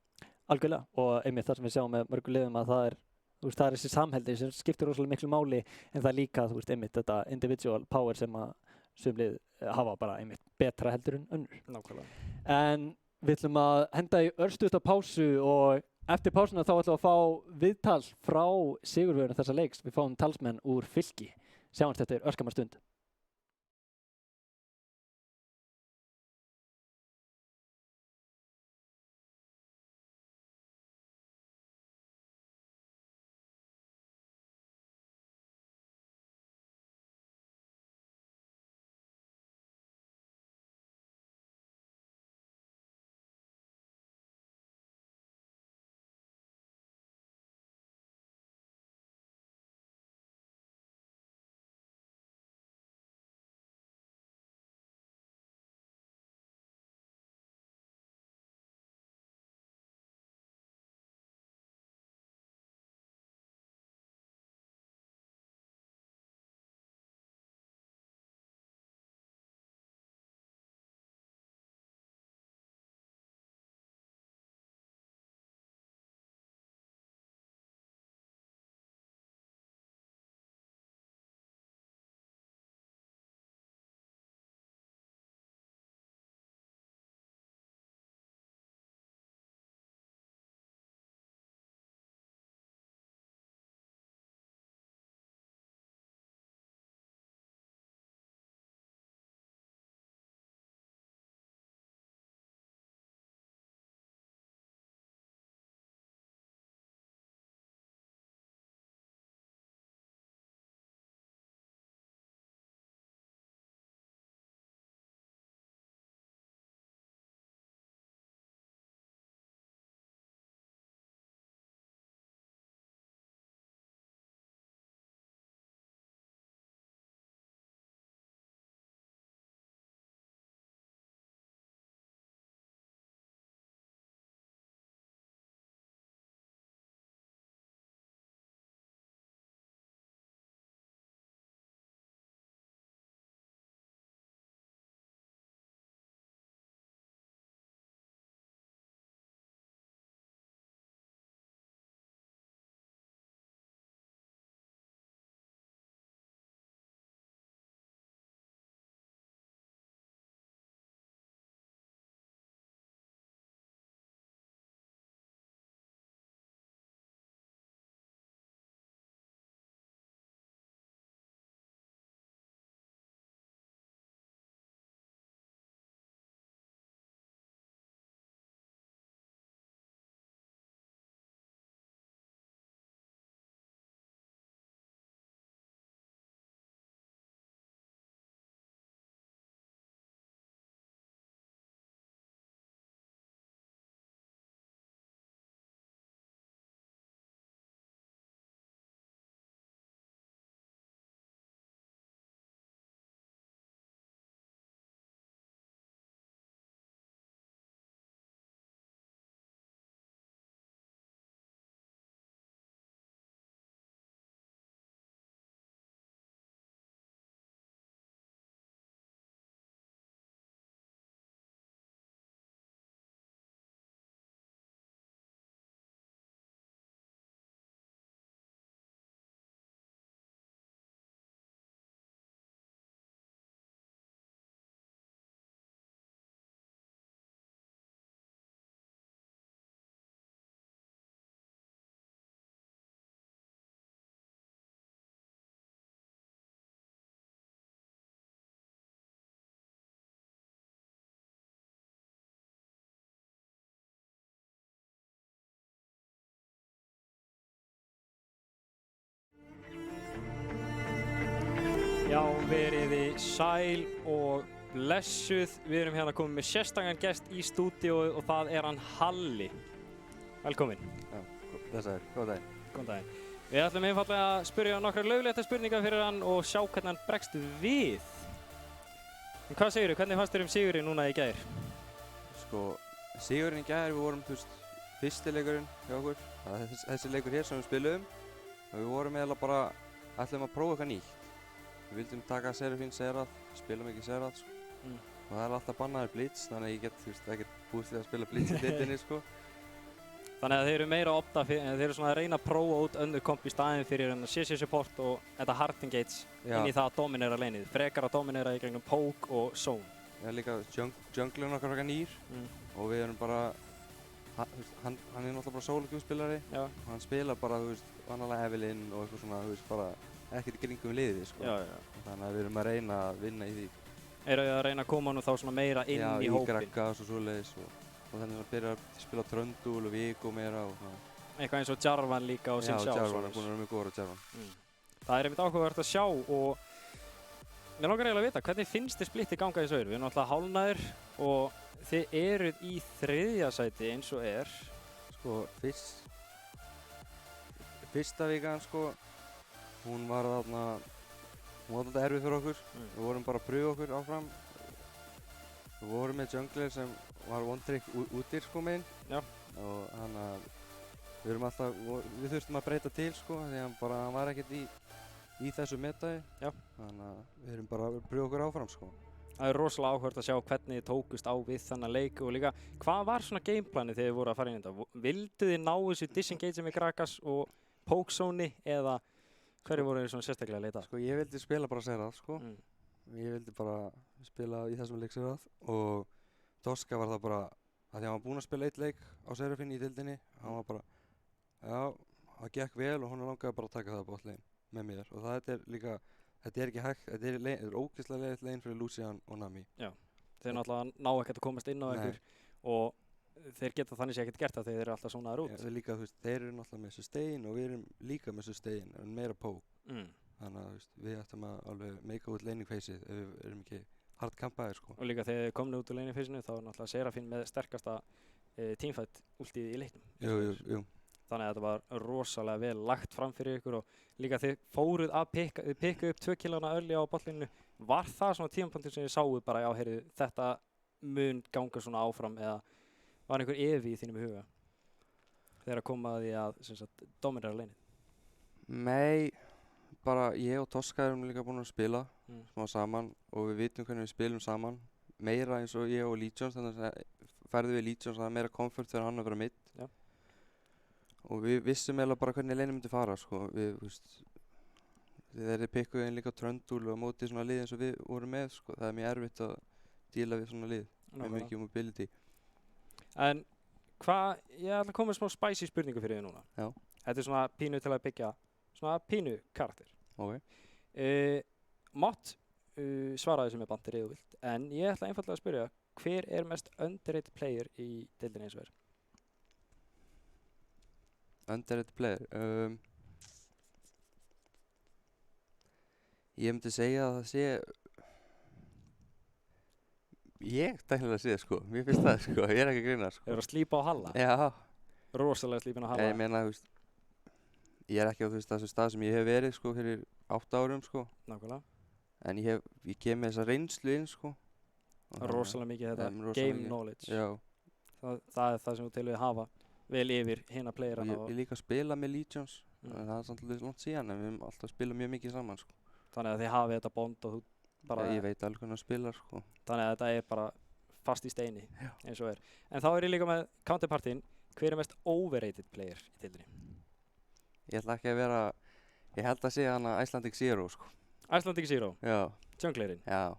Algjörlega, og einmitt það sem við sjáum með mörgum liðum að það er þessi samheldi sem skiptir rosalega miklu máli en það er líka, þú veist, einmitt þetta individual power sem að sum lið hafa bara einmitt betra heldur en önnur. Nákvæmlega. En við ætlum að henda í örstutta pásu og eftir pásuna þá ætlum við að fá viðtal frá sigurvegarum þessa leiks. Við fáum talsmenn úr Fylki. Sjáumst eftir örskamma stund. Já, veriði sæl og blessuð. Við erum hérna komið með sérstakann gest í stúdíóið og það er hann Halli. Velkomin. Já, blessaður, góðan daginn. Góðan daginn. Við ætlum einfallega að spyrja nokkra lögleita spurningar fyrir hann og sjá hvernig hann bregst við. En hvað segirðu? Hvernig fannst þér sigurinn núna í gær? Sko, sigurinn í gær, við vorum, fyrsti leikurinn hjá okkur. Það er þessi leikur hér sem við spiluðum. Og við vorum eiginlega bara, ætlum að prófa eitthvað nýtt. Við vildum taka Serafín Serað, spila mikið Serað, sko. Og það er alltaf bannaður blitz, þannig að ég get, ekkert búist við að spila blitz í deildinni, sko. Þannig að þeir eru meira að opta þeir eru svona að reyna að prófa út önnur komp í staðinn fyrir CC support og þetta hard engage inn í það að dominera laneið. Frekar að dominera í gegnum poke og zone. Já, líka junglinn okkar frekar nýr og við erum bara, hann er náttúrulega bara solo-queue-spilari og hann spilar bara, þú veist, vanalega Evelyn og eitthvað svona, þú veist, bara ekkert í kringum liðið, sko. Þannig að við erum að reyna að vinna í því. Eru þið að reyna að koma nú þá svona meira inn í hópinn? Já, í Gragas og svoleiðis og þannig að byrja að spila Tröndúl og Viggo meira og svona. Eitthvað eins og Jarvan líka og Xin Xiao. Já, Jarvan er búinn að vera mjög góður á Jarvan. Það er einmitt áhugavert að sjá og mér langar eiginlega að vita, hvernig finnst þið splittið ganga í þessu öðru? Við erum náttúrulega hálfnaðir og þið eruð í 3. sæti eins og er. Sko, fyrsta vikan, sko, hún var alltaf erfið fyrir okkur. Við vorum bara að pröfa okkur áfram. Við vorum með jungler sem var one trick útir, sko, meginn. Og þannig að við þurftum að breyta til, sko, því hann var ekkert í þessu metaði. Þannig að við erum bara að pröfa okkur áfram, sko. Það er rosalega áhugavert að sjá hvernig þið tókust á við þennan leik og líka, hvað var svona gameplanið þegar þið voru að fara inn í þetta? Vildu þið ná þessu disengage með Gragas og poke zone eða hverju voru þið svona sérstaklega að leita? Sko, ég vildi spila bara Serað, sko. Ég vildi bara spila í þessum leik Serað og Toska var það bara, að því hann var búinn að spila 1 leik á Seraphine í deildinni, hann var bara, já, það gekk vel og hún langaði bara að taka það botlegin með mér og það er líka, þetta er ekki hægt, þetta er ógeðslega leiðilegt lane fyrir Lucian og Nami. Já, þeir náttúrulega ná ekkert að komast inn á ykkur og þeir geta þannig sér ekkert gert það þegar þeir eru alltaf svonaðir út. Já, líka, þú veist, þeir eru náttúrulega með sustain og við erum líka með sustain en meira poke. Þannig að, þú veist, við ættum að alveg make út laning phase-ið ef við erum ekki hard kampaðir, sko. Og líka þegar þið komnu út úr laning phase-inu þá er náttúrulega Seraphine með sterkasta teamfight ultið í leiknum. Jú. Þannig að þetta var rosalega vel lagt fram fyrir ykkur og líka þið fóruð að pikka upp 2 killana early á botlíninu. Var það svona tímapunktur sem þið sáu bara, já, heyrðu, þetta mun ganga svona áfram eða var einhver efi í þínum huga þegar að koma að því að, sem sagt, dominera laneið? Nei, bara ég og Toska erum líka búin að spila smá saman og við vitum hvernig við spilum saman. Meira eins og ég og Legions, þannig að færðu við Legions að það er meira comfort fyrir hann að vera mitt. Og við vissum eiginlega bara hvernig laneið myndi fara, sko. Þeir pikkuðu inn líka Tröndúl og mótið svona lið eins og við vorum með, sko. Það er mjög erfitt að díla við svona lið með mikið mobility. En ég ætla að koma með smá spicy spurningu fyrir þið núna. Já. Þetta er svona pínu til að byggja svona pínu karakter. Ok. Mott svaraði sem er bandir eða vilt, en ég ætla einfallega að spyrja, hver er mest underrated player í deildinni eins og er? Underrated player? Ég myndi segja að það sé ég tæknilega sé, sko. Mér finnst það, sko. Ég er ekki að grínast, sko. Eru að slípa á Halla? Já. Rosalega slípin á Halla? Ég meina, þú veist, ég er ekki á þessum stað sem ég hef verið, sko, fyrir 8 árum, sko. Nákvæmlega. En ég kem með þessa reynslu inn, sko. Rosalega mikið þetta game knowledge. Já. Það er það sem þú telur að hafa vel yfir hina playerana. Ég líka að spila með Legions. Það er samt alveg langt síðan, en við höfum alltaf spilað mjög mikið saman, sko. Þannig að þið hafið þetta bond og þú bara... Ég veit alveg hvernig að spila, sko. Þannig að þetta er bara fast í steini, eins og er. En þá er ég líka með counterpartin. Hver er mest overrated player í deildinni? Ég ætla ekki að vera... Ég held að segja hana Icelandic Zero, sko. Icelandic Zero? Já. Junglerinn? Já.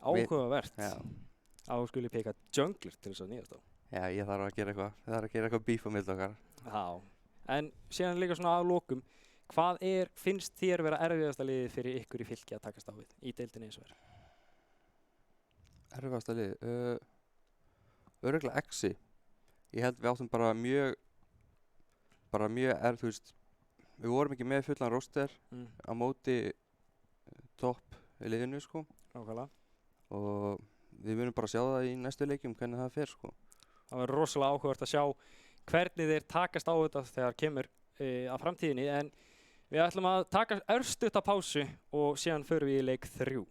Áhugavert. Já. Að þú skuli peka jungler til þess að nýjast á. Já, ég þarf að gera eitthvað. Ég þarf að gera eitthvað beef á milli okkar. Já. En síðan líka svona að lokum. Hvað finnst þér vera erfiðasta liðið fyrir ykkur í fylki að takast á við í deildinni eins og er? Erfiðasta liðið? Örugglega Exi. Ég held við áttum bara mjög þú veist, við vorum ekki með fullan roster á móti topp í liðinu, sko. Nákvæmlega. Og við munum bara sjá það í næstu leikjum hvernig það fer, sko. Það verður rosalega áhugavert að sjá hvernig þeir takast á þetta þegar kemur að framtíðinni, en við ætlum að taka örstutta pásu og síðan förum við í leik 3.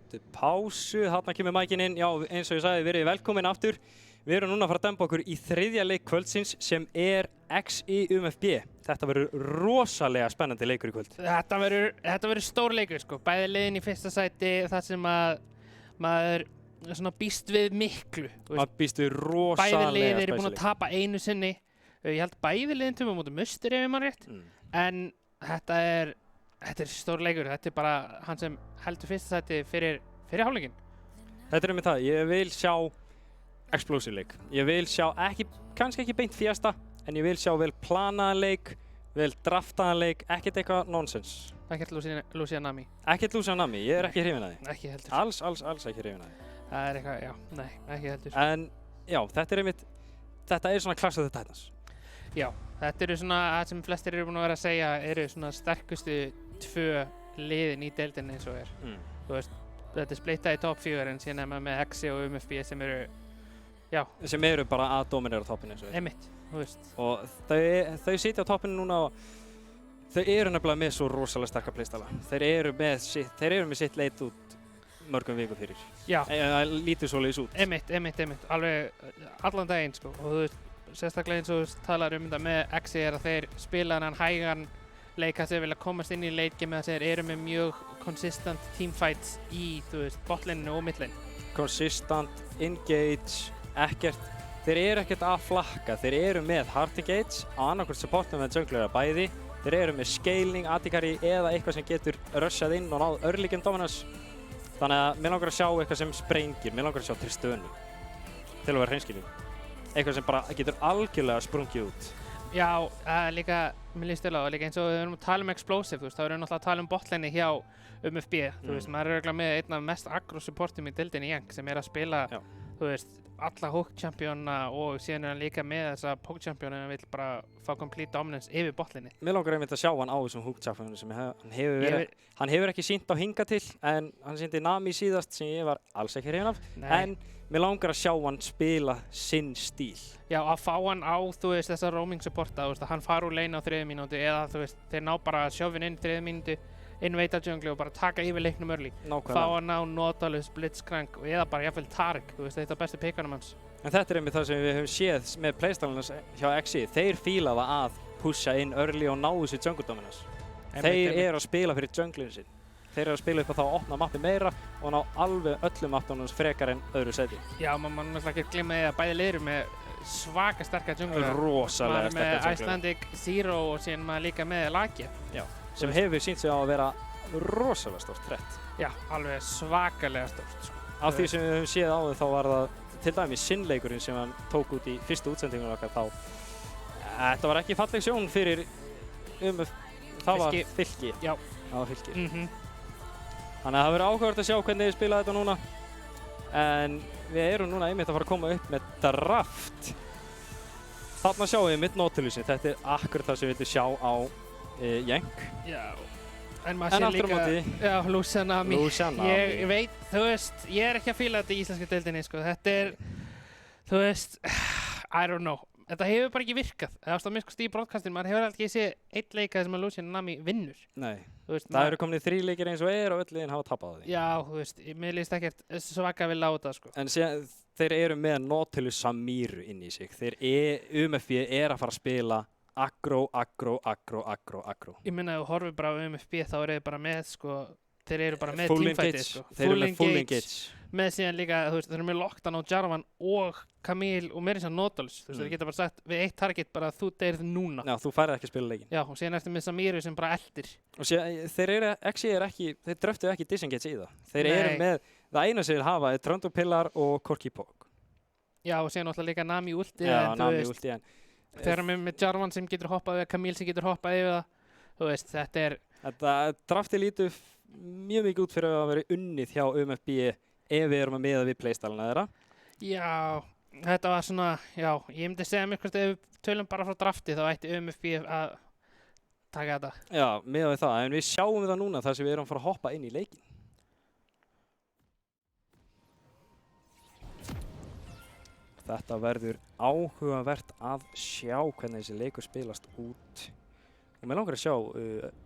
eftir pásu. Þarna kemur mækinn inn. Já, eins og ég sagði, verið velkomin aftur. Við erum núna að fara að demba okkur í 3. leik kvöldsins sem er XI UMFB. Þetta verður rosalega spennandi leikur í kvöld. Þetta verður stór leikur sko. Bæði liðin í fyrsta sæti þar sem að maður svona býst við miklu. Maður býst við rosalega bæði lið eru búin að tapa einu sinni. Ég held bæði liðin töfum á móti Muster ef ég man rétt. En þetta er stór leikur. Þetta er bara hann sem heldur fyrsta sæti fyrir hálfleikinn. Þetta er með það. Ég vil sjá explosive leik. Ég vil sjá kannski ekki beint fiesta, en ég vil sjá vel planaðan leik, vel draftaðan leik, ekkert eitthvað nonsens. Ekkert Lucia Nami. Ekkert Lucia Nami, ég er ekki hrifinn af því. Ekki heldur. Alls ekki hrifinn af því. Það er eitthvað, já, nei, ekki heldur. En já, þetta er svona Clash of the Titans. Já, þetta eru svona, það sem flestir eru búin að vera að segja, eru svona sterkustu 2 liðin í deildinni eins og er. Þú veist, þetta er splittað í top 4 en síðan er maður með XI og UMFB sem eru, já. Sem eru bara að dominera toppinu eins og er. Einmitt, þú veist. Og þau sitja á toppinu núna og þau eru nefnilega með svo rosalega sterka playstala. Þeir eru með sitt leit út mörgum vikum fyrir. Já. Það lítur svoleiðis út. Einmitt. Alveg allan daginn sko. Og þú veist, sérstaklega eins og þú talar þetta með XI er að þeir spila hann hægan leik að þeir vilja komast inn í leiki með að þeir eru með mjög consistent teamfights í, þú veist, botlininu og midlane. Consistent, engage, ekkert. Þeir eru ekkert að flakka. Þeir eru með hard engage á annarkvort supportum en junglera bæði. Þeir eru með scaling, atikari eða eitthvað sem getur rushað inn og náð early game dominance. Þannig að mér langar að sjá eitthvað sem sprengir. Mér langar að sjá Tristanu til að vera hreinskilinn. Eitthvað sem bara getur algjörlega sprungið út. Já, líka, mér líst vel á, líka eins og við erum að tala explosive, þú veist, þá erum við náttúrulega að tala botlinni hjá UMFB, þú veist, maður er örugglega með einn af mest aggro supportum í deildinni í Young sem er að spila, þú veist, alla hook championa og síðan er hann líka með þessa poke championa en vill bara fá complete dominance yfir botlinni. Mér langar einmitt að sjá hann á þessum hook championu sem hann hefur ekki sýnt á hinga til, en hann sýndi Nami síðast sem ég var alls ekki hrifinn af, en mér langar að sjá hann spila sinn stíl. Já, að fá hann á, þú veist, þessa roaming supporta, þú veist, að hann fara úr lane á 3 mínútu eða, þú veist, þeir ná bara að sjófin inn 3 mínútu, invade jungli og bara taka yfir leiknum early. Nákvæmlega. Fá hann á Nautilus, Blitzcrank eða bara jafnvel Taric, þú veist, þetta er bestu pikanum hans. En þetta er einmitt það sem við höfum séð með playstylunum hjá XI. Þeir fíla það að pusha inn early og ná þessi jungle dominance. Þeir eru að spila fyrir junglinu sinn. Þeir eru að spila upp á það að opna mappi meira og ná alveg öllum mappunum frekar en öðru seti. Já, maður náttúrulega ekki glemma því að bæði liður með svaka sterkar junglera. Rosalega sterkar junglera. Maður með Icelandic, Zero og síðan maður líka með Lakia. Já, sem hefur sýnt sig á að vera rosalega stórt threat. Já, alveg svakalega stórt. Sko. Af því sem við höfum séð á þau þá var það til dæmis sinnleikurinn sem hann tók út í fyrstu útsendingunum okkar þá. Þetta var ekki falleg sjón fyrir það var Fylki. Já. Það var Fylki. Þannig að það verður áhugavert að sjá hvernig þið spila þetta núna. En við erum núna einmitt að fara að koma upp með draft. Þarna sjáum við mitt Nautilusin. Þetta er akkurat það sem við viljum sjá á Young. Já. En maður sé líka, já, Lucia Nami. Ég veit, þú veist, ég er ekki að fíla þetta í íslensku deildinni, sko. Þetta er, þú veist, I don't know. Þetta hefur bara ekki virkað. Það er minnst í broadcastinu, maður hefur alltaf ekki séð einn leika sem að Lucia Nami vinnur. Nei, það eru komin 3 leikir eins og og öll liðin hafa tapað á því. Já, þú veist, mér líst ekkert svaka vel á þetta, sko. En þeir eru með Nautilus Samiru inn í sig. UMFB er að fara að spila aggro. Ég meina ef þú horfir bara á UMFB þá eru þeir bara með, sko, þeir eru bara með teamfightið, sko. Þeir eru með full engage. Með síðan líka, þú veist, þeir eru með Lockdown á Jarvan og Camille og meira sem Nautilus. Þú veist, þeir geta bara sagt við eitt target bara þú deyrið núna. Já, þú færið ekki að spila leikinn. Já, og síðan eftir með Samiru sem bara eldir. Og síðan, þeir dröftu ekki disengage í það. Þeir eru með, það eina sem þeir hafa er Trundle Pillar og Corki Pog. Já, og síðan náttúrulega líka Nami ulti. Já, Nami ulti, en þeir eru með Jarvan sem getur hoppað eða Camille sem getur hoppað yfir það. Þú veist, þetta drafti lítur mjög mikið út fyrir að vera unnið hjá UMFB ef við erum að miða við playstyluna þeirra. Já, þetta var svona, já, ég myndi segja mér hvort ef við tölum bara frá drafti þá ætti UMFB að taka þetta. Já, miða við það, en við sjáum það núna þar sem við erum að fara að hoppa inn í leikinn. Þetta verður áhugavert að sjá hvernig þessi leikur spilast út. Og mér langar að sjá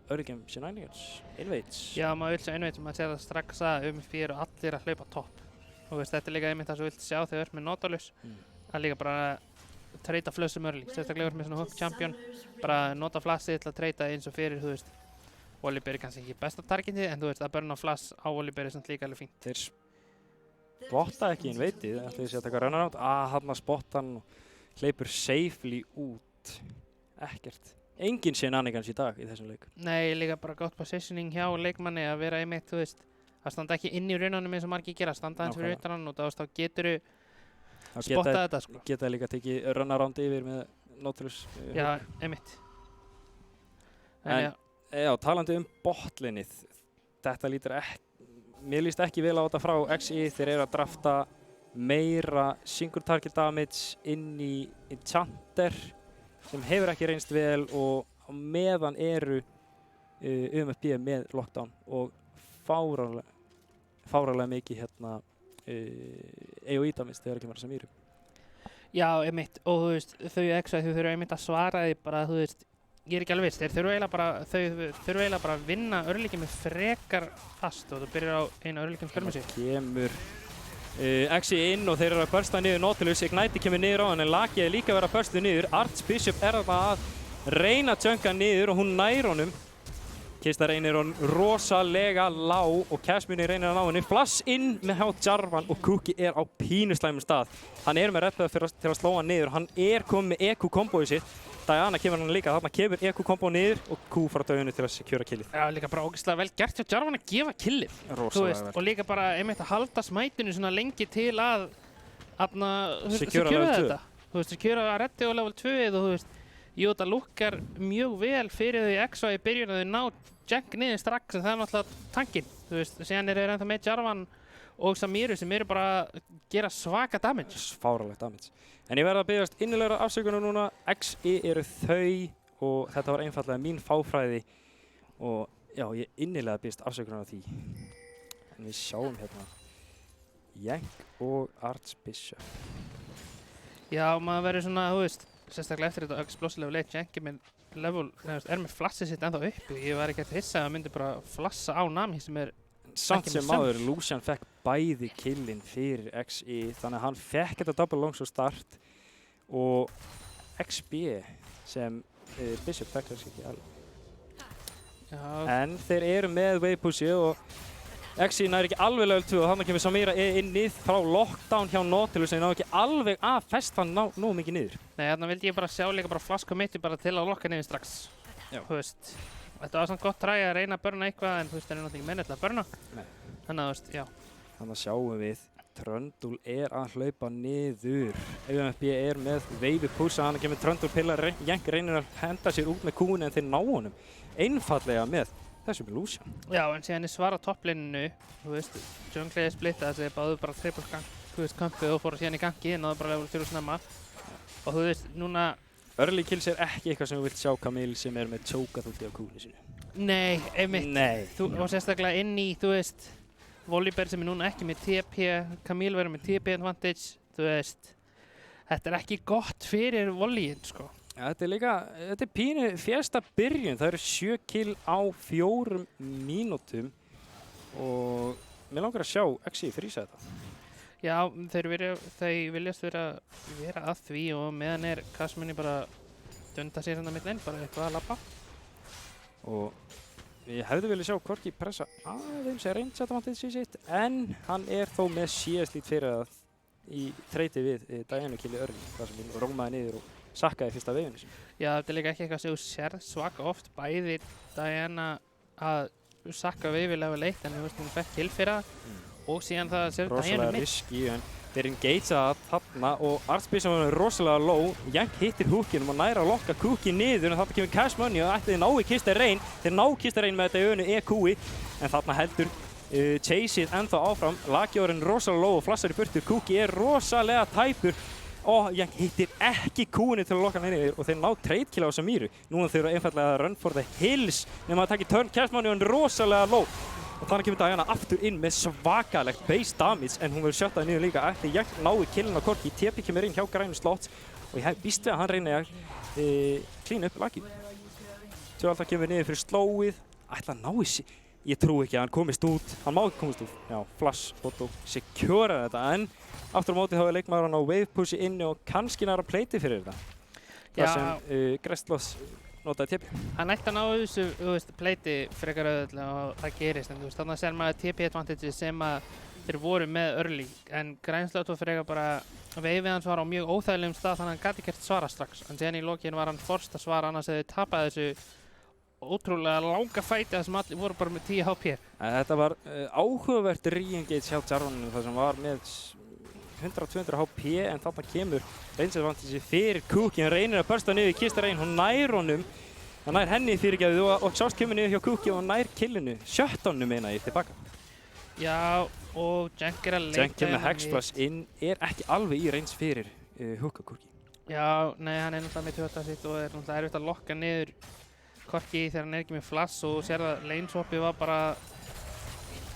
Early Game Shenanigans, Invades. Já, maður vill sjá Invades, maður sér það strax að UMFB eru allir að hlaupa topp. Þú veist, þetta er líka einmitt það sem þú vilt sjá þegar þú ert með Nautilus. Það er líka bara að treyta flössum early, sérstaklega með svona hook champion. Bara nota flassið til að treyta eins og fyrir, þú veist. Volibear er kannski ekki besta targetið, en þú veist, að burna flass á Volibear er samt líka alveg fínt. Þeir spotta ekki Invadeið, ætli ég sé að taka runaround. Þarna spotta hann og hleypur safely út. Ekkert. Engin shenanigans í dag í þessum leik. Nei, líka bara gott positioning hjá leikmanni að vera einmitt, þú veist, að standa ekki inn í raunanum eins og margir gera, standa eins fyrir utan hann og þá getur þú spottað þetta, sko. Geta líka tekið runaround yfir með Nautilus. Já, einmitt. En já, talandi botlinið, þetta lítur mér líst ekki vel á þetta frá XI. Þeir eru að drafta meira single target damage inn í Enchanter sem hefur ekki reynst vel og á meðan eru UMFB með lockdown og fáralega mikið AOE damage þegar kemur að Samíru. Já, einmitt, og þú veist, þau XI þau þurfa einmitt að svara því bara, þú veist, ég er ekki alveg viss, þau þurfa eiginlega bara að vinna örlíkið með frekar fast og þú byrjar á einu örlíkjum skörmessi. Kemur XI inn og þeir eru að bursta niður Nautilus, Ignite kemur niður á hann en Laki er líka að vera að bursta niður. Archbishop er að reyna að junka niður og hún nær honum. Kista reynir hann rosalega lág og Cashmuni reynir að ná henni. Flash inn með hjá Jarvan og Cookie er á pínuslæmum stað. Hann er með reppið til að slóa hann niður. Hann er komið með EQ kombóið sitt. Diana kemur hann líka, þarna kemur EQ kombó niður og Q fara döðunni til að secura killið. Já, líka bara ógeðslega vel gert hjá Jarvan að gefa killið. Rosalega vel. Og líka bara einmitt að halda smætinu svona lengi til að secura þetta. Þú veist, secura að reddi á level 2 og þú veist, þetta lukkar mjög vel fyrir þau XI í byrjun að þau ná Jank niður strax en það er náttúrulega tankinn. Þú veist, síðan eru þeir ennþá með Jarvan og Samíru sem eru bara að gera svaka damage. Fáralegt damage. En ég verð að biðjast innilegra afsökunar núna. XI eru þau og þetta var einfallega mín fáfræði og já, ég innilega biðjast afsökunar á því. En við sjáum hérna Jank og Archbishop. Já, maður verður svona, þú veist, sérstaklega eftir þetta explosive late Jank er með flassið sitt ennþá uppi. Ég var ekki að hissa að það myndi bara flassa á Nami sem er samt sem áður, Lucian fekk bæði killinn fyrir XI þannig að hann fekk þetta double long svo start og XB sem Bishop fekk þess ekki alveg. En þeir eru með waypushi og XI nær ekki alveg level 2 og þannig kemur Samira inni frá lockdown hjá Nautilus en ná ekki alveg að festa hann nógu mikið niður. Nei, þarna vildi ég bara sjá líka bara flash committee bara til að lokka niður strax. Já. Þú veist, þetta var samt gott træ að reyna að burna eitthvað en þú veist, það er náttúrulega ekki mennilegt að burna. Nei. Þannig að þú veist, já. Þannig að sjáum við, Tröndul er að hlaupa niður. UMFB er með veifi púsa, hann kemur Tröndul pillar, Jank reynir að henda sér út með kúinu en þeir ná honum. Einfallega með þessum Lucian. Já, en síðan er svara topplininu, þú veist, jungleiði splitta þess að þeir báðu bara triple gang, þú veist, kampið og fóru síðan í gangi, náðu bara level 4 snemma. Og þú veist, núna early kills er ekki eitthvað sem þú vilt sjá Camille sem er með chokað út í á kúinu sínu. Nei, einmitt. Nei. Og sérstaklega inn í, þú veist, Volibear sem er núna ekki með TP, Camille verður með TP advantage, þú veist, þetta er ekki gott fyrir volíinn, sko. Ja, þetta er pínu fjesta byrjun, það eru 7 kill á 4 mínútum og mér langar að sjá XI frísa þetta. Já, þeir viljast vera að því og meðan er Cashmuni bara dunda sér hérna mitt einn, bara eitthvað að labba. Og ég hefði viljað sjá Korki pressa aðeins að range advantage í sitt, en hann er þó með CS lít fyrir að í treyti við Diana killi Early, þar sem hún rómaði niður og sakkaði fyrsta veginu sinni. Já, þetta er líka ekki eitthvað sem þú sérð svaka oft bæði Diana að sakka vegi level 1 en þú veist hún fekk kill fyrir það og síðan það sér Diana mitt. Rosalega riski en þeir engagea það þarna og Archbishop er rosalega low. Jank hittir húkinum og næra að lokka Cookie niður en þarna kemur Cash Money og ætli þeir ná í Kista Reyn. Þeir ná Kista Reyn með þetta í öðnu EQ-i en þarna heldur Chase-ið ennþá áfram. Laki orðinn rosalega low og flassar í burtu. Cookie er rosalega tæpur og Jank hittir ekki Q-inu til að lokka hann niður og þeir ná trade kill á Samíru. Núna þau eru einfallega að run for the hills nema að taka turn Cash Money og hann rosalega low. Og þannig kemur Diana aftur inn með svakalegt base damage en hún verður sjöttaði niður líka eftir Jank nái killin á Korki. TP kemur inn hjá grænu slots og ég hef býst við að hann reyni að clean upp Laki. Tvöaldar kemur niður fyrir slóið, ætla að ná ég trú ekki að hann komist út, hann má ekki komast út. Já, flash, Otto, securear þetta, en aftur á móti þá leikmaður hann á wave pushi inni og kannski næra pleiti fyrir þetta. Það sem Grestlós notaði TP. Hann ætti að ná þessu, þú veist, pleiti frekar auðvitað og það gerist, en þú veist, þannig að sér maður TP advantage sem að þeir voru með early, en Grænslátt var frekar bara, veifið hans var á mjög óþægilegum stað þannig að hann gæti ekkert svara strax, en síðan í lokinn var hann forced að svara annars hefði tapað þessu ótrúlega langa fæti sem allir voru bara með 10 HP. Þetta var áhugavert re-engage hjá Jarvaninu þar sem var með 100-200 HP en þarna kemur range advantage fyrir Kuki, hann reynir að bursta niður í Kistar Reyn, hún nær honum, hann nær henni fyrirgefið og Sást kemur niður hjá Kuki og hann nær killinu, 17 meina ég tilbaka. Já, og Jenk er að leita Jenk kemur með Hexflash inn, er ekki alveg í range fyrir Hukka Kuki. Já, nei, hann er náttúrulega með tvöta sitt og er náttúrulega erfitt að lokka niður Korki þegar hann er ekki með flash og sér að lane swapið var bara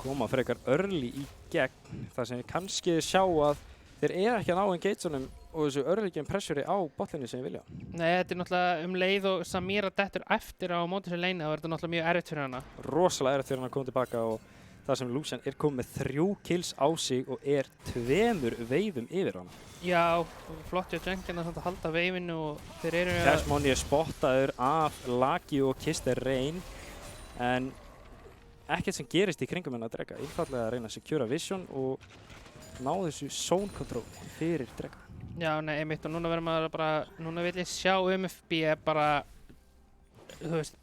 koma frekar early í gegn þar sem við kannski sjá að þeir eru ekki að ná engageunum og þessu early game pressure á botlinni sem við vilja. Nei, þetta er náttúrulega leið og Samira dettur eftir á móti þessu lane og þetta er náttúrulega mjög erfitt fyrir hana. Rosalega erfitt fyrir hana að koma tilbaka og þar sem Lucian er komið með 3 kills á sig og er 2 veifum yfir hana. Já, flott hjá Jenkin að halda veifinu og þeir eru Cashmoney er spottaður af Lagi og Kistar Reyn en ekkert sem gerist í kringum hennar Drega. Einfallega að reyna að secura vision og ná þessu zone control fyrir Drega. Já, nei, einmitt og núna verður maður bara, núna vil ég sjá MFB bara, þú veist,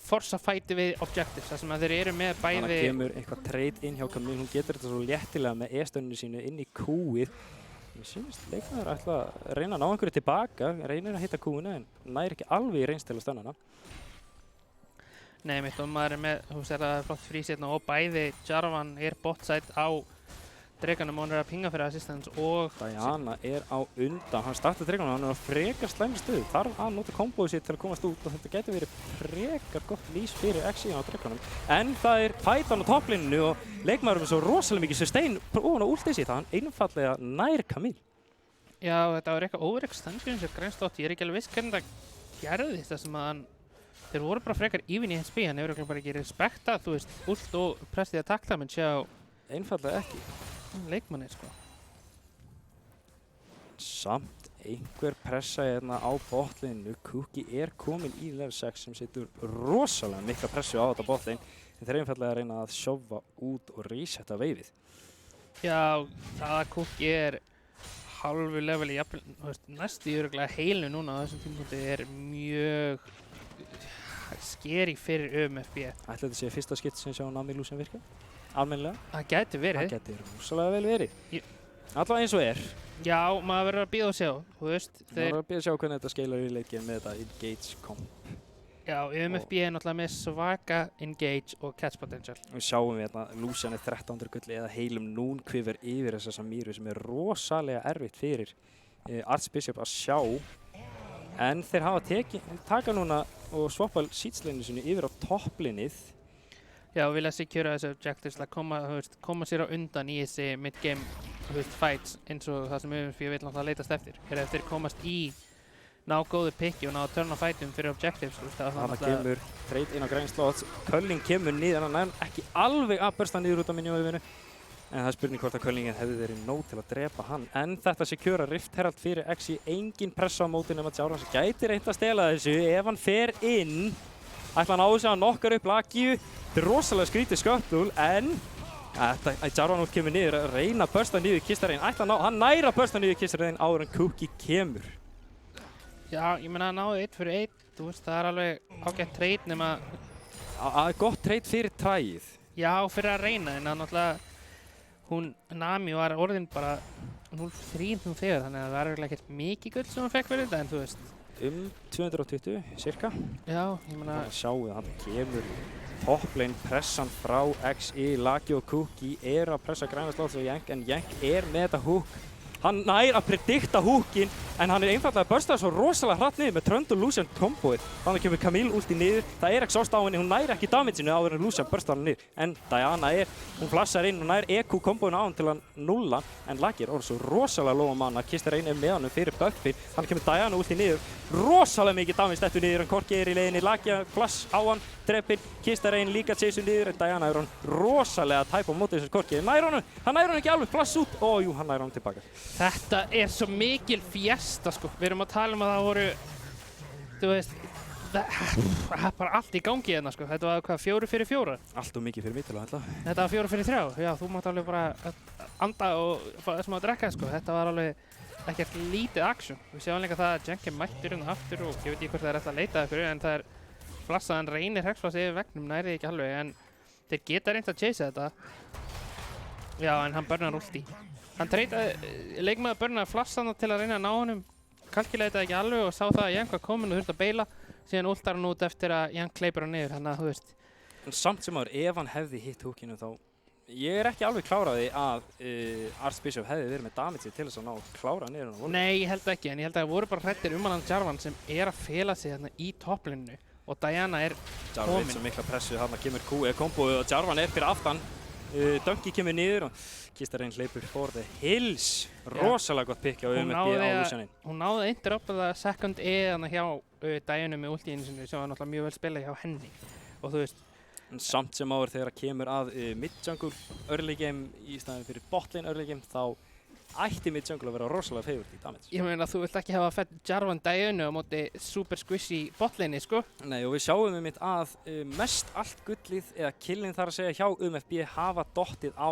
forsa fæti við objectives, þar sem að þeir eru með bæði. Þannig kemur eitthvað trade inn hjá Camille, hún getur þetta svo léttilega með E-stönninu sínu inn í Q-ið. Mér sýnist leikmaður ætla að reyna að ná einhverju tilbaka, reynir að hitta Q-ina en nær ekki alveg í reynst til að stönnana. Nei, mitt og maður er með, þú veist, það er flott frísérna og bæði Jarvan er botside á Dreganum og hann er að pinga fyrir assistance og Diana er á undan, hann startar Dreganum, hann er á frekar slæmi stöðu, þarf að nota komboðu sitt til að komast út og þetta getur verið frekar gott lýs fyrir XI á Dreganum. En það er Python á topplininu og leikmaður með svo rosalega mikið sustain ofan á últið sitt, hann einfallega nær Camille. Já, þetta var eitthvað overextension sem Grænstótt, ég er ekki alveg viss hvernig það gerðist þar sem að hann, þeir voru bara frekar even í hins bí, hann hefur bara ekki respektað, þú veist, ult og prestið attack damage hjá einfallega ekki. Leikmanni, sko. Samt einhver pressa hérna á botlininu. Kuki er komin í level 6 sem setur rosalega mikla pressu á þetta botlin. En þeir einfallega að reyna að sjófa út og resetta veifið. Já, það að Kuki er halvu level í næstu í örugglega heilu núna á þessum tímapunkti er mjög scary fyrir MFB. Ætli þetta sé fyrsta skipt sem sjá Nami Lucian virka? Almennilega? Það gæti verið. Það gæti rosalega vel verið. Allavega eins og er. Já, maður verður að bíða og sjá, þú veist. Maður verður að bíða og sjá hvernig þetta skeilar í leikinn með þetta engage comp. Já, MFB er náttúrulega með svaka engage og catch potential. Við sjáum við hérna, Lucian er 1300 gulli eða heilum Noonquiver yfir þessa Samiru sem er rosalega erfitt fyrir Archbishop að sjá. En þeir hafa taka núna og swappa seedslinu sinu yfir á topplinið. Já, vilja secura þessu objectives til að koma sér á undan í þessi mid-game fights eins og það sem MFB vil náttúrulega leitast eftir. Ef þeir komast í ná góðu pikki og ná að turna fightum fyrir objectives. Þannig kemur trade inn á Grænslots, Culling kemur niður, hann er ekki alveg að bursta niður út á minjóöfinu. En það er spurning hvort að Cullingin hefði verið nóg til að drepa hann. En þetta secura Rift Herald fyrir XI, engin pressa á móti nema Jarvan sem gæti reynt að stela þessu ef hann fer inn. Ætla hann á þessu að nokkar upp Lagíu. Þetta er rosalega skrítið sköttul en Jarvan út kemur niður að reyna að bursta niður Kistar Reyn. Ætla hann næra að bursta niður Kistar Reyn áður en Kuki kemur. Já, ég meina að náðu 1 fyrir 1, þú veist, það er alveg ágætt trade nema... Gott trade fyrir træið. Já, fyrir að reyna, en það náttúrulega, Nami var orðin bara 0-3 nú þegar, þannig að það var eiginlega ekkert mikið gull sem hann fekk fyrir þetta, en þú veist... 220, cirka. Já, ég meina... Sjáum við, hann kemur toplane pressan frá XI, Lagi og Kuki eru að pressa Grænslots og Jenk, en Jenk er með þetta hook. Hann nær að predikta hookin en hann einfaldlega burstaði svo rosalega hratt niður með Trundle Lucian komboið. Þannig kemur Camille ulti niður, það exhaust á henni, hún nær ekki damageinu áður en Lucian burstar hann niður. En Diana hún flassar inn og nær EQ komboinu á hann til hann nulla, en Lagir orður svo rosalega low á mana, Kistar einu með hann fyrir buffin, þannig kemur Diana ulti niður, rosalega mikið damage dettur niður, en Corki í leiðinni, Lagir flass á hann, drepinn, Kistar einu líka chase niður, en Diana hann rosalega tæp á móti þessar Corki, hann nær hann ekki alveg flass út, jú, hann nær hann tilbaka. Þetta svo mikil fjesta, sko. Við erum að tala að það voru, þú veist, það bara allt í gangi hérna, sko. Þetta var hvað, 4-4-4? Allt og mikið fyrir mig til að ætla. Þetta var 4-4-3, já, þú mátt alveg bara anda og fá þessum að drekka, sko. Þetta var alveg ekkert lítið action. Við sjáum líka það að Jenki mættur hérna aftur og ég veit ekki hvort það ætla að leita það fyrir, en það flassaðan reynir hexflass yfir vegnum, nærið ekki alveg, en þeir geta reynt að chasea þetta. Já, en hann burnar ulti. Hann leikmaður burnaði flassana til að reyna að ná honum, kalkilaði þetta ekki alveg og sá það að Jank var komin og þurfti að beila, síðan ultar hann út eftir að Jank kleipur hann niður, þannig að þú veist. En samt sem áður, ef hann hefði hitt húkinu þá, ég ekki alveg kláraði að Archbishop hefði verið með damage til þess að ná að klára niður hann. Nei, ég held ekki, en ég held að það voru bara hrættir hann Jarvan sem að fela sig hérna í topplinnu og Diana komin. Jarvan sem mikla pressu, hann kemur komboið og Jarvan fyrir aftan. Dunky kemur niður og Kistar einn hleypur for the hills. Rosalega gott pikk á UMFB á Lucianin. Hún náði að interrupta það second E-þarna hjá Diana með ultíinu sinni sem var náttúrulega mjög vel spilað hjá henni. Og þú veist. En samt sem áður þegar kemur að mid-jungle early game í staðinn fyrir botlane early game þá ætti mid-jungle að vera rosalega favourite í damage. Ég meina þú vilt ekki hafa fett Jarvan Diana á móti super squishy botlane, sko? Nei, og við sjáum að mest allt gullið, eða killin þar að segja hjá UMFB hafa dottið á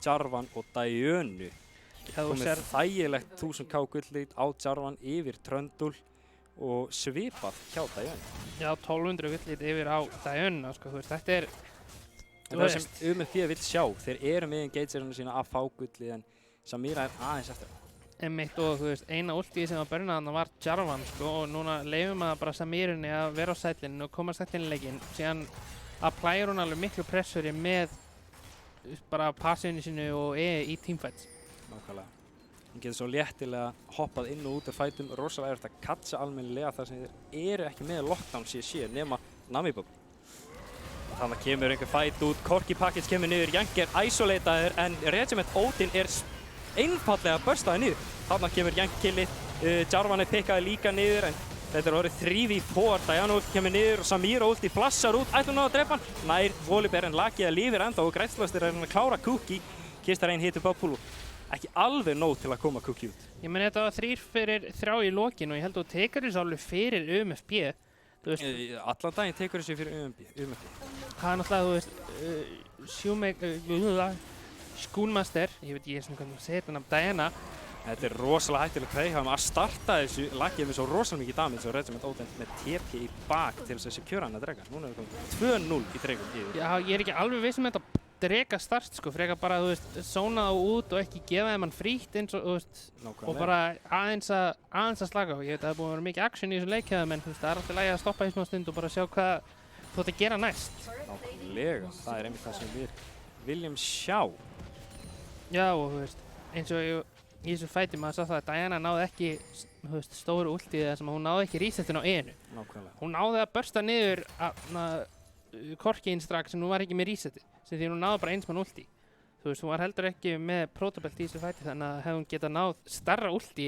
Jarvan og Diana. Komið þægilegt 1000k gullið á Jarvan yfir Trundle og svipað hjá Diana. Já, 1200 gullið yfir á Diana, sko, þú veist, þetta það sem UMFB vill sjá, þeir eru með engagerinu sína að fá gullið en Samira aðeins eftir það. Einmitt og þú veist, eina ultið sem var burnað þarna var Jarvan, sko, og núna leifum að bara Samirinni að vera á sætlinu og koma sætlinu í leikinn, síðan applægir hún alveg miklu pressuri með bara passinu sínu og í teamfights. Nákvæmlega. Hún getur svo léttilega hoppað inn og út af fætum, rosalega erfitt að katsa almennilega þar sem þeir eru ekki með lockdown nema Namibob. Þannig kemur einhver fæt út, Corki package kemur niður, Jank isolataður en Regiment Odin einfallega burstaði niður. Þannig kemur Jank killið, Jarvan pikkaði líka niður en þetta orðið 3v4, Diana ult kemur niður og Samira ulti flassar út, ætlum ná að drepa hann. Nær Volibear en Lagir lifir enda og grætslastir að klára Cookie, Kistar einn hittur Bapulu. Ekki alveg nóg til að koma Cookie út. Ég meni þetta var 3-3 í lokin og ég held að þú tekur þessu alveg fyrir UMFB. Allan daginn tekur þessu fyrir UMFB. Það náttúrulega, þú veist, Schoolmaster, ég veit ekki hvernig þú segir þetta nafn, Diana. Þetta rosalega hættilega kreihafum að starta þessu Lagir með svo rosalega mikið damage og Regiment Odin með TP í bak til þess að sekjura hann að drega. Núna er það komið 2-0 í dregum yfir. Já, ég er ekki alveg viss með þetta drega start, sko, frekar bara, þú veist, zóna þá út og ekki gefa þeim hann frítt eins og, þú veist, og bara aðeins að slaka á. Ég veit að það er búin að vera mikið action í þessu leikjaðum en, þú veist, það er alltaf lægi að stoppa í smá stund og bara sjá hvað þú ætti að gera næst. Nákvæmlega, það er einmitt það sem við viljum sjá. Já, og, þú veist, eins og í þessu fæti maður sá það að Diana náði ekki, þú veist, stóru ultið þar sem hún náði ekki resetin á E-nu. Nákvæmlega. Hún náði að bursta niður Corkiinn strax sem hún var ekki með reseti. Sem því hún náði bara eins mann ulti. Þú veist, hún var heldur ekki með protobelt í þessu fæti þannig að hefði hún getað náð starra ulti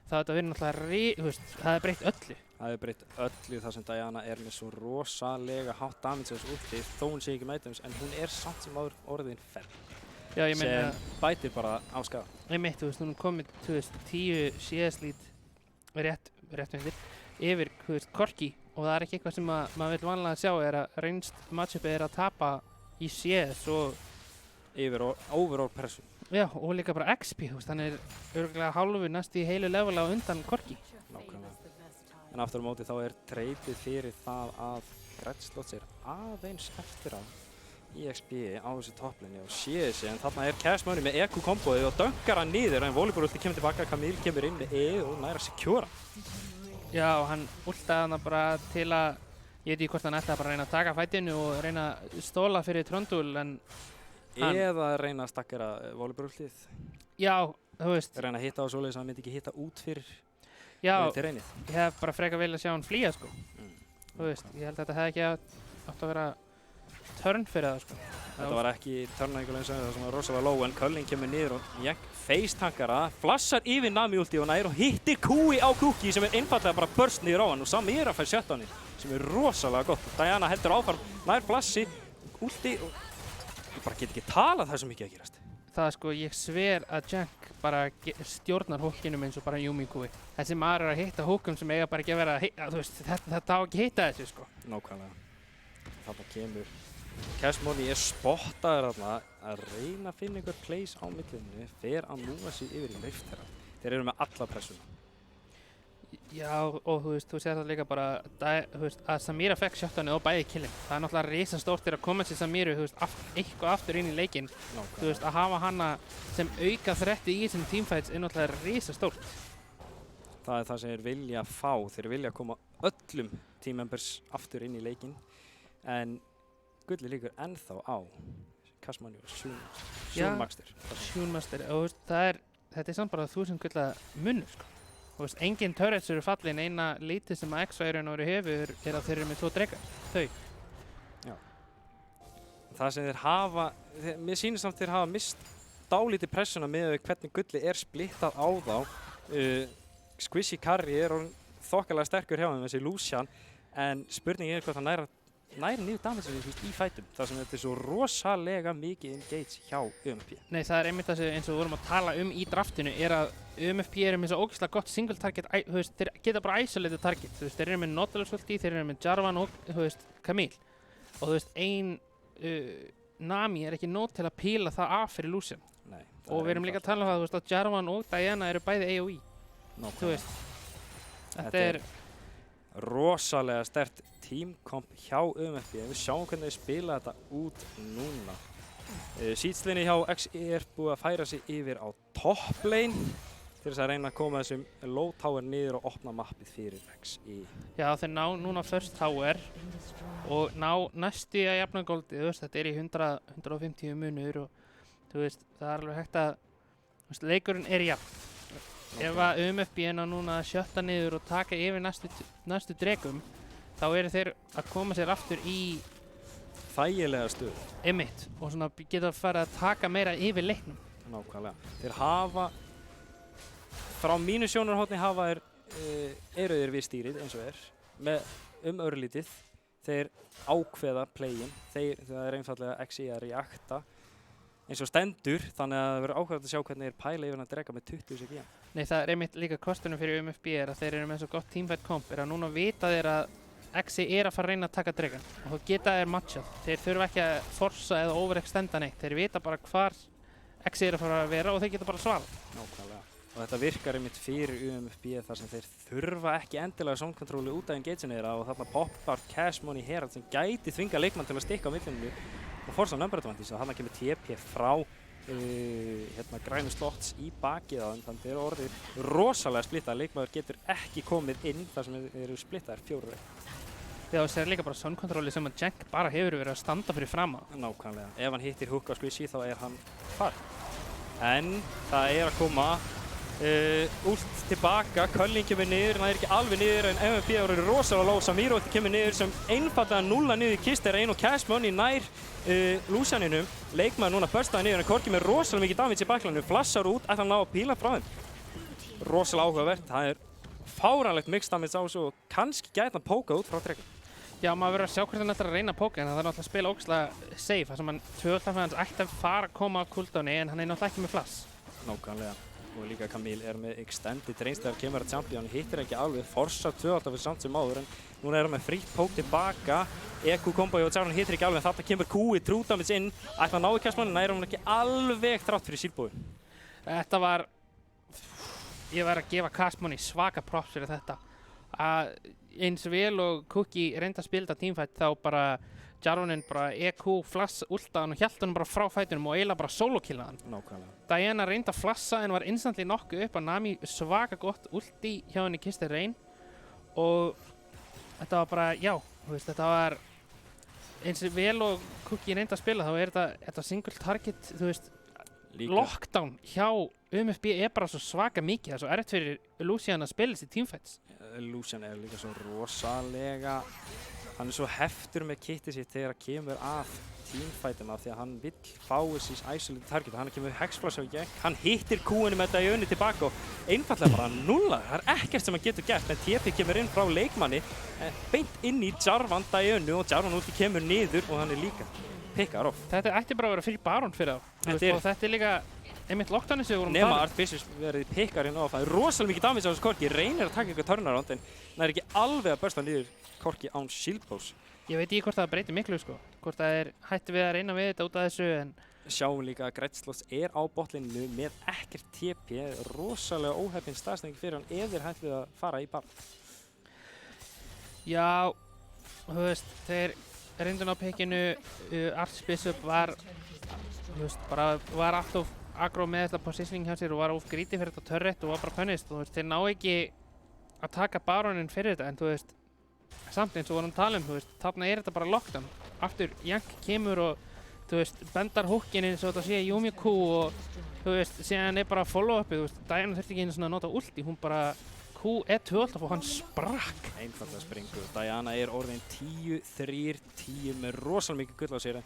þá þetta verið náttúrulega, þú veist, það hefði breytt öllu. Það hefði breytt öllu þar sem Diana er með svo rosalega hátt damage þessu ulti þó hún sé ekki með items en hún samt sem áður orðin ferð. Já, ég meina sem bætir bara á skaða. Einmitt, þú veist, hún komið, þú veist, 10 CS-lít rétt undir yfir, þú veist, Corki og það er ekki eitthvað sem maður vil vanlega sjá er að reynst matchupið að tapa í CS og yfir overall pressu. Já, og líka bara XP, þú veist, hann er örugglega hálfu næst í heilu level á undan Corki. Nákvæmlega. En aftur á móti þá er treytið fyrir það að Gretslotts aðeins eftir á EXP á þessu topplinni og sé þessi en þarna er Cash Money með EQ komboðið og dönkar hann niður en Volibear ulti kemur tilbaka, Camille kemur inn með E og næra að secura. Já, hann ultaði hana bara til að, ég veit ekki hvort hann ætlaði bara að reyna að taka fætinu og reyna að stóla fyrir Trundle en hann eða reyna að stakkera Volibear ultið. Já, þú veist. Reyna að hitta á svoleiðis að hann myndi ekki hitta út fyrir. Já, til reynið. ég hef bara frekar viljað sjá hann flýja, sko. Þú veist, ég held að þetta hefði ekki átt að vera törn fyrir það, sko. Þetta var ekki törnækulega eins og það sem var rosalega low, en Culling kemur niður og Jank face-tankara, flassar yfir Nami ulti og nær og hittir Kui á Cookie sem einfallega bara burst niður á hann og Samira fær shutdownið sem rosalega gott. Diana heldur áfram, nær flassi, ulti og ég bara get ekki talað það sem mikið að gerast. Það sko, ég sver að Jank bara stjórnar húkinum eins og bara Yumi Kui. Þessi maður að hitta húkum sem eiga bara ekki að vera að hitta, þú veist, þetta á ekki að hitta þessu, sko. Nákvæmlega. Þarna kemur Cash Money spottaður þarna að reyna að finna einhver place á millinu, fer að núa sig yfir í Rift þeirra. Þeir eru með alla pressuna. Já, og þú veist, þú sér það líka bara, þú veist, að Samira fekk shotdownið og bæði killin. Það náttúrulega risastórt að koma sér Samiru, þú veist, eitthvað aftur inn í leikinn. Þú veist, að hafa hana sem auka þretti í þessum teamfights náttúrulega risastórt. Það það sem þeir vilja fá. Þeir vilja koma öllum team members aftur inn í leikinn. En gulli líkur ennþá á Cash Money og Sjúnmaster. Sjúnmaster, og þú veist, þetta er samt bara 1000 gulla munur, sko. Þú veist, engin turrets eru fallin, eina lítið sem að X-Værin hefur að þeir eru með 2 drekar, þau. Já. Það sem þeir hafa, mér sýnir samt þeir hafa mist dálítið pressuna með hvernig gulli splittað á þá. Squishy Carry þokkalega sterkur hjá þeim, þessi Lucian, en spurningin hvort það nær niður damage í fætum, þar sem þetta er svo rosalega mikið engage hjá UMFP. Nei, það einmitt það eins og við vorum að tala í draftinu, að UMFP með svo ógeðslega gott single target, þú veist, þeir geta bara isolated target, þú veist, þeir eru með Nautilus ulti, þeir eru með Jarvan og, þú veist, Camille. Og þú veist, Nami ekki nóg til að píla það af fyrir Lucian. Nei. Og við erum líka að tala um það, þú veist, að Jarvan og Diana eru bæði AOE. Þú veist, þetta er rosalega sterkt teamkomp hjá UMFP. Við sjáum hvernig þeir spila þetta út núna. Seedslinni hjá XE búið að færa sig yfir á top lane til þess að reyna að koma þessum low tower niður og opna mappið fyrir XE. Já, þeir ná núna first tower og ná næstu að jafna goldið, þú veist, þetta í 150 munur og þú veist, það alveg hægt að, þú veist, leikurinn jafn. Ef að UMFP núna að sjötta niður og taka yfir næstu dregum, þá eru þeir að koma sér aftur í þægilega stöðu. Einmitt, og svona geta að fara að taka meira yfir leiknum. Nákvæmlega. Þeir hafa, frá mínu sjónarhorni hafa eru þeir við stýrið eins og með örlítið. Þeir ákveða playin, það einfallega XE að reakta eins og stendur, þannig að það verður ákveðað að sjá hvernig þeir pæla yfir að drega með 20 sekí. Nei, það einmitt líka kostunum fyrir UMFP að þeir eru með svo gott teamfight komp, að núna vita þeir að XE að fara að reyna að taka dregan og þá geta þeir matchað. Þeir þurfa ekki að forsa eða overextenda neitt, þeir vita bara hvar XE að fara að vera og þeir geta bara svarað. Nákvæmlega. Og þetta virkar einmitt fyrir UMFP þar sem þeir þurfa ekki endilega zone controlli út af engageinu þeirra og þarna poppar Cash Money Herald sem gæti þvinga leikmann til að stikka á millinu og forsa number advantage. Þarna kemur TP frá grænu slots í bakið á þeim, þannig þeir eru orðið rosalega splittað. Leikmaður getur ekki komið inn þar sem þeir eru splittaðir 4. Já, og það er líka bara zone controlli sem að Jank bara hefur verið að standa fyrir fram á. Nákvæmlega. Ef hann hittir hook á Squishy þá hann farinn. En það að koma ult tilbaka, Culling kemur niður, hann ekki alveg niður en MFP eru rosalega low, Samira kemur niður sem einfallega nulla niður í Kister og Cash Money nær Lucianinum, leikmaður núna burstaði niður en Korki með rosalega mikið damage í baklaninu, flassar út, ætla hann ná að píla frá þeim. Rosalega áhugavert, það fáránlegt mix damage á þessu og kannski gæti hann pókað út frá dregan. Já, maður verður að sjá hvernig hann ætlar að reyna að póka en það er náttúrulega að spila ógeðslega safe, þar sem hann tvöldafæði hans ætti að fara að koma á cooldowni en hann náttúrulega ekki með flash. Nákvæmlega. Og líka Camille með extended range þegar kemur að champion, hittir ekki alveg, forsar tvöldafæði samt sem áður en núna hann með frýtt pók tilbaka, EQ kombo og Jarvan hittir ekki alveg en þarna kemur Kui true damage inn, ætla að ná í Cash Money, næra hann ekki alveg þrátt fyrir sílbúin. Þetta var, ég var að gefa Cash Money svaka props fyrir þetta. Eins vel og Cookie reyndi að spila teamfight þá bara Jarvanin bara EQ flass ultaðan og hjælt hann bara frá fætunum og eiginlega bara solo-killaði hann. Nákvæmlega. Diana reyndi að flassa en var instantly nokkuð upp að Nami svaka gott ulti hjá henni Kister Rain og þetta var bara, já, þú veist, þetta var eins vel og Cookie reyndi að spila þá þetta single target, þú veist, lockdown hjá UMFB er bara svo svaka mikið, það er svo erfitt fyrir Lucian að spila þessi teamfights. Lucian er líka svo rosalega, hann er svo heftur með kittið sitt þegar það kemur að teamfightina því að hann vill fá þessi isolated target og hann kemur hexflash á gegn, hann hittir kúinu með Diönu tilbaka og einfallega bara nulla, það er ekkert sem hann getur gert en TP kemur inn frá leikmanni beint inn í Jarvan Diönu og Jarvan úti kemur niður og hann er líka pikkar off. Þetta ætti bara að vera fyrir Baron fyrir þá og þetta er líka einmitt lockdownið sem við vorum nema Artificious verið pikkar inn á það er rosalega mikið damage á þessu Korki, reynir að taka eitthvað turnaround en það er ekki alveg að bursta niður Korki án shield pose. Ég veit ekki hvort það breytir miklu sko, hvort það er hætti við að reyna við þetta út af þessu en sjáum líka að Gretzlots er á botlinnu með ekkert TP, rosalega óheppin staðsending fyrir hann ef þeir hætti við að fara í bar. Já, þú veist, þeir reyndun á pikkinu, Archbishop var, þú veist, bara var alltof aggro með þetta positioning hjá sér og var of greedy fyrir þetta turret og var bara punished, þú veist, þeir ná ekki að taka baronin fyrir þetta en þú veist, samt eins og vorum að tala þú veist, þarna er þetta bara lockdown. Aftur, Jank kemur og, þú veist, bendar hookin eins og þetta sé Yumiko og, þú veist, síðan er bara follow-upið, þú veist, Diana þurfti ekki einu svona að nota ulti, hún bara, Q er 12 og hann sprakk. Einfallega springur, Diana er orðin 10-3-10 með rosalega mikið gull á sér.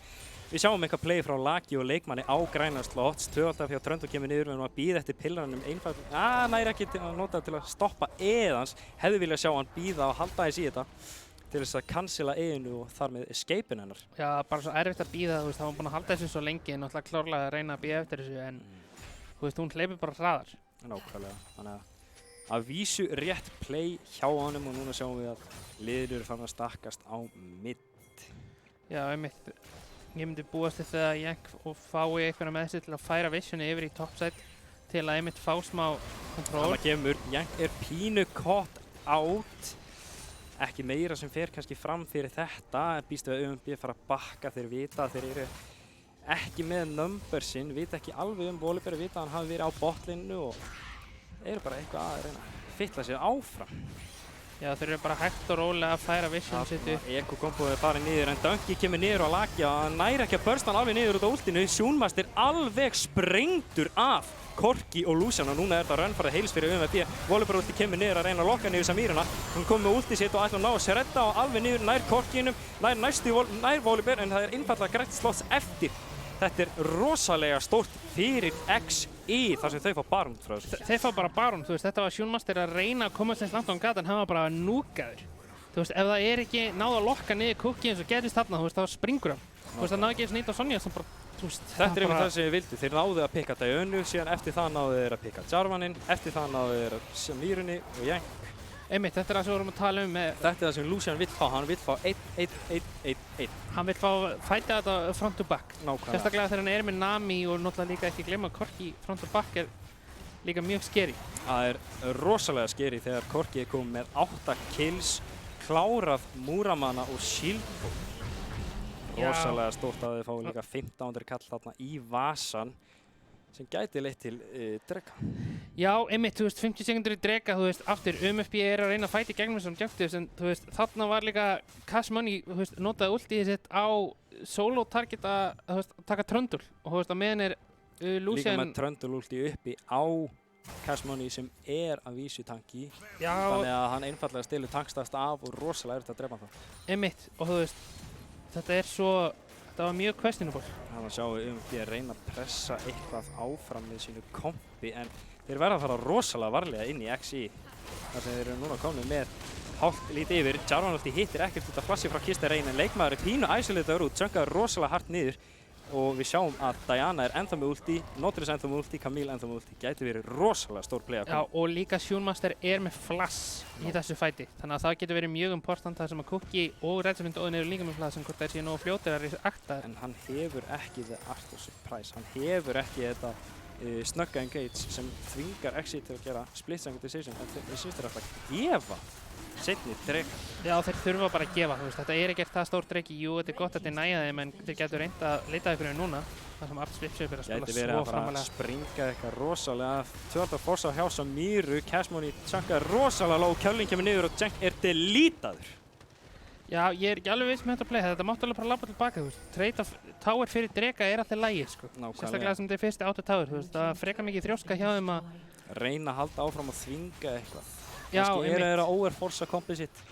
Við sjáum eitthvað play frá Laki og leikmanni á græna slots, 2-8 hjá Tröndó kemur niður, við erum að bíða eftir pillarnum einfallega, næri ekki til að nota til að stoppa eðans, hefði viljað sjá hann bíða og halda þess í þetta til þess að cancela eðinu og þar með escape-in hennar. Já, bara svo erfitt að bíða, þú veist, það var búin að halda þessu svo lengi en náttúrulega klárlega að reyna að bíða eftir þessu en, þú veist, hún hleypur bara hraðar. Nákvæmlega, þannig að vísu rétt play hjá honum og núna sjáum við að liðir eru farin að stakkast á mid. Já, einmitt. Ég myndi búast til það að Jank fái eitthvað með þessu til að færa Visioni yfir í topside til að einmitt fá smá kontról. Þannig kemur, Jank er pínu caught out, ekki meira sem fer kannski fram fyrir þetta, býst við að UMB fara að bakka þeir vita að þeir eru ekki með numbersinn, vita ekki alveg Volibear, vita að hann hafi verið á botlinu og eru bara eitthvað að reyna að fylla sér áfram. Já, þeir eru bara hægt og rólega að færa Vision sitt upp. Eko-komboð er farið niður en Dunky kemur niður á Laki og hann næri ekki að bursta hann alveg niður út á ultinu. Sjúnmaster alveg sprengtur af Korki og Lucian og núna er þetta run farið heils fyrir UMB. Volibear ulti kemur niður að reyna að lokka niður Samírana. Hún kom með ulti sitt og ætla að ná að sredda og alveg niður nær Korkinum, nær Volibear en það er einfallega Gretzlots eftir. Þetta er rosalega stórt fyrir XI þar sem þau fá Baron frá þessu. Þeir fá bara Baron, þú veist, þetta var Sjúnmaster að reyna að komast eins langt á hann gat en hann var bara núkaður. Þú veist, ef það er ekki náð að lokka niður Cookie eins og gerist þarna, þú veist, þá springur hann. Þú veist, það náðu ekki eins og nýtt á Sonja sem bara, þú veist, þetta er einmitt það sem við vildum. Þeir náðu að pikka Diönu, síðan eftir það náðu þeir að pikka Jarvaninn, eftir það náðu þeir að Samírunni og Jank. Einmitt, þetta er það sem við vorum að tala um með... Þetta er það sem Lucian vill fá, hann vill fá 1-1-1-1-1. Hann vill fá fæta þetta front to back. Nákvæmlega. Sérstaklega þegar hann er með Nami og náttúrulega líka ekki glemma Korki front to back er líka mjög scary. Það er rosalega scary þegar Korki er komið með 8 kills, klárað Múramana og Shilpo. Rosalega stórt að þau fá líka 1500 kall þarna í vasan sem gæti leitt til drega. Já, einmitt, þú veist, 50 sekundur í drega, þú veist, aftur, UMFB er að reyna að fæta í gegnum þessum objectives en, þú veist, þarna var líka Cash Money, þú veist, notaði ultið sitt á solo target að, þú veist, taka Tröndul og, þú veist, að meðan er Lucian... Líka með Tröndul ulti uppi á Cash Money sem er að vísu tanki. Já. Þannig að hann einfallega stilur tankstast af og rosalega erfitt að drepa hann. Einmitt, og þú veist, þetta er svo... Það var mjög questionable. Þannig að sjáum við UMB að reyna að pressa eitthvað áfram með sínu kompi en þeir verða að fara rosalega varlega inn í XI. Þar sem þeir eru núna komnið með hálft lítið yfir. Jarvan ulti hittir ekkert út af flassi frá Kista Reyn en leikmaður er pínu isolataður út, tjönkaður rosalega hart niður og við sjáum að Diana er ennþá með ulti, Notris ennþá með ulti, Camille ennþá með ulti. Gæti verið rosalega stór play að koma. Já, og líka Sjúnmaster er með flass í þessu fæti. Þannig að það getur verið mjög important þar sem að Cookie og Redsvind Óðin eru líka með flass sem hvort þeir séu nógu fljótir að reakta. En hann hefur ekki the art of surprise. Hann hefur ekki þetta snögga engage sem þvingar XI til að gera split second decision. En þeir syns þeir alltaf að gefa seinni drega. Já, þeir þurfa bara að gefa, þú veist, þetta er ekkert það stór dregi, jú, þetta er gott að þetta er næja þeim en þeir getur reynd að leita ykkur núna þar sem Archbishop er að spila svo framalega. Gæti verið að fara að springa eitthvað rosalega. Tvöldar forsa hjá Samíru, Cash Money tjankaði rosalega lág, Kjölling kemur niður og Jank er deletaður. Já, ég er ekki alveg viss með þetta play, þetta máttu alveg bara labba tilbaka, þú veist. Trade of tower fyrir drega er alltaf lægi, sko. Sérstaklega sem þetta er fyrsti auto tower, þú veist, það frekar mikið þrjóska hjá þeim að reyna að halda áfram að þvinga eitthvað. Já, kannski eru að overforsa kompið sitt.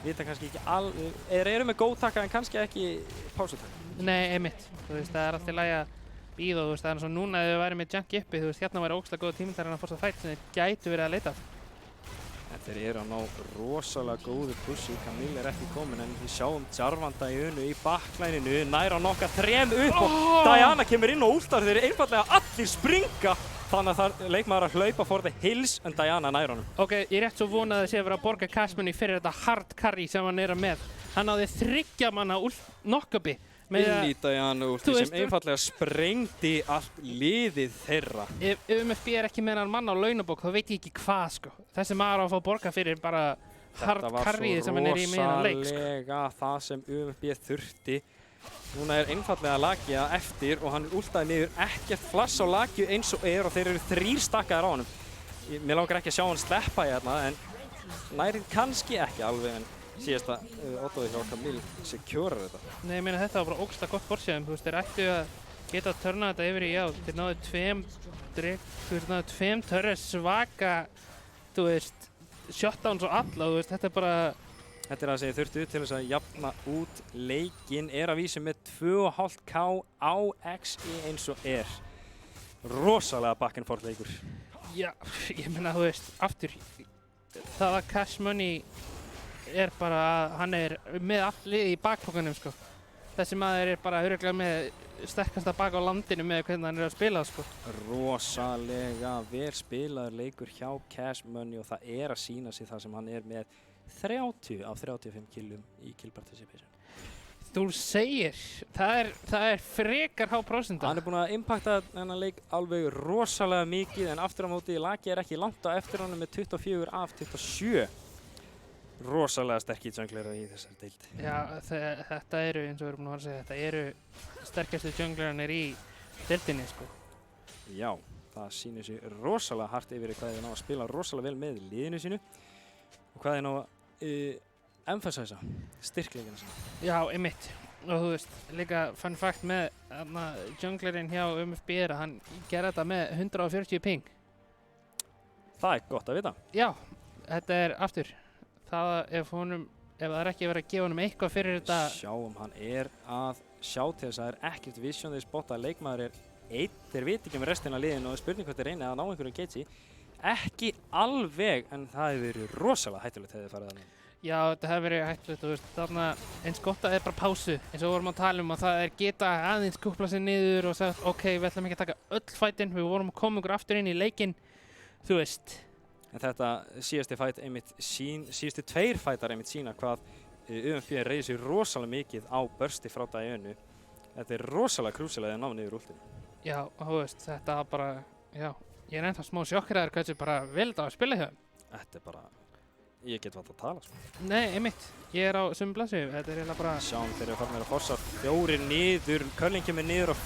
Vita kannski ekki alveg, eru með góðtaka en kannski ekki pásutaka. Nei, einmitt. Þú veist, það er alltaf lægi að býða, þú veist, það er eins og núna ef þau væri með junk uppi, þú veist, hérna væri ógeðslega góða tími til að forsa fight sem þeir gætu verið að leita af. En þeir eru að ná rosalega góðu pussi, Camille er ekki komin en við sjáum Jarvan Diana í bakklæninu, nær að nokka 3 upp og Diana kemur inn og últar, þeir eru einfallega allir springa. Þannig að það leikmaður að hlaupa for the hills en Diana nær honum. Ok, ég er rétt svo vonað að það sé að vera að borga Cashmoney fyrir þetta hard carry sem hann er að með. Hann náði 3 manna knockupi. Inn í Diana últi sem einfallega sprengdi allt liðið þeirra. Ef UMFB er ekki með hann mann á launabók þá veit ég ekki hvað sko. Þessi maður á að fá borga fyrir bara hard carryið sem hann er í meðan leik. Þetta var svo rosalega það sem UMFB þurfti. Núna er einfallega Lakia eftir og hann er últaði niður, ekkert flass á Lakiu eins og er og þeir eru 3 stakkaðir á honum. Mér langar ekki að sjá hann sleppa hérna en nærið kannski ekki alveg en síðasta ódóði hjá Camille securear þetta. Nei, ég meina þetta var bara ógeðslega gott forsjöðum, þú veist, þeir ættu að geta að turna þetta yfir í já, þeir náðu 2 törres svaka, þú veist, shutdowns og alla, þú veist, þetta er bara Þetta er það sem ég þurfti til þess að jafna út leikinn, er að vísa með 2,5k á XI eins og er. Rosalega back and forth leikur. Já, ég meina, þú veist, aftur, það að Cash Money er bara að hann er með allt liðið í bakpokanum, sko. Þessi maður er bara örugglega með sterkasta bak á landinu með hvernig hann er að spila, sko. Rosalega vel spilaður leikur hjá Cash Money og það er að sýna sig það sem hann er með 30 af 35 killum í kill participation. Þú segir, það er frekar há prósenta. Hann er búinn að impacta þennan leik alveg rosalega mikið en aftur á móti Lakia er ekki langt á eftir honum með 24 af 27. Rosalega sterkir junglerar í þessari deild. Já, þetta eru, eins og við erum búin að segja, þetta eru sterkastu junglerarnir í deildinni, sko. Já, það sýnir sig rosalega hart yfir hvað þeir ná að spila rosalega vel með liðinu sínu og hvað þeir ná að emphasize styrkleikina sína. Já, einmitt. Og þú veist, líka fun fact með junglerinn hjá UMFB er að hann gerði þetta með 140 ping. Það er gott að vita. Já, þetta er aftur. Ef það er ekki verið að gefa honum eitthvað fyrir þetta. Sjáum, hann er að sjá til þess að það er ekkert vision þeir spotta að leikmaður er einn. Þeir veit ekki með restina af liðinu og það er spurning hvort þeir reyna að ná einhverjum geici. Ekki alveg, en það hefur verið rosalega hættulegt þegar þið farið þannig. Já, þetta hefur verið hættulegt, þú veist, þarna eins gott að það er bara pásu, eins og vorum að tala um að það er geta aðeins kúpla sig niður og sagt, ok, við ætlum ekki að taka öll fætin, við vorum að koma ykkur aftur inn í leikinn, þú veist. En þetta síðasti fæt einmitt síðustu 2 fætar einmitt sína hvað UMFB reyðir sig rosalega mikið á bursti frá Dianu. Þetta er rosalega krúsilega að ná niður últinu. Já, þú veist, þetta bara, já. Ég er ennþá smá sjokkeraður hversu bara vel þetta að spila hjá þeim. Þetta er bara, ég get vant að tala sko. Nei, einmitt. Ég er á sömu blassu, þetta er eiginlega bara... Sjáum þeir eru farin að forsa 4 niður, Curling kemur niður og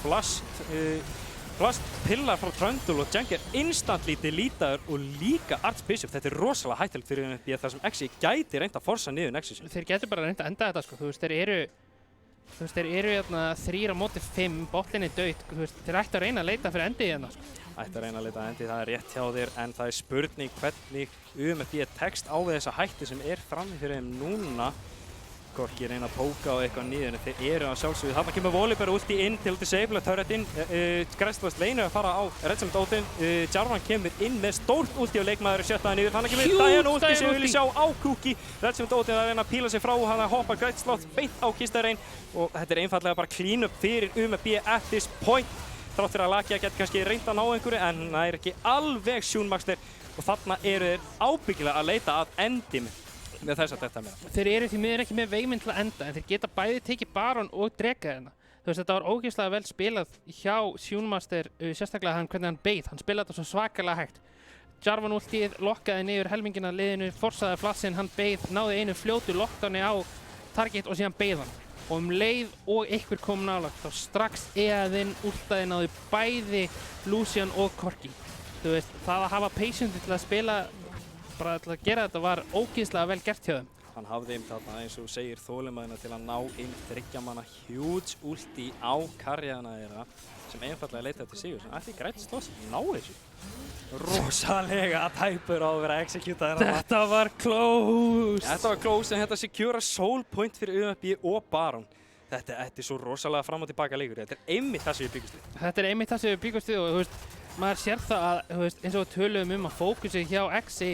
Flast pillar frá Trundle og Junk er instantly deletaður og líka Archbishop. Þetta er rosalega hættulegt fyrir UMFB þar sem XI gæti reynt að forsa niður Nexus. Þeir getur bara reynt að enda þetta sko, þú veist, þeir eru hérna 3 á móti 5, botlinn er dautt, þú veist, þeir ættu að reyna að leita fyrir endið hérna sko. Ætti að reyna að leita endi, það er rétt hjá þér en það er spurning hvernig UMFB tekst á við þessa hætti sem er frammi fyrir þeim núna. Korki reyna að póka á eitthvað niður en þeir eru að sjálfsögðu. Þarna kemur Volibear ulti inn til að disabla turretinn. Græstlast Lane að fara á Redsummit ultin. Jarvan kemur inn með stórt ulti og leikmaður sjöttaði niður. Þannig kemur Diana ulti sem við viljum sjá á Cookie. Redsummit ultin að reyna að píla sig frá hann að hoppa Græstlast beint á Kistarein og þetta er einfallega bara clean up fyrir UMFB at this point. Þrátt fyrir að Lakia geti kannski reynt að ná einhverju en það er ekki alveg sjúnmakslir og þarna eru þeir ábyggilega að leita að endi með þess að þetta meira. Þeir eru því miður ekki með veigmynd til að enda en þeir geta bæði tekið Baron og drega hérna. Þú veist, þetta var ógeðslega vel spilað hjá Sjúnmaster, sérstaklega hvernig hann beið. Hann spilaði þetta svo svakalega hægt. Jarvan ultið lokkaði niður helmingina af liðinu, forsaði flassinn, hann beið, náði einu fljótu lockdowni á target og síðan beið hann. Og leið og einhver kom nálægt, þá strax eðinn ultaði náði bæði Lucian og Corki. Þú veist, það að hafa patience til að spila bara til að gera þetta var ógeðslega vel gert hjá þeim. Hann hafði þarna eins og þú segir þolinmæðina til að ná inn 3 manna huge ulti á karjana þeirra sem einfallega leita til sigur. Ætli Grænsloss ná þessu? Rosalega tæpur á að vera executað hérna. Þetta var close! Þetta var close en þetta secura soul point fyrir UMFB og Baron. Þetta er svo rosalega fram og tilbaka leikur. Þetta er einmitt það sem við byggjumst við. Þetta er einmitt það sem við byggjumst við og þú veist, maður sér það að, þú veist, eins og við töluðum að fókusið hjá Exi,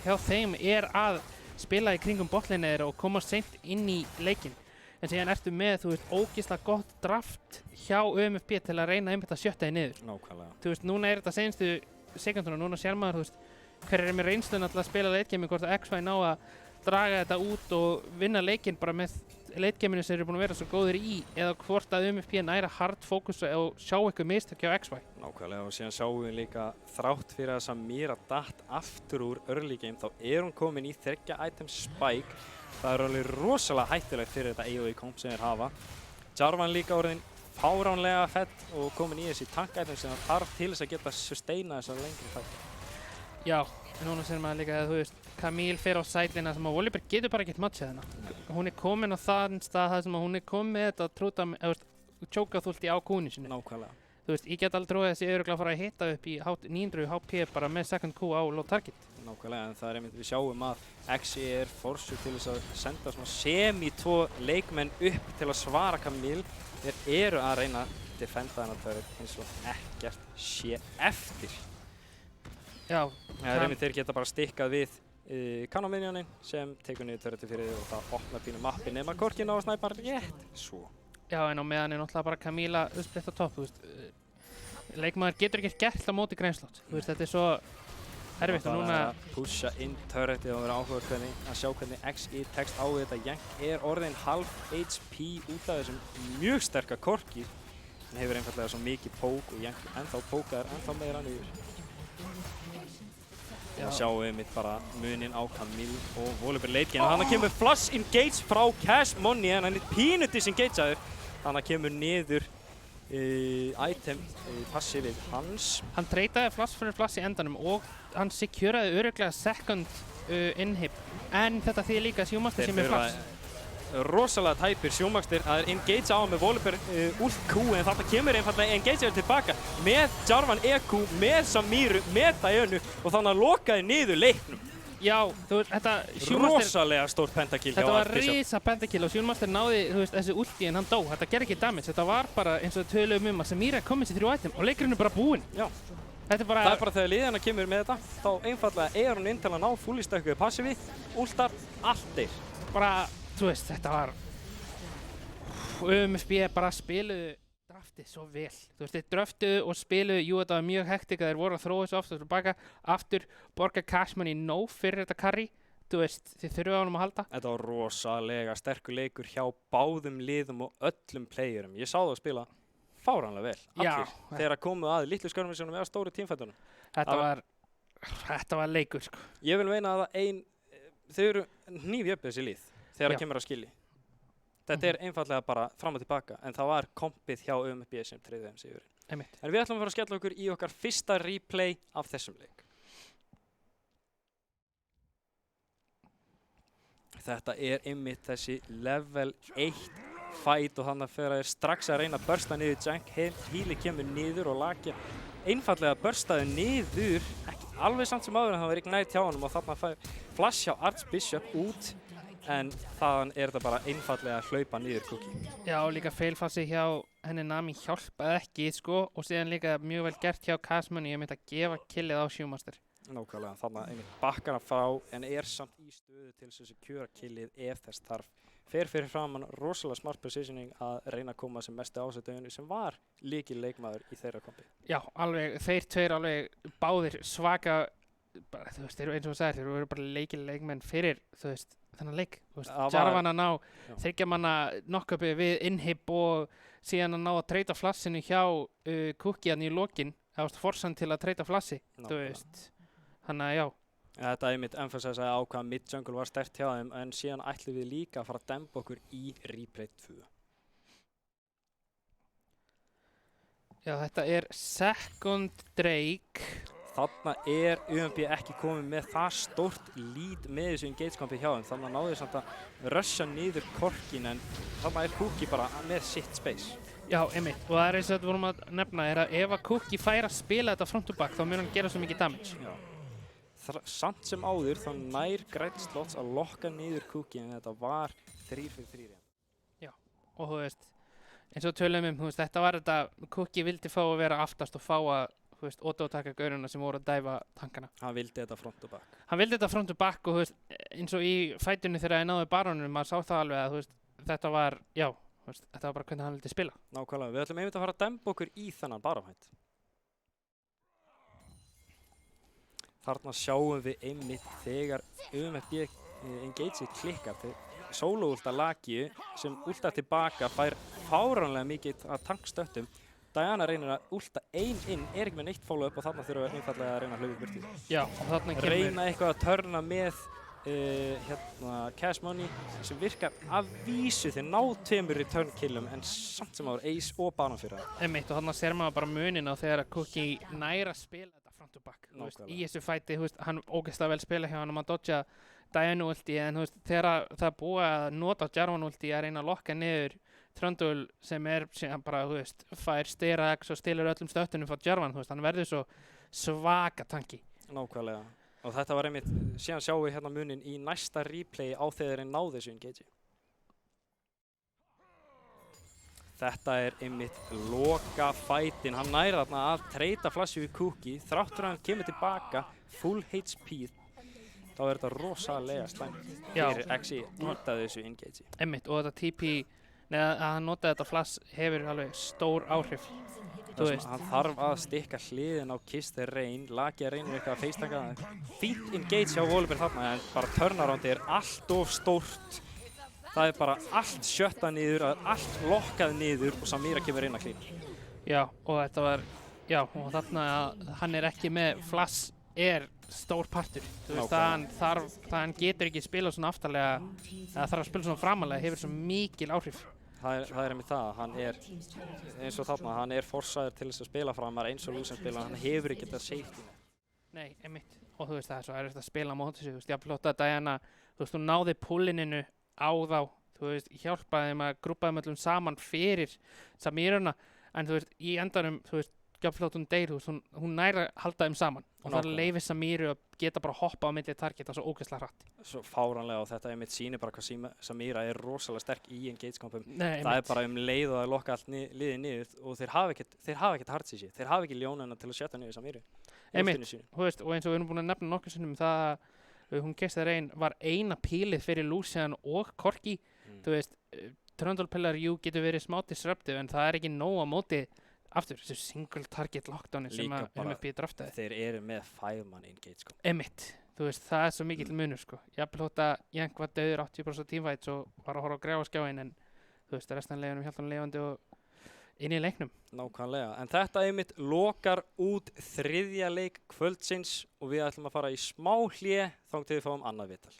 hjá þeim að spila í kringum botlane þeirra og koma seint inn í leikinn. En síðan ertu með, þú veist, ógeðslega gott draft hjá UMFB til að reyna einmitt að sjötta þig niður. Nákvæmlega. Þú veist, núna þetta seinustu sekunduna, núna sér maður, þú veist, hverjir með reynslun alltaf að spila leikgemi, hvort að XY ná að draga þetta út og vinna leikinn bara með leikgeminu sem þeir eru búin að vera svo góðir í eða hvort að UMFB næra hard fókusa og sjá eitthvað mistök hjá XY. Nákvæmlega og síðan sjáum við líka þrátt fyrir að Samira datt aftur úr early game þá hún komin í 3 item spike. Það er alveg rosalega hættulegt fyrir þetta AOE komp sem þeir hafa. Jarvan líka orðin fáránlega fett og komin í þessi tank item sem það þarf til þess að geta sustaina þessar lengri fætt. Já, en núna sér maður líka að þú veist, Camille fer á sætlina sem að Volibear getur bara ekkert matchað hennar. Hún er komin á þann stað þar sem að hún er komin með þetta trúta, eða tjóka þúlti á kúni sinni. Nákvæmlega. Þú veist, ég get aldrei trúið að þessi örugglega að fara að hitta upp í 900 HP bara með second Q á low target. Nákvæmlega, en það er einmitt við sjáum að Exi er forsuð til þess að senda svona semi-2 leikmenn upp til að svara Camille. Þeir eru að reyna að defenda hennar turret eins og ekkert sé eftir. Já. Þeir geta bara stikkað við kanóminjónin sem tekur niður turreti fyrir og það opnar pínu mappi nema korkin á að snæpa rétt svo. Já, en á meðan er náttúrulega bara Camila uppsplitt á topp, þú veist. Leikmaður getur ekkert gert á móti Grænslots. Þú veist, þetta er svo erfitt og núna pusha inn turretið og vera áhuga að sjá hvernig XI tekst á þetta. Jank er orðin half HP út af þessum mjög sterka korki. Hann hefur einfallega svo mikið pók og Jank ennþá pókaður ennþá meira niður. Það sjáum við mitt bara munin á Camille og Volibear late game. Þannig kemur flash engage frá Cash Money en hann er pínu disengageaður. Þannig kemur niður item passivið hans. Hann treytaði flash fyrir flash í endanum og hann securaði örugglega second inhib. En þetta þýðir líka að Sjúmaster sé með flash. Rosalega tæpir Sjómaxter að engage á með Volibear ult Q en þetta kemur einfallega engageaður tilbaka með Jarvan EQ, með Samiru, með Diönu og þannig að lokaði niður leiknum. Já, þú veist, þetta Sjúmaster rosalega stórt pentakill hjá Þetta var Artificial. risa pentakill og Sjúmaster náði, þú veist, þessi ulti en hann dó. Þetta gerði ekki damage, þetta var bara eins og við töluðum að Samira komið sér 3 item og leikurinn er bara búinn. Já. Þetta er bara Það er bara þegar liðina kemur með þetta, þá einfallega hún inn til að ná fully stökkuðu passivi, ultar, allt deyr. Bara, þú veist, þetta var UMFB bara spiluðu draftið svo vel. Þú veist, þeir draftuðu og spiluðu, jú, þetta var mjög hektik að þeir voru að þróa þessu aftur tilbaka, aftur borga Cash Money nóg fyrir þetta carry. Þú veist, þið þurfa á honum að halda. Þetta var rosalega sterkur leikur hjá báðum liðum og öllum playerum. Ég sá það að spila fáránlega vel, allir, þegar komu að litlu skörmisjónum eða stóru tímfættunum. Þetta var leikur, sko. Ég vil meina að þau eru hnífjöfn þessi lið þegar það kemur að skilji. Þetta er einfallega bara fram og tilbaka, en það var kompið hjá UMFB sem tryggði þeim sigurinn. Einmitt. En við ætlum að fara að skella okkur í okkar fyrsta replay af þessum leik. Þetta er einmitt þessi level 1 fight og þannig að þeir strax að reyna að bursta niður Jank. Healy kemur niður og Laki einfallega burstaði niður, ekki alveg samt sem áður en það var ekki nægt hjá honum og þarna fær flash hjá Archbishop út en þaðan er þetta bara einfallega að hlaupa niður Cookie. Já, líka failfassi hjá henni Nami hjálpaði ekki, sko, og síðan líka mjög vel gert hjá Cash Money að að gefa killið á Sjúmaster. Nákvæmlega, þannig að einmitt bakkar hann frá en er samt í stöðu til þess að kjöra killið ef þess þarf. Fer fyrir framan rosalega smart positioning að reyna að koma sem mestu ásættöðinu sem var lykil leikmaður í þeirra kompi. Já, alveg, þeir tveir alveg báðir svaka, bara, þú veist, eins og þú sagðir, þeir voru bara lykil leikmenn fyrir, þú veist, þennan leik. Þú veist, Jarvan að ná 3 manna knock-upi við inhib og síðan að ná að treyta flassinu hjá Cookie í lokin, það varst forsan til að treyta flassi, þú veist. Þannig að já. Þetta einmitt emphasize á hvað mid-jungle var sterkt hjá þeim en síðan ætlum við líka að fara að dempa okkur í replay 2. Já, þetta er second Drake. þarna UMB ekki komið með það stórt lead með þessu engage-kompi hjá þeim, þannig að náðu þeir samt að rusha niður korkin, en þarna Cookie bara með sitt space. Já, einmitt, og það eins og þetta vorum að nefna að ef að Cookie fær að spila þetta front to back þá mun hann gera svo mikið damage. Já. Samt sem áður þá nær Grænn Slots að lokka niður Cookie, en þetta var 3 fyrir 3. Já, og þú veist, eins og tölum þú veist, þetta var þetta, Cookie vildi fá að vera aftast og fá að, þú veist, auto-taka gaurina sem voru að dæfa tankana. Hann vildi þetta front to back. Hann vildi þetta front to back og þú veist, eins og í fætunni þegar það náði barónum, maður sá það alveg að, þú veist, þetta var, já, þú veist, þetta var bara hvernig hann vildi spila. Nákvæmlega, við ætlum einmitt að fara að demba okkur í þennan barófætt. Þarna sjáum við einmitt þegar UMFB engage klikkar til solo-ulta Lagíu sem ultar tilbaka, fær fáránlega mikið að tankstöttum. Diana reynir að ulta inn, ekki með neitt follow-up og þarna þurfa við einfallega að reyna að hlaupa burtu. Já, og þarna kemur... Reyna eitthvað að törna með Cash Money sem virkar að vísu þeir ná 2 return killum en samt sem áður Ace og banan fyrir það. Einmitt, og þarna sér maður bara munin á þegar að Cookie næra að spila þetta front to back. Þú veist, í þessu fæti, þú veist, hann ógeðslega vel spila hjá hann og maður dodja Diana ulti, en þú veist, þegar það er búið að nota Jarvan ulti að reyna að lokka niður Trundle sem bara, þú veist, fær stera X og stilur öllum stöttunum frá Jarvan, þú veist, hann verður svo svaka tanki. Nákvæmlega. Og þetta var einmitt, síðan sjáum við hérna munin í næsta replay á þegar þeir náðu þessu engage. Þetta einmitt loka fætin, hann nær þarna að treyta flassi við Cookie, þráttur hann kemur tilbaka, full HP, þá þetta rosalega slæmt fyrir Exi út af þessu engage. Einmitt, og þetta TP, neða að hann notaði þetta flass hefur alveg stór áhrif. Hann þarf að stikka hliðin á Kiss the Rain, Lagía reynir eitthvað að facetaka það. Fínt engage hjá Volibear þarna, en bara turnaroundi allt of stórt. Það bara allt sjötta niður, allt lokkað niður og Samira kemur inn að klína. Já, og þetta var, já, og þarna að hann ekki með flass stór partur. Þú veist, hann getur ekki spila svona aftarlega, það þarf að spila svona framalega, hefur svo mikil áhrif. Það einmitt það, hann eins og þarna, hann forsaður til þess að spila framar eins og Lúsen spila, hann hefur ekki þetta safety. Nei, einmitt, og þú veist það svo erfitt að spila á móti sig, þú veist, jafnvel þótt að Diana, þú veist, hún náði pullininu á þá, þú veist, hjálpaði þeim að grúpa þeim öllum saman fyrir Samirana, en þú veist, í endanum, þú veist, jafnvel þótt hún deyr, þú veist, hún næra að halda þeim saman og það leyfir Samiru að geta bara hoppa á milli targeta svo ógeðslega hratt. Svo fáránlega og þetta einmitt sýnir bara hvað Samira rosalega sterk í engage-kompum. Það bara leið og að lokka allt liðið niður og þeir hafa ekkert hards í sig. Þeir hafa ekki ljónuna til að setja niður Samiru. Einmitt, þú veist, og eins og við erum búin að nefna nokkur sinnum það að hún Kiss the Rain var eina pílið fyrir Lucian og Corki. Þú veist, Trundle Pillar getur verið smá disruptive en það ekki nóg á móti aftur, þessu single target lockdowni sem að MFB draftaði. Þeir eru með 5-man engage, sko. Einmitt, þú veist, það svo mikill munur, sko. Jafnvel þótt að Jank var dauður 80% teamfights og var að horfa á græfa skjáin en þú veist, restan leiðunum hjálp hann lifandi og inn í leiknum. Nákvæmlega, en þetta einmitt lokar út 3. leik kvöldsins og við ætlum að fara í smá hlé þangað til við fáum annað viðtal.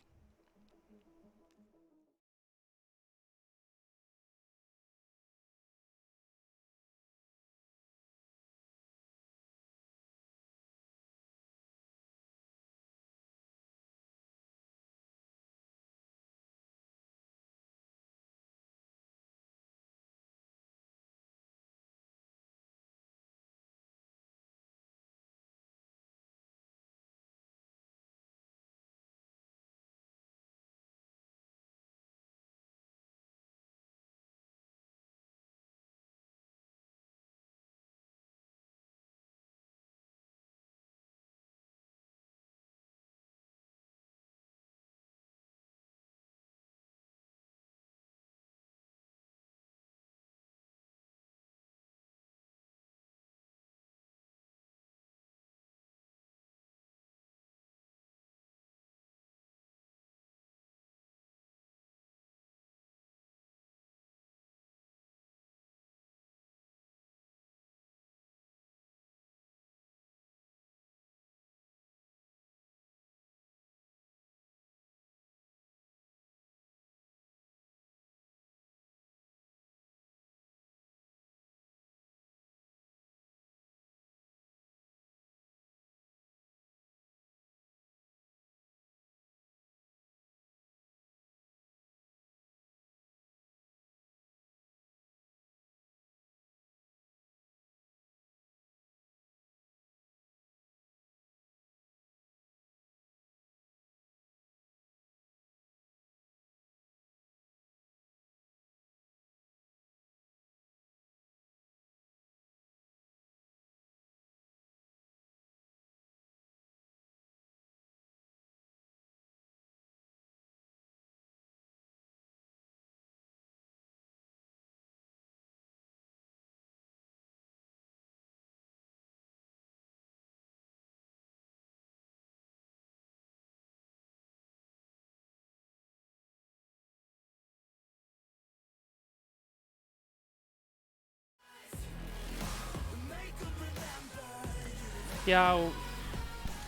Já,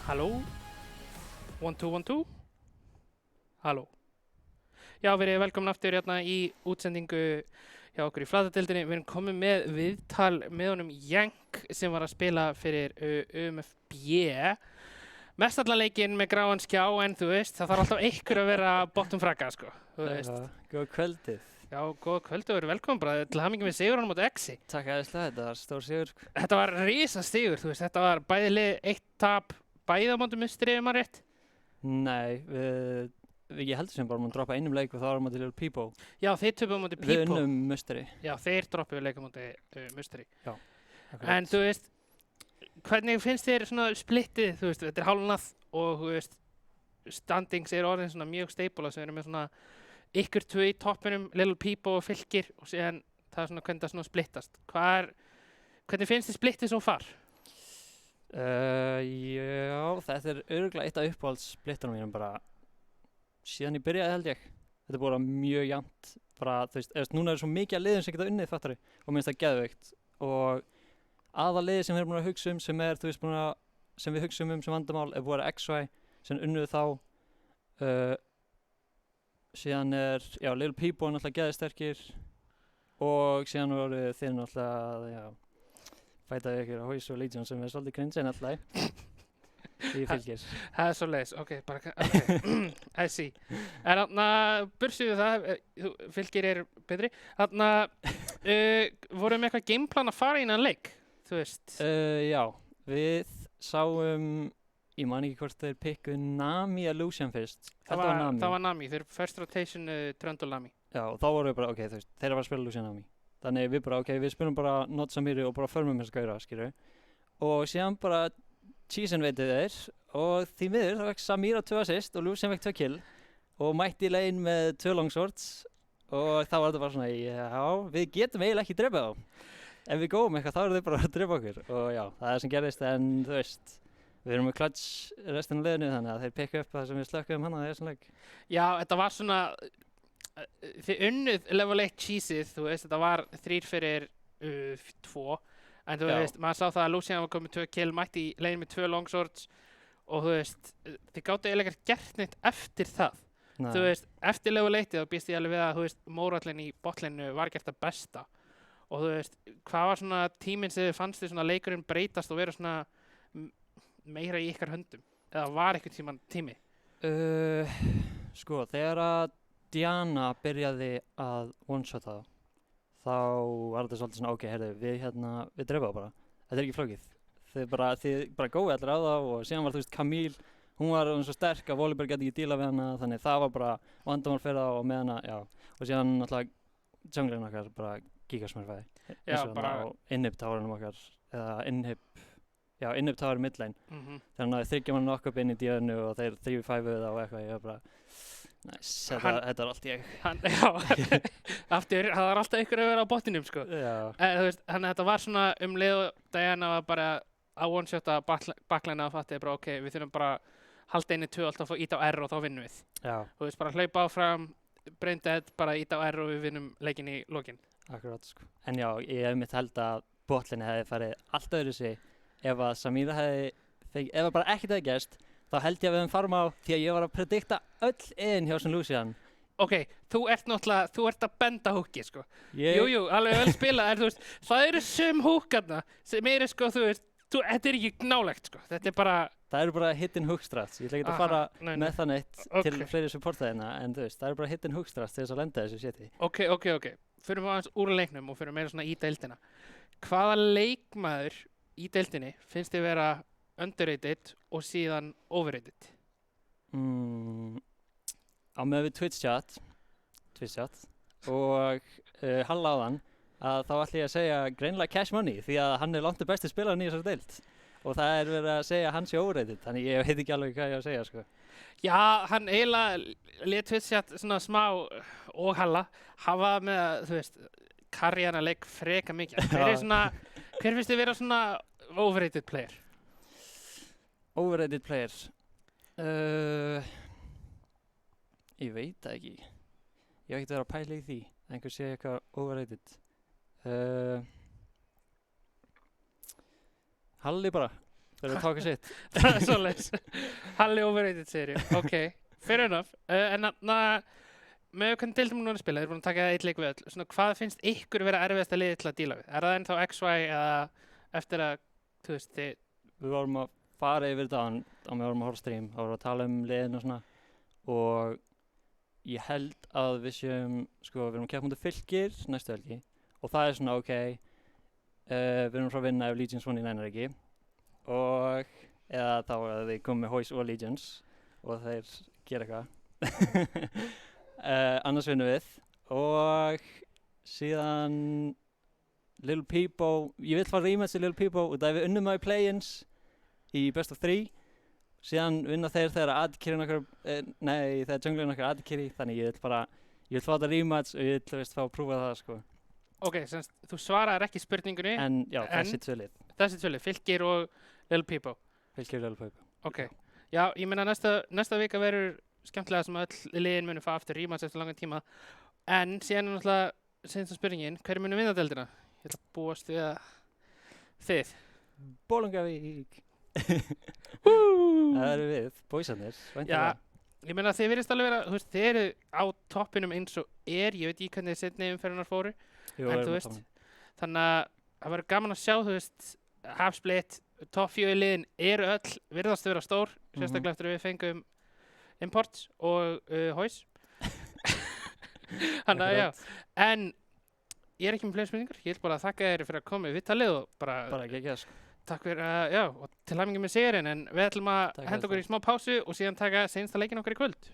halló? 1, 2, 1, 2? Halló. Já, verið velkomin aftur hérna í útsendingu hjá okkur í Flatadildinni. Við erum komið með viðtal með honum Jank sem var að spila fyrir UMFB. Mest allan leikinn með gráan skjá en þú veist, það þarf alltaf einhver að vera bottom fragga, sko. Þú veist. Góð kvöldið. Já, góða kvöldu og verið velkomin bara til hamingju með sigurinn á móti Exi. Takk aðeinslega, þetta var stór sigur. Þetta var risa sigur, þú veist, þetta var bæði lið 1 tap, bæði á móti Musteri, ef maður rétt. Nei, ég heldur sem bara að droppa einum leik og þá varum við til Little Peepo. Já, þeir töpuðu á móti Við Peepo. unnum Musteri. Já, þeir droppuðu leik á móti Musteri. Já, akkurat. En þú veist, hvernig finnst þér svona splittið, þú veist, þetta er hálfnað og þú veist, standings er orðin svona mjög stable, þess að við erum með svona ykkur tvö í toppinum, Little Peepo og Fylkir og síðan það er svona hvernig það svona splittast. Hvernig finnst þið splittið svo far? Já, þetta er örugglega eitt af uppáhaldsblittunum mínum bara síðan ég byrjaði held ég. Þetta er bara mjög jafnt, bara þú veist, núna er svo mikið af liðum sem geta unnið fattari og minnst það geðveikt og aðaliðið sem við erum búin að hugsa sem er, þú veist, sem við hugsa sem vandamál er búin að XY sem unnuðu þá síðan er, já, Little Peepo er náttúrulega geðsterkir og síðan voru þið náttúrulega, já, bætaði ykkur á Haus og Legion sem er svolítið cringe en alltaf í Fylkir. Það er svo leiðis, ok, I see. En þarna, bursuðu það, Fylkir er betri, þarna, vorum við eitthvað gameplan að fara í innan leik, þú veist? Já, við sáum, ég man ekki hvort þeir pikkuðu Nami að Lucian fyrst. Það var Nami, þeir first rotation Tröndul Nami. Já, þá vorum við bara, ok, þú veist, þeir eru að fara að spila Lucian Nami. Þannig við bara, ok, við spilum bara Not Samiri og bara förmum þess að gæra, skilur. Og síðan bara Cheesen veitið þeir og því miður þá fekk Samira 2 assist og Lucian fekk 2 kill og mætti í lane með 2 longswords og þá var þetta bara svona, já, við getum eiginlega ekki drepað þá. Ef við góum eitthvað þá eru þeir bara að drepa okkur og já, það er sem gerðist en þú veist, við erum með clutch restin af liðinu þannig að þeir pikka upp það sem við slökkum hann að þessum leik. Já, þetta var svona, þið unnuð level 1 cheesið, þú veist, þetta var 3 fyrir 2 en þú veist, maður sá það að Lucian var komið 2 kill, mætti í lane með 2 longswords og þú veist, þið gáttu eiginlega gert neitt eftir það. Nei. Þú veist, eftir level 1 þá býst ég alveg við að, þú veist, mórallin í botlinu var gert það besta og þú veist, hvað var svona tíminn sem þið fannst þið svona leikurinn breytast og vera svona meira í ykkar höndum? Eða var einhvern tími? Sko, þegar að Diana byrjaði að one-shota þá var þetta svolítið svona, ok, heyrðu, við drepa það bara. Þetta er ekki flókið. Þið bara góið allir á það og síðan var, þú veist, Camille, hún var svo sterk að Volibear gæti ekki díla við hana, þannig það var bara vandamál fyrir það og með hana, já. Og síðan náttúrulega junglinn okkar bara gigasmurfaði. Já, bara á inhib-towerunum okkar, eða inhib tower midlane. Þannig að þryggja mann nokkuð upp inn í díðinu og þeir 3v5-uðu það og eitthvað, ég var bara, nice, þetta er allt ég. Já, aftur, það var alltaf ykkur að vera á botninum, sko. Já. Þú veist, þannig að þetta var svona leið og Diana var bara að one-shota backline að fattiði bara, ok, við þurfum bara halda inn í 2 alltaf og íta á R og þá vinnum við. Já. Þú veist, bara hlaupa áfram, brain dead, bara íta á R og við vinnum leikinn í lokin. Akkurát, sko. En já, ég hef mitt held að botlinni hefði farið allt öðru sig ef að Samira ef að bara ekkert hefði gerst, þá held ég að við höfum farm á því að ég var að predikta öll inn hjá St. Lucian. Ok, þú ert að benda húki, sko. Jú, alveg vel spilað, en þú veist, það eru húkarna sem eru, sko, þú veist, þetta er ekki nálegt, sko. Þetta er bara... Það eru bara hidden hook strats. Ég ætla ekki að fara með það neitt til fleiri supportaðina, en þú veist, það eru bara hidden hook strats til þess að lenda þessu séti. Ok. Förum við aðeins úr leiknum og förum meira svona í deildina. Hvaða leikmaður í deildinni finnst þið vera underrated og síðan overrated? Á með við Twitch chat og Halla áðan að þá ætla ég að segja greinilega Cash Money því að hann er langt besti spilarinn í þessari deild og það er verið að segja hann sé overrated þannig ég veit ekki alveg hvað ég á að segja sko. Já, hann eiginlega lét Twitch chat svona smá og Halla hafa með að, þú veist, karjana leik freka mikið. Hver finnst þið vera svona overrated player? Overrated player? Ég veit það ekki. Ég hef ekkert verið að pæla í því. Einhver sé eitthvað overrated. Halli bara. Það er að taka sitt. Það er svoleiðis. Halli overrated segir ég. Ok, fair enough. En með hvernig deildum núna að spila, þeir eru búin að taka eitt leik við öll. Svona, hvað finnst ykkur vera erfiðasta liðið til að díla við? Er það ennþá XY eða eftir að, þú veist, Við vorum að fara yfir þetta á við vorum að horfa á stream, þá vorum við að tala liðin og svona og ég held að við séum, sko, við erum að keppa mútið Fylkir næstu helgi og það er svona ok, við erum frá að vinna ef Legions vonni nænar ekki og eða þá að við komum með Hoys og Legions og þeir gera eitthvað. Annars vinnum við og síðan Little Peebo, ég vil fara rematch til Little Peebo og það við unnum á í play-ins í best of 3 síðan vinna þeir þegar adkirinn okkar þegar junglinn okkar adkiri þannig ég vil fá þetta rematch og ég vil fá að prófa það sko. Ok, semst, þú svaraðir ekki spurningunni. En já, þessi tvö lið, Fylkir og Little Peebo. Fylkir og Little Peebo. Ok, já, ég meina næsta vika verður skemmtilega sem öll liðin munu fá aftur rematch eftir langan tíma en síðan er náttúrulega seinasta spurningin, hver munu vinna deildina? Ég ætla að búast við að þið. Bolungarvík. Það eru við, boysarnir. Já, ég meina þið virðist alveg vera, þú veist, þið eru á toppinum eins og ég veit ekki hvernig þið seinni umferðunar fóru, en þú veist, þannig að það verður gaman að sjá, þú veist, Half-Split, topp 4 liðin eru öll, virðast að vera stór, sérstaklega eftir að við fengum Imports og Hoys. Þannig að já, en ég er ekki með fleiri spurningar, ég vil bara þakka þér fyrir að koma í viðtalið og bara geggjað sko. Takk fyrir að, já, og til hamingju með sigurinn, en við ætlum að henda okkur í smá pásu og síðan taka seinasta leikinn okkar í kvöld.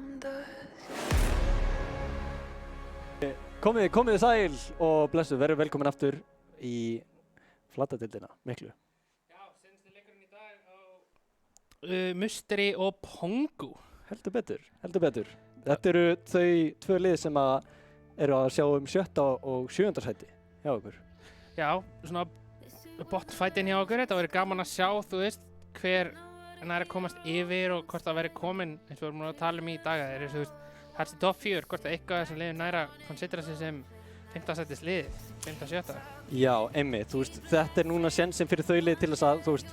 around us. Komið sæl og blessu, verið velkomin aftur í Flatadildina, miklu. Já, senasti leikurinn í dag á Musteri og Pongu. Heldur betur. Þetta eru þau tvö lið sem eru að sjá 7. og 7. sæti hjá okkur. Já, svona botnfætin hjá okkur, þetta verður gaman að sjá, þú veist, hver nær að komast yfir og hvort það verður komin, eins og við erum að tala um í dag, það er, þú veist, það er top 4, hvort að eitthvað sem liður nær að konsidera sig sem 5. sætis lið, 5. 7. Já, einmitt, þú veist, þetta er núna sénsinn fyrir þau lið til þess að, þú veist,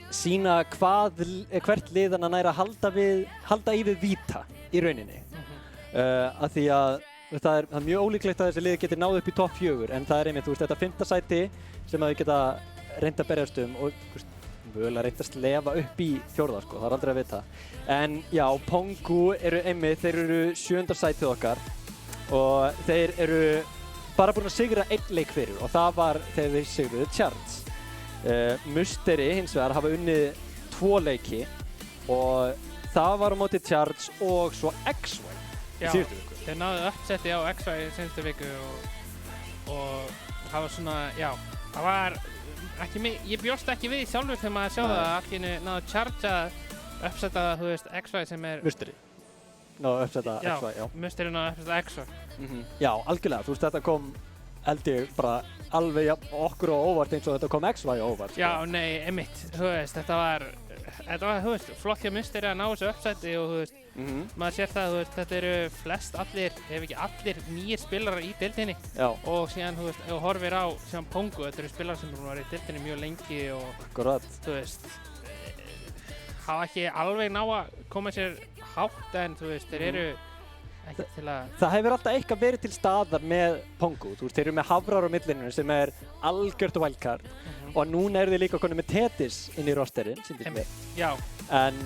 sína hvert liðana nær að halda í við víta í rauninni. Af því að það er mjög ólíklegt að þessi lið geti náð upp í top 4, en það er einmitt, þú veist, þetta 5. sæti sem að þau geta reynd að berjast og, þú veist, mögulega reynd að slefa upp í 4. sko, það er aldrei að vita. En já, Pongu eru einmitt, þeir eru 7. sætið okkar og þeir eru bara búin að sigra 1 leik fyrir og það var þegar þeir sigruðu Charts. Musteri hins vegar hafa unnið 2 leiki og það var á móti Charts og svo XY í síðustu viku. Þeir náðu uppsetti á XY í síðustu viku og það var svona, já, það var ekki ég bjóst ekki við sjálfur þegar maður sjá það að allt í einu náðu Charge að uppsetta, þú veist, XY sem er Musteri náðu uppsetta XY, já. Musteri náðu uppsetta XY. Já, algjörlega, þú veist, þetta kom held ég bara alveg okkur á óvart eins og þetta kom XY á óvart. Já, nei, einmitt, þú veist, þetta var, þú veist, flott hjá Musteri að ná þessu uppsetti og, þú veist, maður sér það, þú veist, þetta eru flest allir, ef ekki allir, nýir spilarar í deildinni. Já. Og síðan, þú veist, ef þú horfir á síðan Pongu, þetta eru spilarar sem eru í deildinni mjög lengi og, Akkurat. Þú veist, hafa ekki alveg ná að koma sér hátt en, þú veist, þeir eru ekki til að... Það hefur alltaf eitthvað verið til staðar með Pongu, þú veist, þeir eru með Hafrar á millinu sem er algjört wildcard og núna eru þeir líka konið með Tetis inn í rosterinn, sýndist mér. Já. En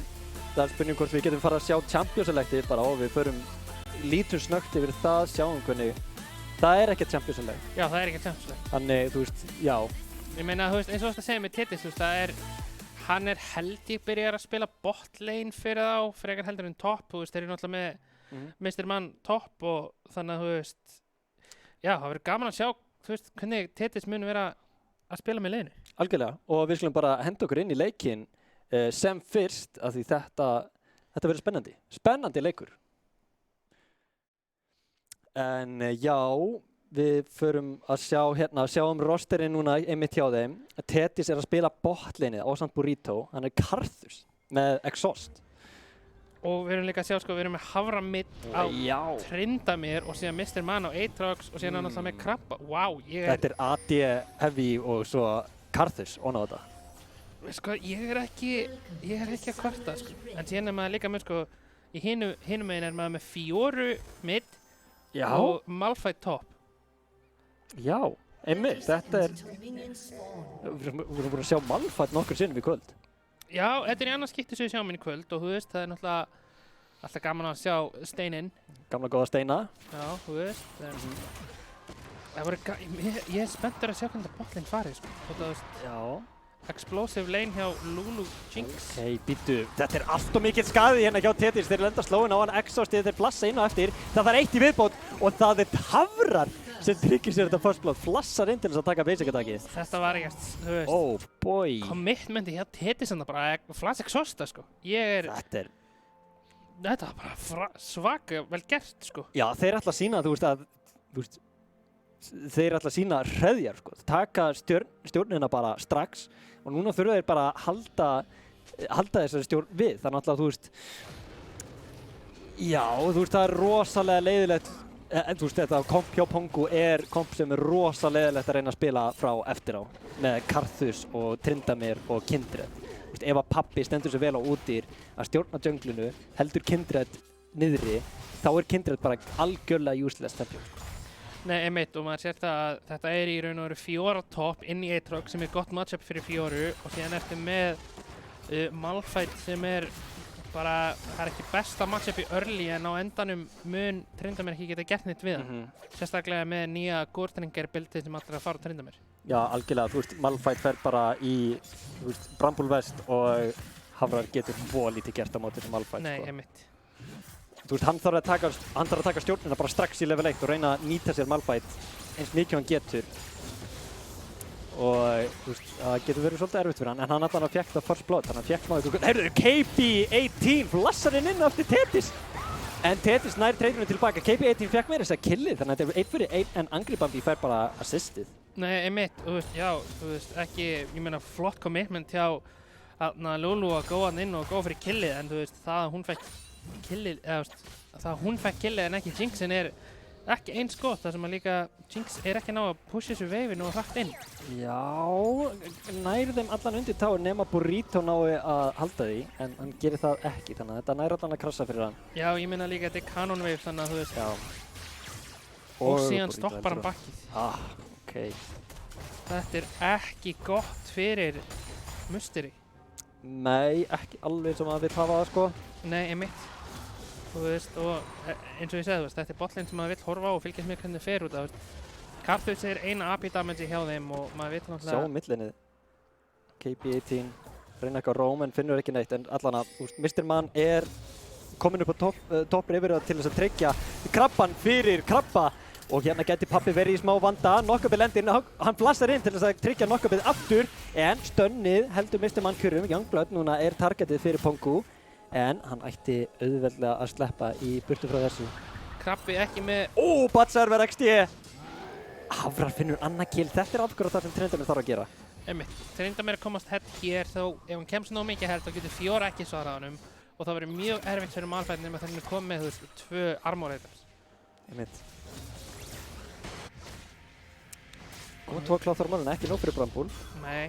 það er spurning hvort við getum fara að sjá Champions-selekti bara og við lítum snöggt yfir það, sjáum hvernig, það er ekkert Champions-selekt. Já, það er ekkert Champions-selekt. Þannig, þú veist, já. Ég meina, þú veist, eins og þetta segir með Tetis, þú veist, það er, hann er held ég byrjar að spila botlane fyrir þá, frekar heldur en topp, þú veist, þeir eru náttúrulega með Mr. Mann topp og þannig að, þú veist, já, það verður gaman að sjá, þú veist, hvernig Tetis mun vera að spila með liðinu. Algjörlega, og við skulum bara henda okkur inn í leikinn sem fyrst, af því þetta verður spennandi. Spennandi leikur. En já, við förum að sjá rosterinn núna einmitt hjá þeim. Tetis er að spila botlaneið ásamt Burrito, hann er Karthus með Exhaust. Og við erum líka að sjá, sko, við erum með Hafra mitt á Tryndamere og síðan Mr. Man á Aatrox og síðan náttúrulega með Krabba. Wow, Þetta er AD Heavy og svo Karthus ofan á þetta. Sko, ég er ekki að kvarta, sko. En síðan er maður líka með, sko, í hinum meginn er maður með Fioru mitt og Malphite topp. Já, einmitt, þetta er... Við erum búin að sjá Malphite nokkur sinnum í kvöld. Já, þetta er í annars skipti sem við sjáum inn í kvöld og þú veist, það er náttúrulega alltaf gaman að sjá Steininn. Gamla góða Steina. Já, þú veist. Það voru ég er spenntur að sjá hvernig þetta botlane farið, sko. Þú veist, explosive lane hjá Lulu Jinx. Ok, býttu, þetta er allt og mikið skaði hérna hjá Tetis. Þeir lenda slóin á hann, Exhaustið, þeir flassa inn á eftir. Það þarf 1 í viðbót og það er Hafrar sem tryggir sér þetta first blood, flassar inn til þess að taka basic-attackið. Þetta var ekkert, þú veist. Oh boy. Commitmenti hjá Tetis þannig bara, flass exhausta, sko. Þetta var bara svaka vel gert, sko. Já, þeir ætla að sína, þú veist, þeir ætla að sína hreðjar, sko. Taka stjórnina bara strax og núna þurfa þeir bara að halda þessari stjórn við. Þannig að, þú veist, já, þú veist, það er rosalega leiðilegt. Þú veist, þetta komp hjá Pongu er komp sem er rosalega leiðilegt að reyna að spila frá eftir á með Karthus og Tryndamere og Kindred. Þú veist, ef að pappi stendur sér vel á útýr að stjórna junglinu, heldur Kindred niðri, þá er Kindred bara algjörlega useless champion. Nei, einmitt, og maður sér það að þetta er í raun og veru Fiora top inn í Aatrox sem er gott matchup fyrir Fioru og síðan ertu með Malphite sem er bara, það er ekki besta matchup í early en á endanum mun Tryndamere ekki geta gert neitt við hann. Sérstaklega með nýja Gortninger buildið sem allir að fara á Tryndamere. Já, algjörlega, þú veist, Malphite fer bara í, þú veist, Bramble Vest og Hafrar getur lítið gert á móti sem Malphite. Nei, sko. Einmitt. Þú veist, hann þarf að taka stjórnina bara strax í level 1 og reyna að nýta sér Malphite eins mikið og hann getur. Og þú veist, það getur verið svolítið erfitt fyrir hann, en hann allan að fekk það first blood, þannig að hann fekk maður eitthvað. Heyrðu, KB18 flassar inn aftur Tethys! En Tethys nær treytunum tilbaka. KB18 fekk meira þess að killið, þannig að þetta er 1 fyrir 1 en Angry Bambi fær bara assistið. Nei, einmitt, þú veist, já, þú veist, ekki, ég meina flott commitment hjá Lulu að góða hann inn og góða fyrir killið, en þú veist, það að hún fekk killið, eða þú veist, það að hún fekk killið en ekki Jinxin er ekki eins gott, það sem að líka Jinx er ekki ná að pusha þessu veifinu og hratt inn. Já, nær þeim allan undir táur nema Burrito nái að halda því, en hann gerir það ekki, þannig að þetta nær allan að krassa fyrir hann. Já, ég meina líka þetta er Canon Wave, þannig að þú veist, Og síðan Burrito stoppar hann heldur bakkið. Ok. Þetta er ekki gott fyrir Musteri. Nei, ekki alveg sem að við hafa það, sko. Nei, einmitt. Þú veist, og eins og ég segi, þú veist, þetta er botlane sem maður vill horfa á og fylgjast með hvernig það fer út af. Karthus er eina AP damage hjá þeim og maður vill náttúrulega... Sjáum millinið. KB18, reyna eitthvað róm en finnur ekki neitt, en allan að, þú veist, Mr. Man er komin upp á topp yfir það til þess að tryggja krabban fyrir krabba. Og hérna gæti pappi verið í smá vanda, Knockupið lendir, hann flassar inn til þess að tryggja Knockupið aftur, en stönnið heldur Mr. Man kjörum, Youngblood núna er targetið fyrir Pongu, en hann ætti auðveldlega að sleppa í burtu frá þessu. Krabbi ekki með... Batserver XD! Hafrar finnur annað kill, þetta er akkurat það sem Tryndamere þarf að gera. Einmitt, Tryndamere komast head hér, þá ef hann kemst nóg mikið head þá getur 4 ekki svarað honum og það verður mjög erfitt fyrir Malphite nema þegar hann er komið með, þú veist, 2 armor items. Einmitt. Komum 2 kláþar á mannuna, ekki nóg fyrir Bramble. Nei,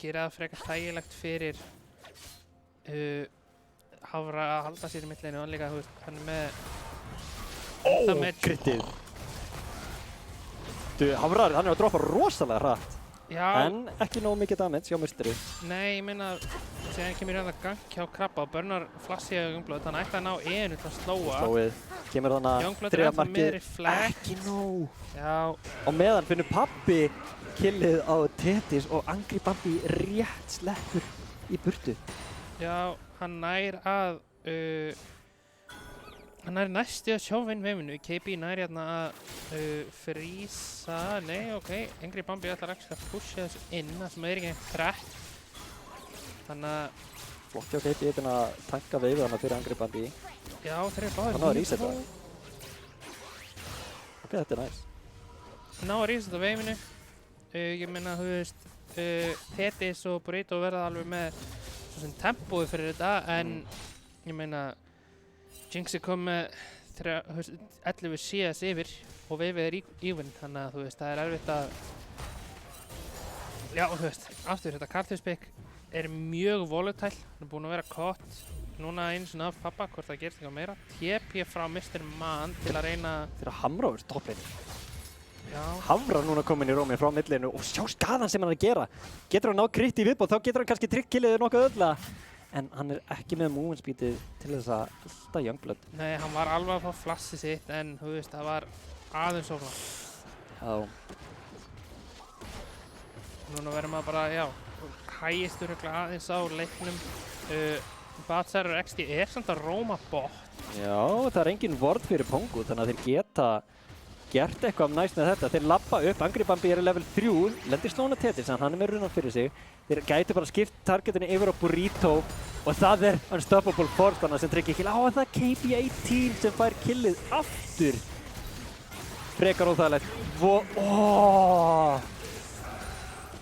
gera það frekar þægilegt fyrir Hafra að halda sér í millinu og hann líka, þú veist, hann er með... Kryttið. Hafrar, hann er að droppa rosalega hratt. Já. En ekki nóg mikið damage hjá Musteri. Nei, ég meina, þegar hann kemur hérna gang hjá Krabba og burnar flassi á Youngblood, hann ætti að ná E-inu til að slóa. Slóið. Kemur þannig að Youngblood er ennþá með reflect. Ekki nóg. Já. Og meðan finnur pappi killið á Tethys og Angry Bambi rétt sleppur í burtu. Já, hann nær að, hann nær næstu að sjófinn veifinu. KB nær hérna að frísa, nei, ok, Angry Bambi ætlar ekki að pusha þessu inn, það sem er ekki neitt þrætt. Þannig að... Flott hjá KB er að tanka veifið hana fyrir Angry Bambi. Já, þeir eru báðir. Hann náði að resetta. Ok, þetta er næs. Ná að resetta veifinu. Ég meina, þú veist, Tethys og Burrito verða alveg með svo sem tempói fyrir þetta, en ég meina, Jinx er komið með 11 CS yfir og veifið er even, þannig að þú veist, það er erfitt að... Já, þú veist, aftur þetta Karthus pick er mjög volatile, hann er búinn að vera caught núna eins og af pappa, hvort það gerst eitthvað meira. TP frá Mr. Man til að reyna... Fyrir að hamra úr toppinu. Já. Hafrar núna komin í rómi frá millinu og sjá skaðan sem hann er að gera. Getur hann ná kritt í viðbót, þá getur hann kannski tryggkilliðið nokkuð öðlega. En hann er ekki með movement speedið til þess að halda Youngblood. Nei, hann var alveg að fá flassið sitt, en þú veist, það var aðeins ofla. Já. Núna verður maður bara, já, hægist örugglega aðeins á leiknum. Batserver XD er samt að róma bot. Já, það er engin vörð fyrir Pongu, þannig að þeir geta gert eitthvað næst með þetta. Þeir labba upp, Angry Bambi er í level 3, lendir slóna Tethys, hann er með runan fyrir sig. Þeir gætu bara skipt targetinu yfir á Burrito og það er Unstoppable Force þannig sem tryggir kill. Á, það er KB18 sem fær killið aftur. Frekar óþægilegt.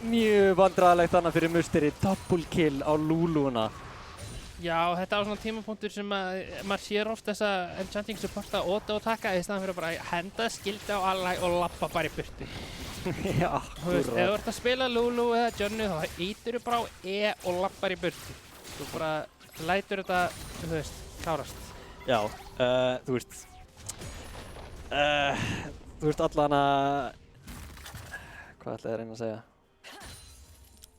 Mjög vandræðilegt þannig fyrir Musteri. Double kill á Luluna. Já, þetta var svona tímapunktur sem maður sér oft þessa enchanting supporta auto-taka í staðan fyrir að bara henda skildi á ally og lappa bara í burtu. Já, þú veist, ef þú ert að spila Lulu eða Johnny þá ítur þú bara á E og lappar í burtu. Þú bara lætur þetta, þú veist, klárast. Já, þú veist allan að... Hvað ætlaði að reyna að segja?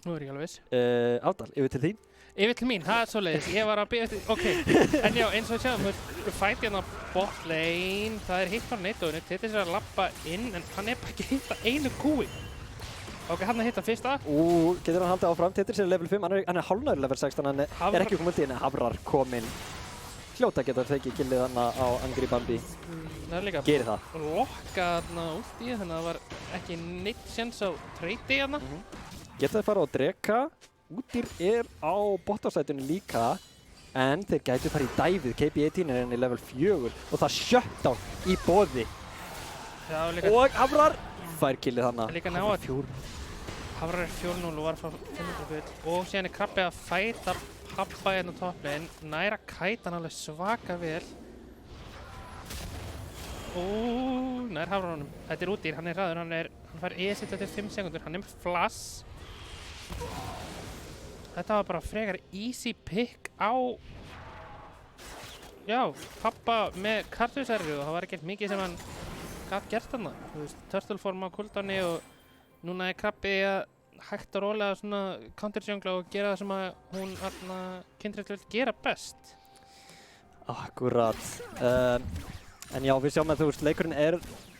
Nú er ég alveg viss. Ádal, yfir til þín. Yfir til mín, það er svoleiðis, ég var að byrja eftir, ok, en já, eins og við sjáum, við fæti hérna bot lane, það er hitt frá nettoðinu, Tethys er að lappa inn, en hann er bara ekki að hitta einu kúi. Ok, hann er að hitta fyrsta. Getur hann haldið áfram, Tethys er level 5, hann er hálfnaður level 6, þannig hann er ekki komið til henni. Hafrar kominn, hljóta geta tekið killið þarna á Angry Bambi. Það er líka Gerir það. lokka þarna út í þannig að það var ekki neitt séns á treyti þarna. Geta þeir fara á Dreka. Útýr er á bottársætunni líka. En þeir gætu farið í dæfið. KB18 er henni level 4 og það shutdown í boði. Já, líka. Og Hafrar fær killið þarna. Líka ná að Hafrar er 4-0 og var að fá 500 gull og síðan er Krabbi að fæta Pappa hérna á topplegin, næra kæta hann alveg svaka vel. Nær Hafrar honum. Þetta er Útýr, hann er hraður, hann fær E-sitt eftir 5 sekundur, hann er með flass. Þetta var bara frekar easy pick á Pappa með kartusærðu og það var ekkert mikið sem hann gat gert þarna. Þú veist, turtleform á cooldownni og núna er Krabbi að hægt og rólega svona counterjungla og gera það sem að hún Kindred vil gera best. Akkurat. En já, við sjáum að þú veist, leikurinn er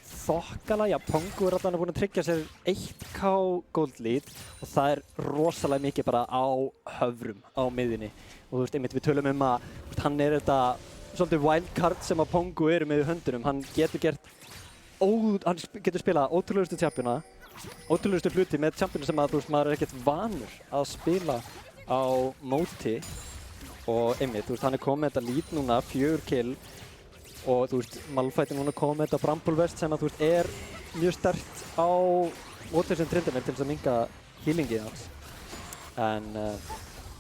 þokkalega, já, Pongu er allan búinn að tryggja sér 1k gold lead og það er rosalega mikið bara á höfrum á miðjunni. Og þú veist, einmitt við tölum að hann er þetta svolítið wildcard sem að Pongu eru með í höndunum. Hann getur hann getur spilað ótrúlegustu tjampjuna, ótrúlegustu hluti með tjampjuna sem að þú veist, maður er ekkert vanur að spila á móti. Og einmitt, þú veist, hann er komið með þetta lead núna, 4 kill. Og þú veist, Malphite er núna komið með þetta Bramble Vest sem að þú veist er mjög sterkt á móti sem Tryndamere til þess að minka healingið hans. En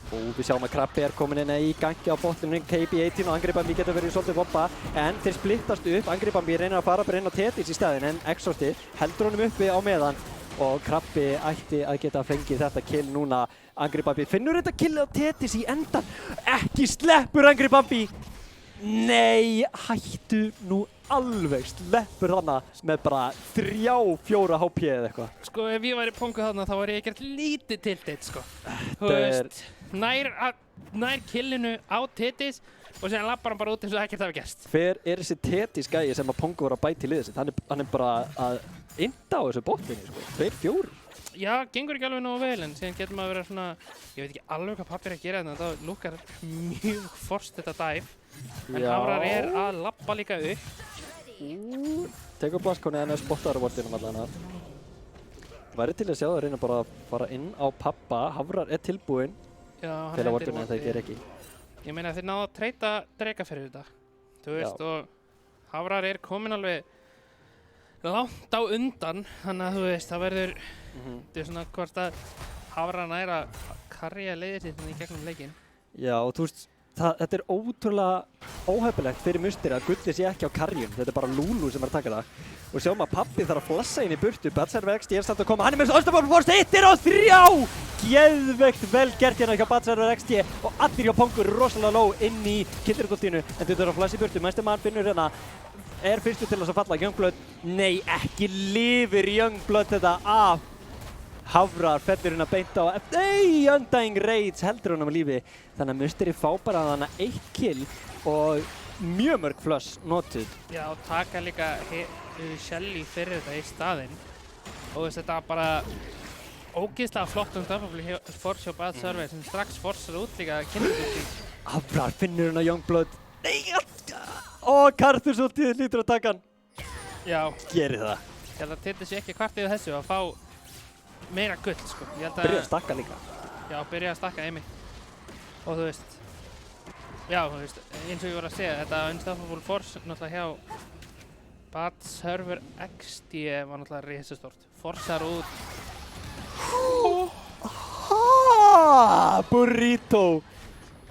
við sjáum að Krabbi er komin inn í gangi á botlinu, KB18 og Angry Bambi getur verið svolítið voppa. En þeir splittast upp, Angry Bambi reynir að fara bara inn á Tetis í staðinn en Exhausti heldur honum uppi á meðan. Og Krabbi ætti að geta fengið þetta kill núna. Angry Bambi finnur þetta killið á Tetis í endan. Ekki sleppur Angry Bambi! Nei, hættu nú alveg, sleppur þarna með bara 3-4 HP eða eitthvað. Sko, ef ég væri Pongu þarna þá var ég ekkert lítið tilteitt, sko. Þú veist, nær killinu á Tetis og síðan lappar hann bara út eins og ekkert hafi gerst. Hver er þessi Tetis gæi sem að Pongu var að bæta í liðið sitt? Hann er bara að ynda á þessu botvinni, sko. 2-4. Já, gengur ekki alveg nógu vel en síðan getur maður að vera svona, ég veit ekki alveg hvað Pappi er að gera þetta, það lukkar mjög forst þetta dive. En Hafrar er að lappa líka upp. Tekur Blaskóni en spottar á vortinum allan að. Væri til að sjá það reyna bara að fara inn á Pappa. Hafrar er tilbúinn til að vortinu en það ger ekki. Ég meina þeir náðu að treyta Dreka fyrir þetta. Þú veist, og Hafrar er komin alveg langt á undan, þannig að þú veist, það verður þetta er svona hvort að Hafrar nær að karja leiðir sitt í gegnum leikinn. Já, og þú veist, þetta er ótrúlega óhefnilegt fyrir Musteri að Gulli sé ekki á karjun. Þetta er bara Lulu sem er að taka það. Og sjáum að Pappi þarf að flassa inn í burtu. Batserver XD er samt að koma. Hann er með Unstoppable Force, hittir á 3! Geðveikt vel gert hérna hjá Batserver XD og allir hjá Pongu rosalega low inn í killergoltinu. En þetta er að flassa í burtu. Mæstu mann finnur hérna. Er fyrstu til þess að falla Youngblood. Nei, ekki lifir Youngblood þetta af. Hafrar fellur hérna beint á Undying Rage heldur hann á lífi. Þannig að Musteri fá bara hana 1 kill og mjög mörg flush notuð. Já, og taka líka Shelly fyrir þetta í staðinn. Og þess þetta bara ógeðslega flott Unstoppable Force hjá Batserver sem strax forsar út líka kynningusti. Hafrar finnur hann á Youngblood. Nei, og Karthus ultið lítur að taka hann. Já. Gerir það. Ég held að Tetis ekki kvart yfir þessu að fá meira gull, sko. Byrja að stakka líka. Já, byrja að stakka einmitt. Og þú veist, já, þú veist, eins og ég voru að segja, þetta Unstoppable Force náttúrulega hjá Batserver XD var náttúrulega risastórt. Forsar út. Burrito!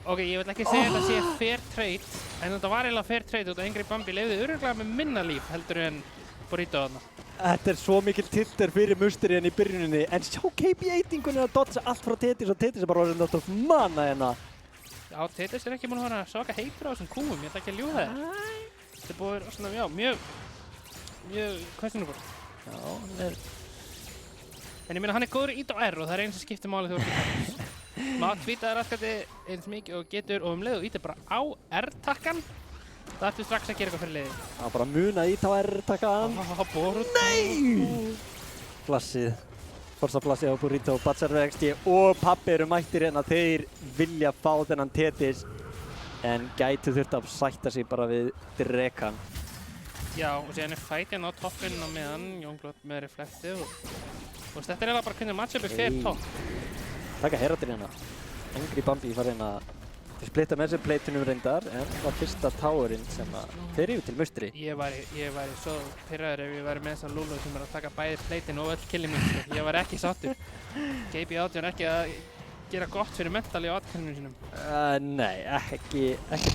Ok, ég vil ekki segja þetta sé fair trade, en þetta var eiginlega fair trade út af Angry Bambi leyfði örugglega með minna líf heldur en Burrito þarna. Þetta er svo mikil tilter fyrir Musteri hérna í byrjuninni, en sjá KB18-gunni að dodja allt frá Tetis og Tetis er bara orðinn nátt of manna hérna. Já, Tetis er ekki búinn að fara að svaka heitur á þessum kúum, ég ætla ekki að ljúga þér. Þetta er búið svona, já, mjög questionable. Já, hann er... En ég meina, hann er góður í ít og R og það er eins sem skiptir máli þegar þú ert í maður tvítaði raskandi eins mikið og getur og leið og ítir bara á R-takkan. Það ertu strax að gera eitthvað fyrir liði. Það bara muna í á R-takkan. Nei! Flassið. Forza flassið á Burrito, Batserver XD og Pappi eru mættir hérna. Þeir vilja fá þennan Tetis. en gæti þurft að sætta sig bara við drekan. Já, og síðan fætinn á toppinn á meðan, Youngblood með reflekti og þetta er eiginlega bara hvernig matchupi fer topp. Taka Heraldin hérna. Angry Bambi var reyna að splitta með sér pleitunum reyndar, en var fyrsta towerinn sem að fer yfir til mustri. Ég væri svo pirraður ef ég væri með þessa Lulu sem að taka bæði pleitin og öll killin mín, sko. Ég var ekki sáttur. KB18 ekki að gera gott fyrir mentali á atkvæmum sínum. Nei, ekki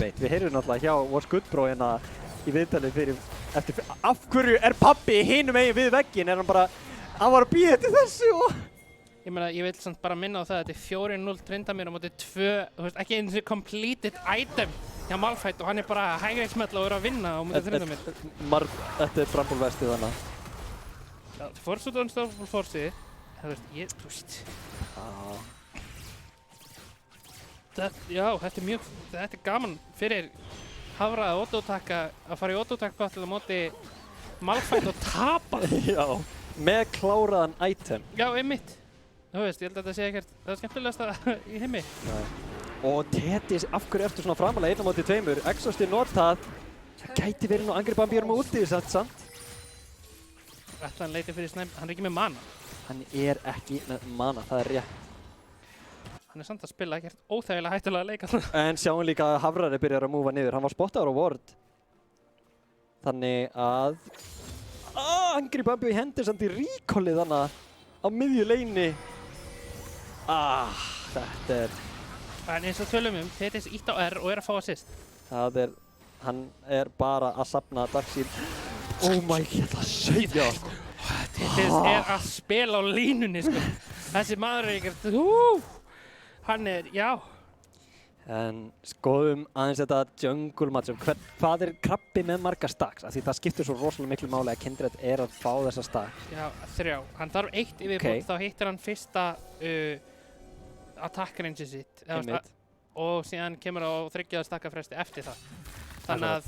beitt. Við heyrum náttúrulega hjá Wars Goodbro hérna í viðtalið af hverju er pabbi hinum eigin við vegginn? Er hann var að bíða eftir þessu og... Ég meina, ég vil samt bara minna á það að þetta er 4-0 Tryndamere á móti 2, þú veist, ekki eins og completed item hjá Malphite og hann er bara hægri smell og er að vinna á móti Tryndamere. Þetta er Bramble-vestið þannig. Já, Force út á Unstoppable Force, þú veist. Já, þetta er gaman fyrir Hafra að autotaka, að fara í autotak battle á móti Malphite og tapa. Já, með kláraðan item. Já, einmitt. Þú veist, ég held að þetta sé ekkert það skemmtilegasta í heimi. Nei. Og Tetis, af hverju ertu svona framalega 1 á móti 2? Exhaust er notað. Það gæti verið nú Angry Bambi með úti, sant? Ætla hann leiti fyrir snæm, hann er ekki með mana. Hann er ekki með mana, það er rétt. Hann er samt að spila ekkert óþægilega hættulega leik alltaf. En sjáum líka að Hafrari byrjar að múfa niður. Hann var spottaður á Ward. Þannig að... Angry Bambi hendir samt í recallið þannig á miðju leini. Þetta er... En eins og tölum Tetis ítt á R og er að fá assist. Hann er bara að safna Darkseid. Oh my god, það segja. Tetis er að spila á línunni, sko. Þessi maður er ekkert, hann er, já. En skoðum aðeins þetta jungle matchup. Hvað er krabbi með marga stacks? Af því það skiptir svo rosalega miklu máli að Kindred er að fá þessa stack. Já, 3. Hann þarf 1 yfirbútt, þá hittir hann fyrsta attack range sitt. Og síðan kemur á 3 stakkafresti eftir það. Þannig að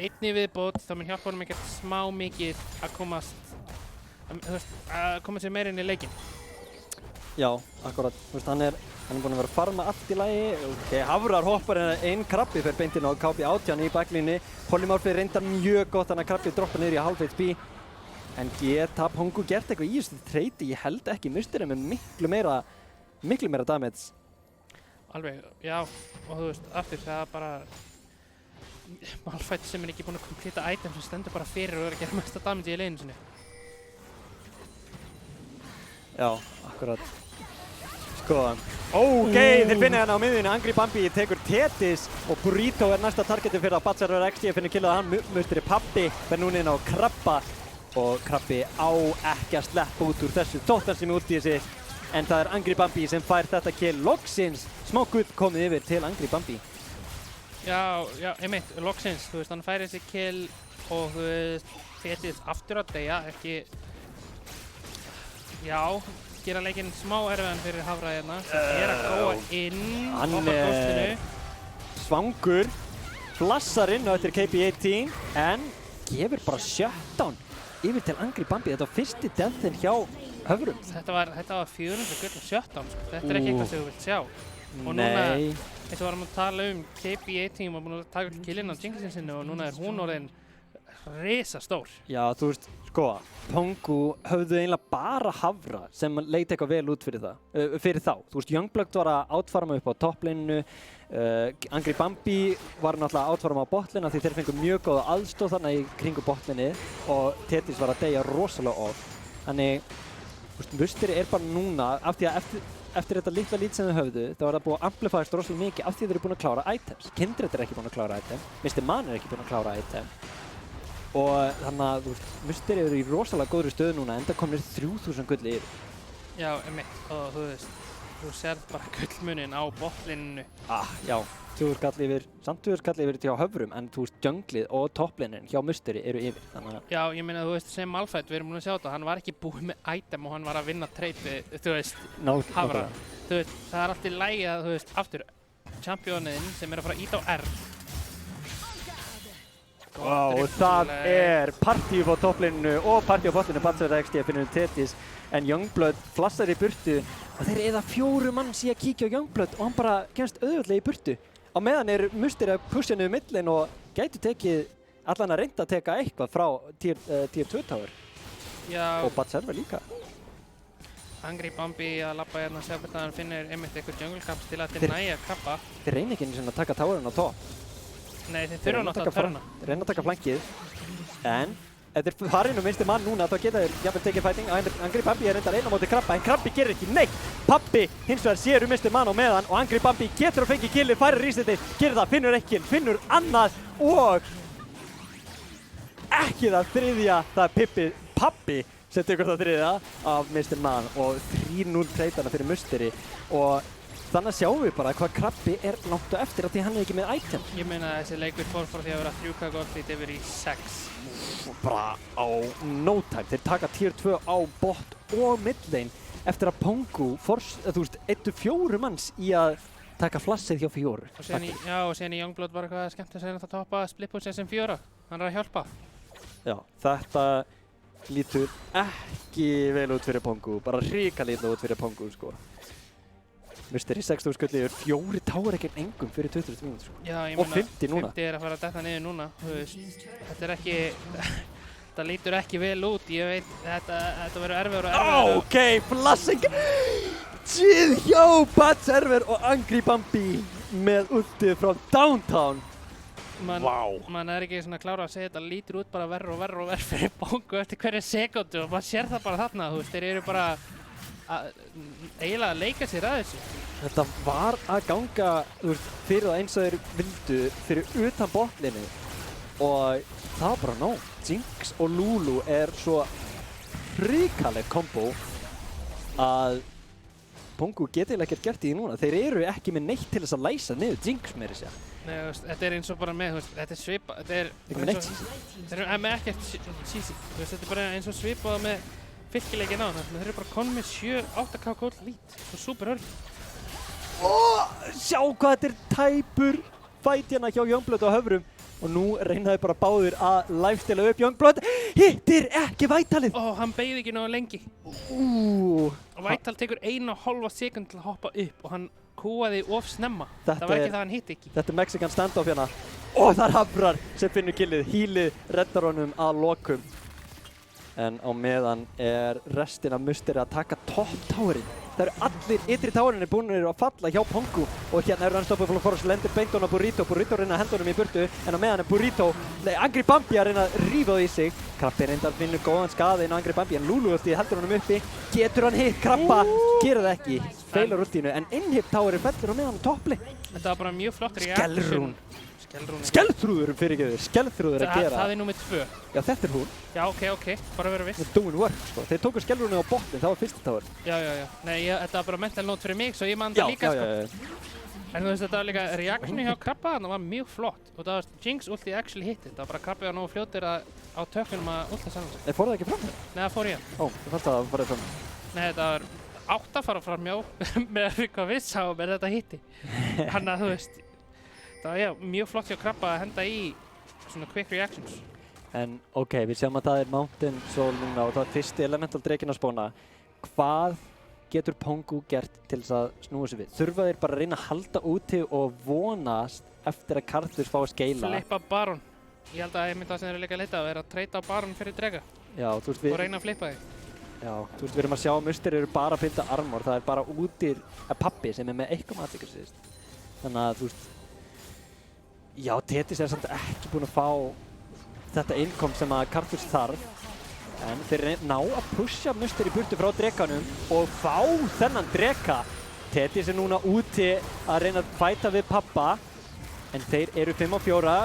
1 yfirbútt, þá mun hjálpa honum ekkert smá mikið að komast, að koma sér meira inn í leikinn. Já, akkurat. Hann er búinn að vera að farma allt í lagi. Hafrar hoppar einn krabbi fyrir beintinn á KB18 í baklínni. Polymorph reyndar mjög gott, þannig að krabbi droppar niður í half HP. En geta Pongu gert eitthvað í þessu treyti? Ég held ekki. Musteri með miklu meira damage. Alveg, já. Og þú veist, aftur það er bara Malphite sem er ekki búinn að completa item sem stendur bara fyrir og er að gera mesta damage í leginu sinni. Já, akkurat. Þeir finna hérna á miðjunni. Angry Bambi tekur Tetis og Burrito er næsta targetið fyrir að Batser verður XD finnir killað hann. Musteri pabbi fer núna inn á Krabba og Krabbi á ekki að sleppa út úr þessu tóttan sem er út í þessi. En það er Angry Bambi sem fær þetta kill. Loksins smá gull komið yfir til Angry Bambi. Já, einmitt, loksins, þú veist, hann fær þessi kill og þú veist, Tetis aftur að deyja, ekki, já, gera leikinn smá erfiðan fyrir Hafra hérna, sem er að góa inn á brjóstinu. Svangur, flassar inn á eftir KB18, en gefur bara shutdown yfir til Angry Bambi. Þetta var fyrsti deathin hjá Höfrum. Þetta var 400 gull og shutdown, sko. Þetta er ekki eitthvað sem þú vilt sjá. Og núna, eins og varum að tala KB18 var búinn að taka upp killinn á Jinxin sinni og núna er hún orðin risastór. Já, þú veist, Pongu höfðu eiginlega bara Hafra sem leit eitthvað vel út fyrir þá. Þú veist, Youngblood var að átfarma upp á topplininu, Angry Bambi var náttúrulega að átfarma á botlinna því þeir fengu mjög góða aðstoð þarna í kringu botlinni og Tetis var að deyja rosalega oft. Þannig, þú veist, Musteri er bara núna, af því að eftir þetta litla lít sem þau höfðu, þá var það búið að amplifæðast rosalega mikið af því þeir eru búin að klára items. Kindred er ekki búin að klára item, Mr. Man er ekki búin að klára item. Og þannig að, þú veist, Musteri eru í rosalega góðri stöðu núna, enda komnir 3000 gulli yfir. Já, einmitt, og þú veist, þú sérð bara gullmunin á botlininu. Já, 2000 skall yfir til Höfrum, en þú veist, junglið og topplinin hjá Musteri eru yfir, þannig að... Já, ég meina, þú veist, sem Malphite, við erum búin að sjá þetta, hann var ekki búinn með item og hann var að vinna trade, þú veist, Hafra. Þú veist, það er allt í lagi að, þú veist, aftur, championinn sem er að fara að íta á R. Og það er partíu á topplininu og partíu á botlininu, Batser XD finnur Tetis, en Youngblood flassar í burtu og þeir eða 4 manns í að kíkja á Youngblood og hann bara kemst auðvitað í burtu. á meðan Musteri að pusha niður millin og gætu tekið allan að reynda að teka eitthvað frá tier 2 tower. Já. Og Bad Server líka. Angry Bambi að labba hérna og segja hvernig hann finnir einmitt eitthvað jungle caps til að næja krabba. Þeir reyna ekki einu sinni að taka towerinn á topp. Nei, þeir þurfa náttúrulega að törna. Þeir reyna að taka flankið, en ef þeir farinn minnsti mann núna þá geta þeir jafnvel tekið fighting. Angry Bambi reyndar einn á móti krabba, en krabbi gerir ekki neitt. Pabbi hins vegar sér minnsti mann á meðan og Angry Bambi getur að fengi killið, færir resetið, gerir það, finnur ekki kill, finnur annað og ekki það þriðja, það Pabbi sem tekur það þriðja af Mr. Man og 3-0 treytana fyrir Musteri og þannig að sjáum við bara hvað krabbi langt á eftir af því hann ekki með item. Ég meina að þessi leikur fór frá því að vera 3k gold lead yfir í 6. Bara á no time. Þeir taka tier 2 á bot og midlane eftir að Pongu þú veist, 1-4 manns í að taka flassið hjá 4. Og síðan í Youngblood var eitthvað skemmt að segja að toppa split push sem 4. Hann að hjálpa. Já, þetta lítur ekki vel út fyrir Pongu, bara ríkalítið út fyrir Pongu, sko. Musteri 60 skulli yfir 4 tower ekkert engum fyrir 20 mínútur, sko. Já, ég og meina, 50 núna. 50 að fara að detta niður núna, þú veist. Þetta ekki, þetta lítur ekki vel út, ég veit, þetta verður erfiður og erfiður. Ok, flashing! Tíð hjá Bad Server og Angry Bambi með ultið frá Downtown. Man ekki svona klára að segja þetta lítur út bara verr og verr fyrir Pongu eftir hverju sekúndu og maður sér það bara þarna, þú veist, þeir eru bara eiginlega að leika sér að þessu. Þetta var að ganga, þú veist, fyrir það eins og þeir vildu fyrir utan botlinu og það var bara nóg. Jinx og Lulu svo hrikaleg kombo að Pongu geti ekkert gert í því núna. Þeir eru ekki með neitt til þess að læsa niður Jinx meira sér. Nei, þú veist, þetta eins og bara með, þú veist, þetta svipað, þetta ekki með neitt cheesy. Þeir eru með ekkert cheesy, þú veist, þetta bara eins og svipað með fylkileikin á þannig að þeir eru bara konum með 7-8k gold lead, svo super örg. Sjá hvað þetta tæpur fight hérna hjá Youngblood á höfrum og nú reynaði bara báðir að lifestila upp Youngblood, hittir ekki Vitalið. Hann beigði ekki náðu lengi. Og Vital tekur 1,5 sekund til að hoppa upp og hann kúaði of snemma. Það var ekki það hann hitti ekki. Þetta Mexican standoff hérna. Og það er Hafrar sem finnur killið. Healið reddar honum að lokum. En á meðan restin af Musteri að taka top towerinn. Það eru allir ytri towerinn búinir að falla hjá Pongu. Og hérna Unstoppable Force lendir beint á Burrito. Burrito reyna að henda honum í burtu. En á meðan Burrito, Angry Bambi að reyna að rífa það í sig. Krabbi reyndar finnur góðan skaði inn á Angry Bambi. En Lulu heldur honum uppi. Getur hann hitt Krabba? Gerir það ekki. Feilar rútínu. En innhip towerinn fellur á meðan á toppli. Þetta var bara mjög flott reaction. Skellþrúður fyrirgefur. Skellþrúður að gera. Það númer 2. Já, þetta hún. Já, ok. Bara vera viss. Doing work, sko. Þeir tóku skellrúnu á botnin, það var fyrsta tower. Já. Nei, þetta var bara mental note fyrir mig, svo ég man það líka, sko. Já. En þú veist, þetta var líka reactionu hjá Krabba, það var mjög flott. Og það var Jinx ulti actually hitti. Það var bara Krabbi var nógu fljótur á tökkunum að ulta saman sig. Fór það ekki fram? Nei, það fór ég. Ég fannst að það farið fram. Nei, þetta var átt að fara fram, já, með hvað við sáum, en þetta hitti. Þannig að þú veist, það var mjög flott hjá Krabba að henda í svona quick reactions. En ok, við sjáum að það Mountain Soul núna og það var fyrsti Elemental Drekinn að spóna. Hvað getur Pongu gert til þess að snúa sig við? Þurfa þeir bara að reyna að halda úti og vonast eftir að Karthus fá að skeila? Flippa Baron. Ég held að einmitt það sem þeir eru líka að leita að treyta á Baron fyrir Drega. Já, þú veist við... Og reyna að flippa þig. Já, þú veist við erum að sjá að Musteri eru bara að pynta armor. Það bara útir Pabbi sem með eitthvað matikar síðust. Þannig að þú veist... Já, Tetis samt ekki búinn að fá þetta innkom sem að Karthus þarf. En þeir ná að pusha Musteri burtu frá drekanum og fá þennan dreka. Tetis núna úti að reyna að fæta við Pabba. En þeir eru 5-4.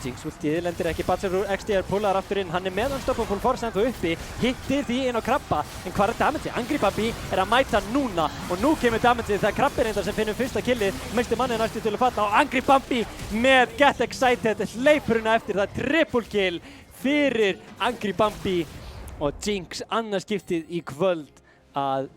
Jinx ultið lendir ekki. Batser XD pullar aftur inn. Hann með Unstoppable Force ennþá uppi. Hittir því inn á Krabba. En hvað damage? Angry Bambi að mæta núna. Og nú kemur damage það Krabbi reyndar sem finnur fyrsta killið. Minnsti manni næstu til að falla. Og Angry Bambi með Get Excited. Hleypurinn eftir það triple kill fyrir Angry Bambi. Og Jinx annað skiptið í kvöld að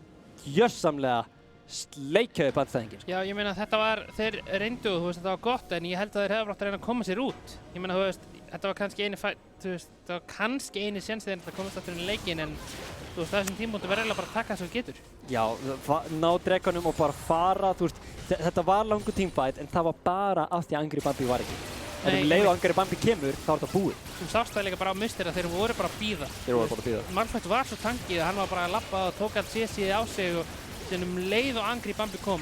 gjörsamlega sleikja upp andstæðinginn. Já, ég meina þetta var, þeir reyndu, þú veist, þetta var gott, en ég held að þeir hefðu átt að reyna að koma sér út. Ég meina, þú veist, þetta var kannski þetta var kannski eini séns þegar þetta komast aftur inn í leikinn en þú veist, þessum tímúti verður eiginlega bara að taka það sem þú getur. Já, ná drekanum og bara fara, þú veist, þetta var langur teamfight en það var bara af því að Angry Bambi var ekki. En leið og Angry Bambi kemur, þá er þetta búið. Þú sást það líka bara á Mystery að þeir voru bara að bíða. Malphite var svo tangið að hann var bara að labba og tók allt CC á sig og þegar leið og Angry Bambi kom,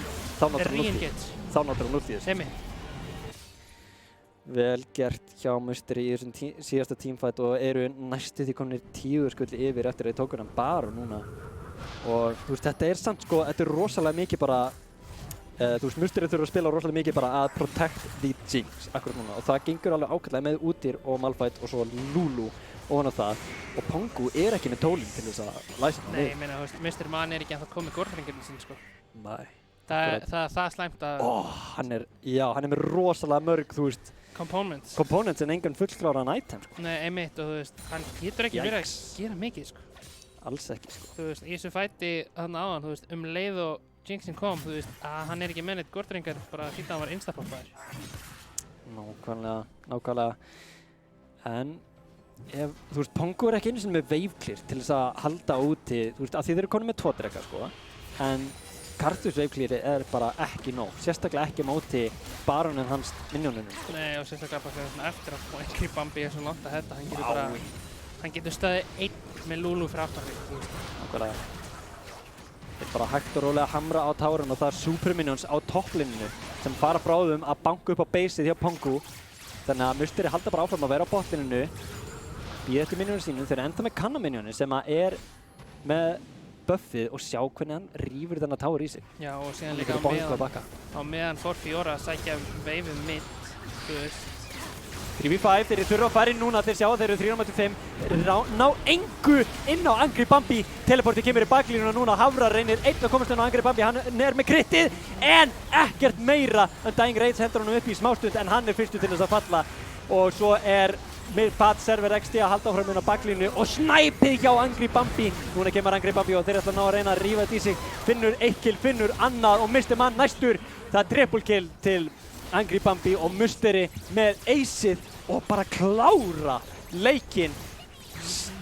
re-engage. Þá notar hann út í þessu. Vel gert hjá Mystery í þessum síðasta teamfight og eru næstu því komnir 10 skulli yfir eftir að þeir tóku hann bara núna. Og þú veist, þetta er samt sko, þetta er rosalega mikið bara, þú veist, Mystery þurfa að spila rosalega mikið bara að protect the Jinx akkurat núna og það gengur alveg ágætlega með Udyr og Malphite og svo Lulu ofan á það og Pongu er ekki með tólin til þess að læsa hann. Nei, ég meina, þú veist, Mystery Man er ekki að það komið gorfringurinn sín sko. Nei. Það slæmt að... hann er með rosalega mörg, þú veist, components en engan fullkláran item sko. Nei, einmitt og þú veist, hann getur ekki verið að gera mikið sko. Alls ekki sko. Þú veist, í þessu fæti þarna áðan, þú veist, leið og Jinxin kom, þú veist, að hann er ekki með neitt gortringar, bara því að hann var instapoppaður. Nákvæmlega. En þú veist, Pongu er ekki einu sinni með wave clear til þess að halda úti, þú veist, að því þeir eru konum með 2 drega sko, en Karthus wave clear er bara ekki nóg, sérstaklega ekki móti baroninn hans minjónunum. Nei, og sérstaklega bara þegar svona eftir að Angry Bambi er svo langt að þetta, hann getur staðið einn með Lulu fyrir aftan sig, þú veist. Nákvæmlega. Þeir bara hægt og rólega hamra á tárun og það er Super Minions á topplininu sem fara bráðum að banka upp á baseið hjá Pongu. Þannig að Mystery halda bara áfram að vera á botlininu, býða eftir minjónu sínum, þeir eru enda með Kanna-minjónu sem að er með buffið og sjá hvernig hann rýfur þennan tár í sig. Já, og síðan líka á meðan fór Fiora að sækja veifið mitt, þú veist. 3v5, þeir þurfa að fara inn núna, þeir sjá að þeir eru 3-5, ná engu inn á Angry Bambi, teleportið kemur í baklínuna núna, Hafrar reynir einn að komast inn á Angry Bambi, hann er með krittið, en ekkert meira, Undying Rage hendur honum upp í smástund, en hann er fyrstu til þess að falla, og svo er Pat Server XD að halda áfram inn á baklínu og snæpið hjá Angry Bambi, núna kemur Angry Bambi og þeir ætla að ná að reyna að rífa þetta í sig, finnur 1 kill, finnur annað og mistir mann næstur, það er triple kill til Angry Bambi og Mystery með aceið og bara klára leikinn,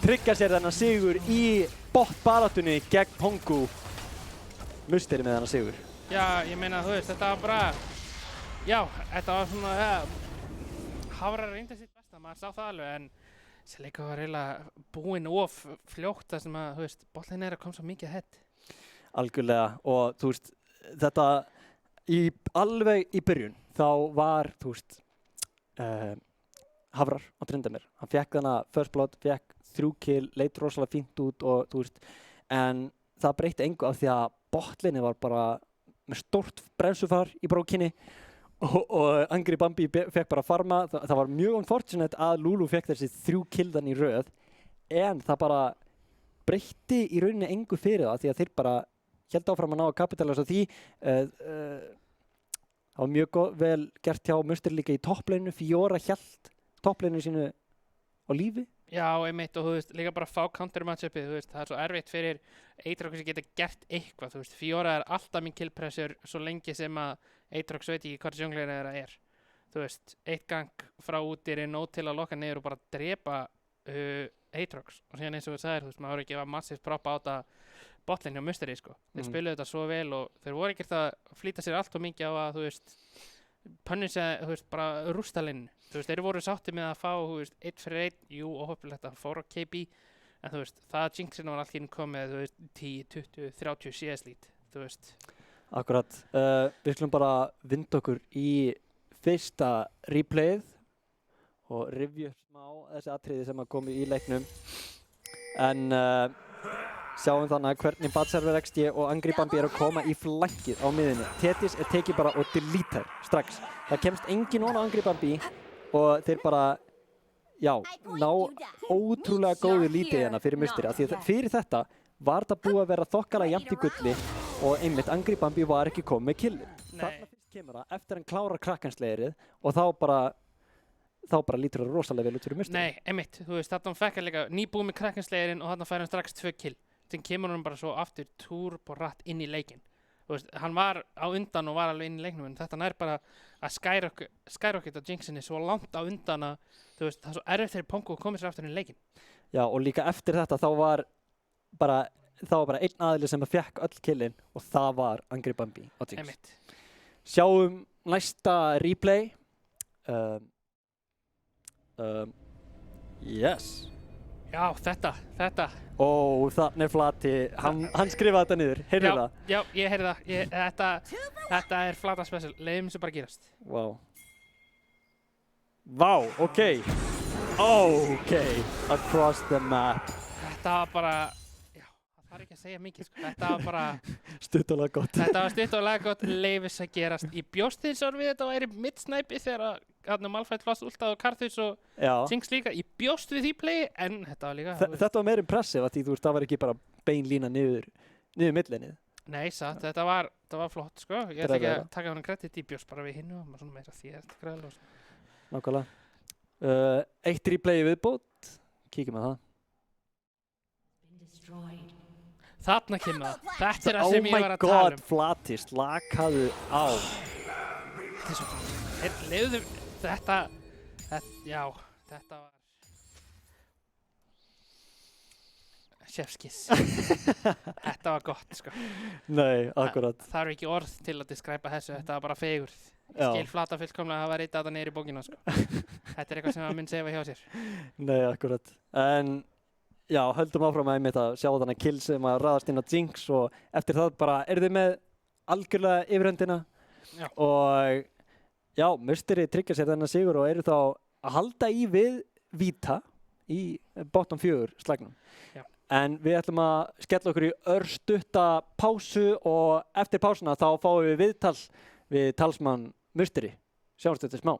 tryggja sér þennan sigur í botbaráttunni gegn Pongu. Mystery með þennan sigur. Já, ég meina, þú veist, þetta var bara, já, þetta var svona, Hafrar reyndi sitt besta, maður sá það alveg, en þessi leikur var eiginlega búinn of fljótt þar sem að, þú veist, bollin er að koma svo mikið ahead. Algjörlega, og þú veist, þetta alveg í byrjun, þá var, þú veist, Hafrar á Tryndamere. Hann fekk þarna first blood, fekk 3 kill, leit rosalega fínt út og þú veist, en það breytti engu af því að botlinni var bara með stórt bremsufar í brókinni og Angry Bambi fekk bara farma. Það var mjög unfortunate að Lulu fekk þessi 3 killan í röð, en það bara breytti í rauninni engu fyrir það því að þeir bara héldu áfram að ná að kapitalisa því. Það var mjög vel gert hjá Mystery líka í toppleinu, Fiora hélt toppleinu sínu á lífi. Já, einmitt, og þú veist, líka bara fá counter matchupið, þú veist, það er svo erfitt fyrir Aatrox að geta gert eitthvað, þú veist, Fiora er alltaf minn kill pressure svo lengi sem að Aatrox veit ekki hvað jungler þeirra er. Þú veist, 1 gang frá Udyr er nóg til að loka niður og bara drepa Aatrox og síðan eins og þú sagðir, þú veist, maður voru ekki að massivt proppa á þetta botlane hjá Mystery, sko. Þeir spiluðu þetta svo vel og þeir voru ekkert að flýta sér allt og mikið á að, þú veist, pönnusa, þú veist, bara rústa linn. Þú veist, þeir voru sátti með að fá, þú veist, 1 fyrir 1, jú, og hoppilegt að fóra KB, en þú veist, það að Jinxin var allt í komið, þú veist, 10, 20, 30 CS lít, þú veist. Akkurat, við skulum bara vinda okkur í fyrsta replayið og rifja smá þessi atriði sem að komi í leiknum, en sjáum þannig hvernig Pat Server XD og Angry Bambi er að koma í flankið á miðinni. Tetis er tekið bara og deleter strax. Það kemst engin ofan á Angry Bambi og þeir bara, já, ná ótrúlega góðu lítið hérna fyrir Mystery. Því að fyrir þetta var þetta búið að vera þokkalega jafnt í gulli og einmitt Angry Bambi var ekki komið með killin. Þarna fyrst kemur það eftir hann klárar krakkanslegirið og þá bara lítur það rosalega vel út fyrir Mystery. Nei, einmitt, þú veist, þarna fekk hann líka nýbúið með krakkanslegirinn og þarna fær hann strax 2 kill. Þannig kemur hann bara svo aftur turboratt inn í leikinn. Þú veist, hann var á undan og var alveg inn í leiknum, en þetta nær bara að skyrocketa Jinxinni svo langt á undan að þú veist, það er svo erfitt fyrir Pongo að koma sér aftur inn í leikinn. Já, og líka eftir þetta þá var bara einn aðili sem fekk öll killin og það var Angry Bambi á Jinx. Einmitt. Sjáum næsta replay. Yes. Já, þetta. Ó, þannig Flati, hann skrifaði þetta niður, heyrðu það? Já, ég heyrði það. Þetta er Flata special, leiðum sem bara gerast. Vá, ok. Across the map. Þetta var bara, já, það þarf ekki að segja mikið, sko. Þetta var bara... Stutt og lag gott. Þetta var stutt og lag gott, leifis að gerast. Ég bjóst þess að við þetta væri middsnæpi þegar Malphite flast últað og Karthus og Jinx líka. Ég bjóst við því play, en þetta var líka... Þetta var meira impressive að því, þú veist, það var ekki bara bein lína niður millinið. Nei, satt, þetta var flott, sko. Ég ætla ekki að taka honum kredit, ég bjóst bara við hinnu og svona meira því að þetta græðilega, sko. Nákvæmlega. Eitt replay viðbót, kíkjum að það. Þarna kemur það. Þetta er það sem ég var að tala Oh my god, Flati, slakaðu á. Þetta er svo flott. Leiðu þetta, já, þetta var... Chefskiss. Þetta var gott, sko. Nei, akkurat. Það þarf ekki orð til að describa þessu, þetta var bara fegurð. Skil Flata fullkomlega að hafa ritað þetta niður í bókina, sko. Þetta er eitthvað sem að mun sefa hjá sér. Nei, akkurat. En, já, höldum áfram að einmitt að sjá þannig kill sem að raðast inn á Jinx og eftir það bara þið með algjörlega yfirhöndina. Já. Og, já, Musteri tryggja sér þennan sigur og eru þá að halda í við Vita í bottom 4 slagnum. Já. En við ætlum að skella okkur í örstutta pásu og eftir pásuna þá fáum við viðtal við talsmann Musteri. Sjáumst þetta smá.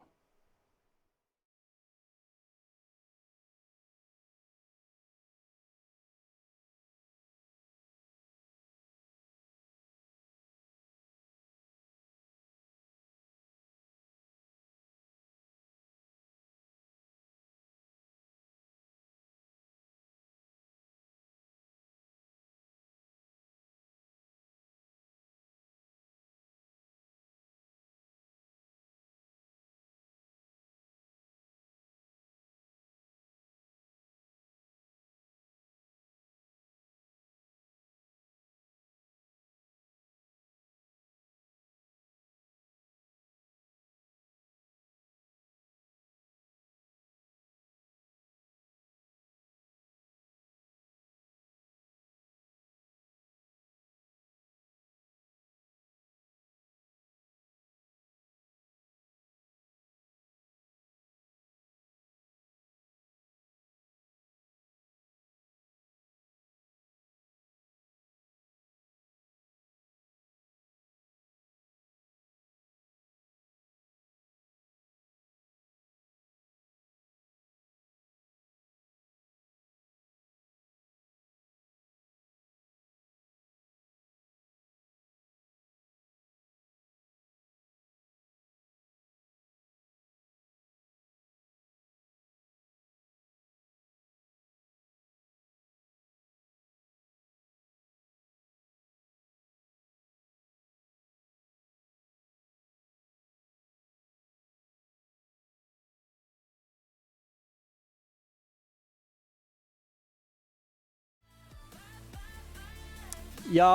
Já,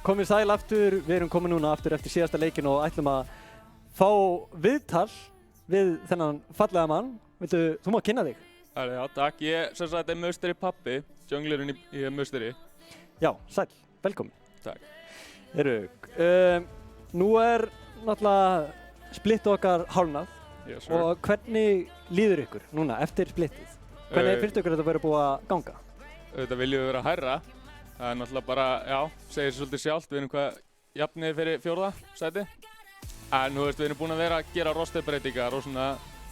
komið sæl aftur, við erum komin núna aftur eftir síðasta leikin og ætlum að fá viðtal við þennan fallega mann. Þú má kynna þig. Já, takk. Ég sem sagt er Musteri pappi, junglerinn í Musteri. Já, sæl, velkomin. Takk. Nú er náttúrulega splitt okkar hálnað. Yes, sir. Og hvernig líður ykkur núna eftir splittið? Hvernig finnst ykkur þetta verið búið að ganga? Þetta viljum við vera hærra. Það er náttúrulega bara, já, segir sér svolítið sjálft. Við erum hvað jafnir fyrir 4. sæti. En þú veist, við erum búin að vera að gera rosterbreytingar og svona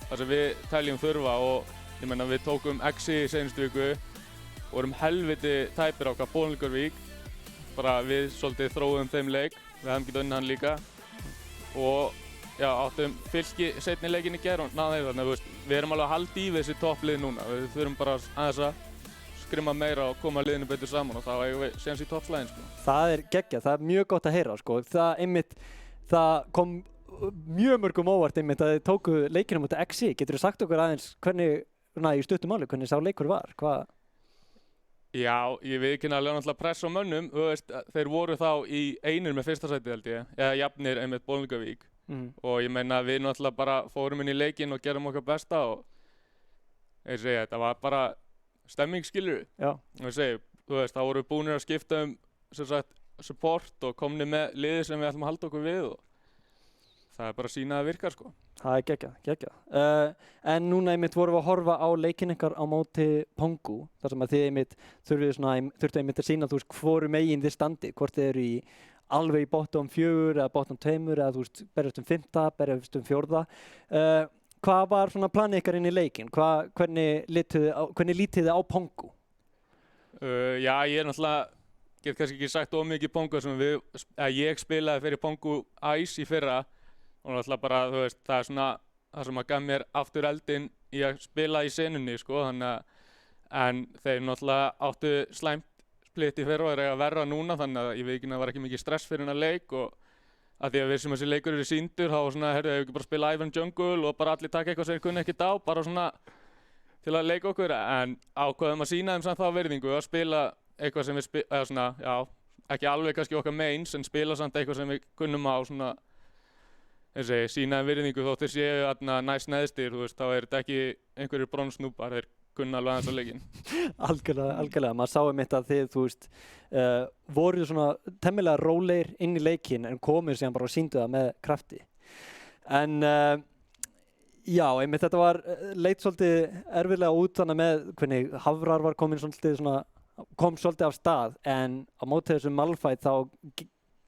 það sem við teljum þurfa og ég meina við tókum Exi í seinustu viku og erum helviti tæpir á hvað Bolungarvík. Bara við svolítið þróum þeim leik. Við hefum getað unnið hann líka. Og já, áttum Fylki seinni leikinn í gær og náðu þeir þannig að við erum alveg að halda í þessi topplið núna. Við þurfum bara aðeins að skrimma meira og koma liðinu betur saman og þá eigum við séans í toppslægin, sko. Það er geggjað, það er mjög gott að heyra, sko. Það kom mjög mörgum óvart einmitt að þið tóku leikina mútið XI. Geturðu sagt okkur aðeins hvernig, í stuttu máli, hvernig sá leikur var? Hvað? Já, ég viðurkenni alveg náttúrulega press á mönnum, þú veist, þeir voru þá í einir með fyrsta sæti held ég, eða jafnir einmitt Bolungarvík og ég meina við náttúrulega bara fórum inn í leikinn og gerum okkar besta og ég segi, þetta var bara stemming, skilur Já. Og ég segi, þú veist, þá vorum við búinir að skipta sem sagt, support og komni með liði sem við ætlum að halda okkur við og það er bara að sýna að það virkar, sko. Það er geggjað. En núna einmitt vorum við að horfa á leikinn ykkar á móti Pongu, þar sem að þið einmitt þurftu einmitt að sýna, þú veist, hvoru megin þið standi, hvort þið eru alveg í bottom 4 eða bottom 2 eða þú veist, berjast 5, berjast 4. Hvað var svona planið ykkar inn í leikinn? Hvernig lítið þið á Pongu? Já, ég náttúrulega get kannski ekki sagt ómikið Pongu sem ég spilaði fyrir Pongu Ice í fyrra og náttúrulega bara, þú veist, það er svona það sem að gaf mér aftur eldinn í að spila í senunni, sko, þannig að en þeir náttúrulega áttu slæmt split í fyrra og er að verra núna þannig að ég veit ekki að það var ekki mikið stress fyrir hennar leik og að því að við sem þessi leikur eru sýndur þá var svona, heyrðu, ef við ekki bara spila Ivan Jungle og bara allir taka eitthvað sem þeir kunni ekkert á, bara svona til að leika okkur, en ákvaðum að sýna þeim samt þá virðingu að spila eitthvað sem við eða svona, já, ekki alveg kannski okkar mains en spila samt eitthvað sem við kunnum á svona sýna þeim virðingu þótt þeir séu þarna næst neðstir, þú veist, þá er þetta ekki einhverjir bronsnúpar, þeir kunna alveg aðeins á leikinn. Algjörlega, maður sá einmitt að þið, þú veist, voruð svona temmilega rólegir inn í leikinn en komið síðan bara og sýndu það með krafti. En já, einmitt þetta leit svolítið erfiðlega út þannig með hvernig Hafrar var kom svolítið af stað en á móti þessum Malphite þá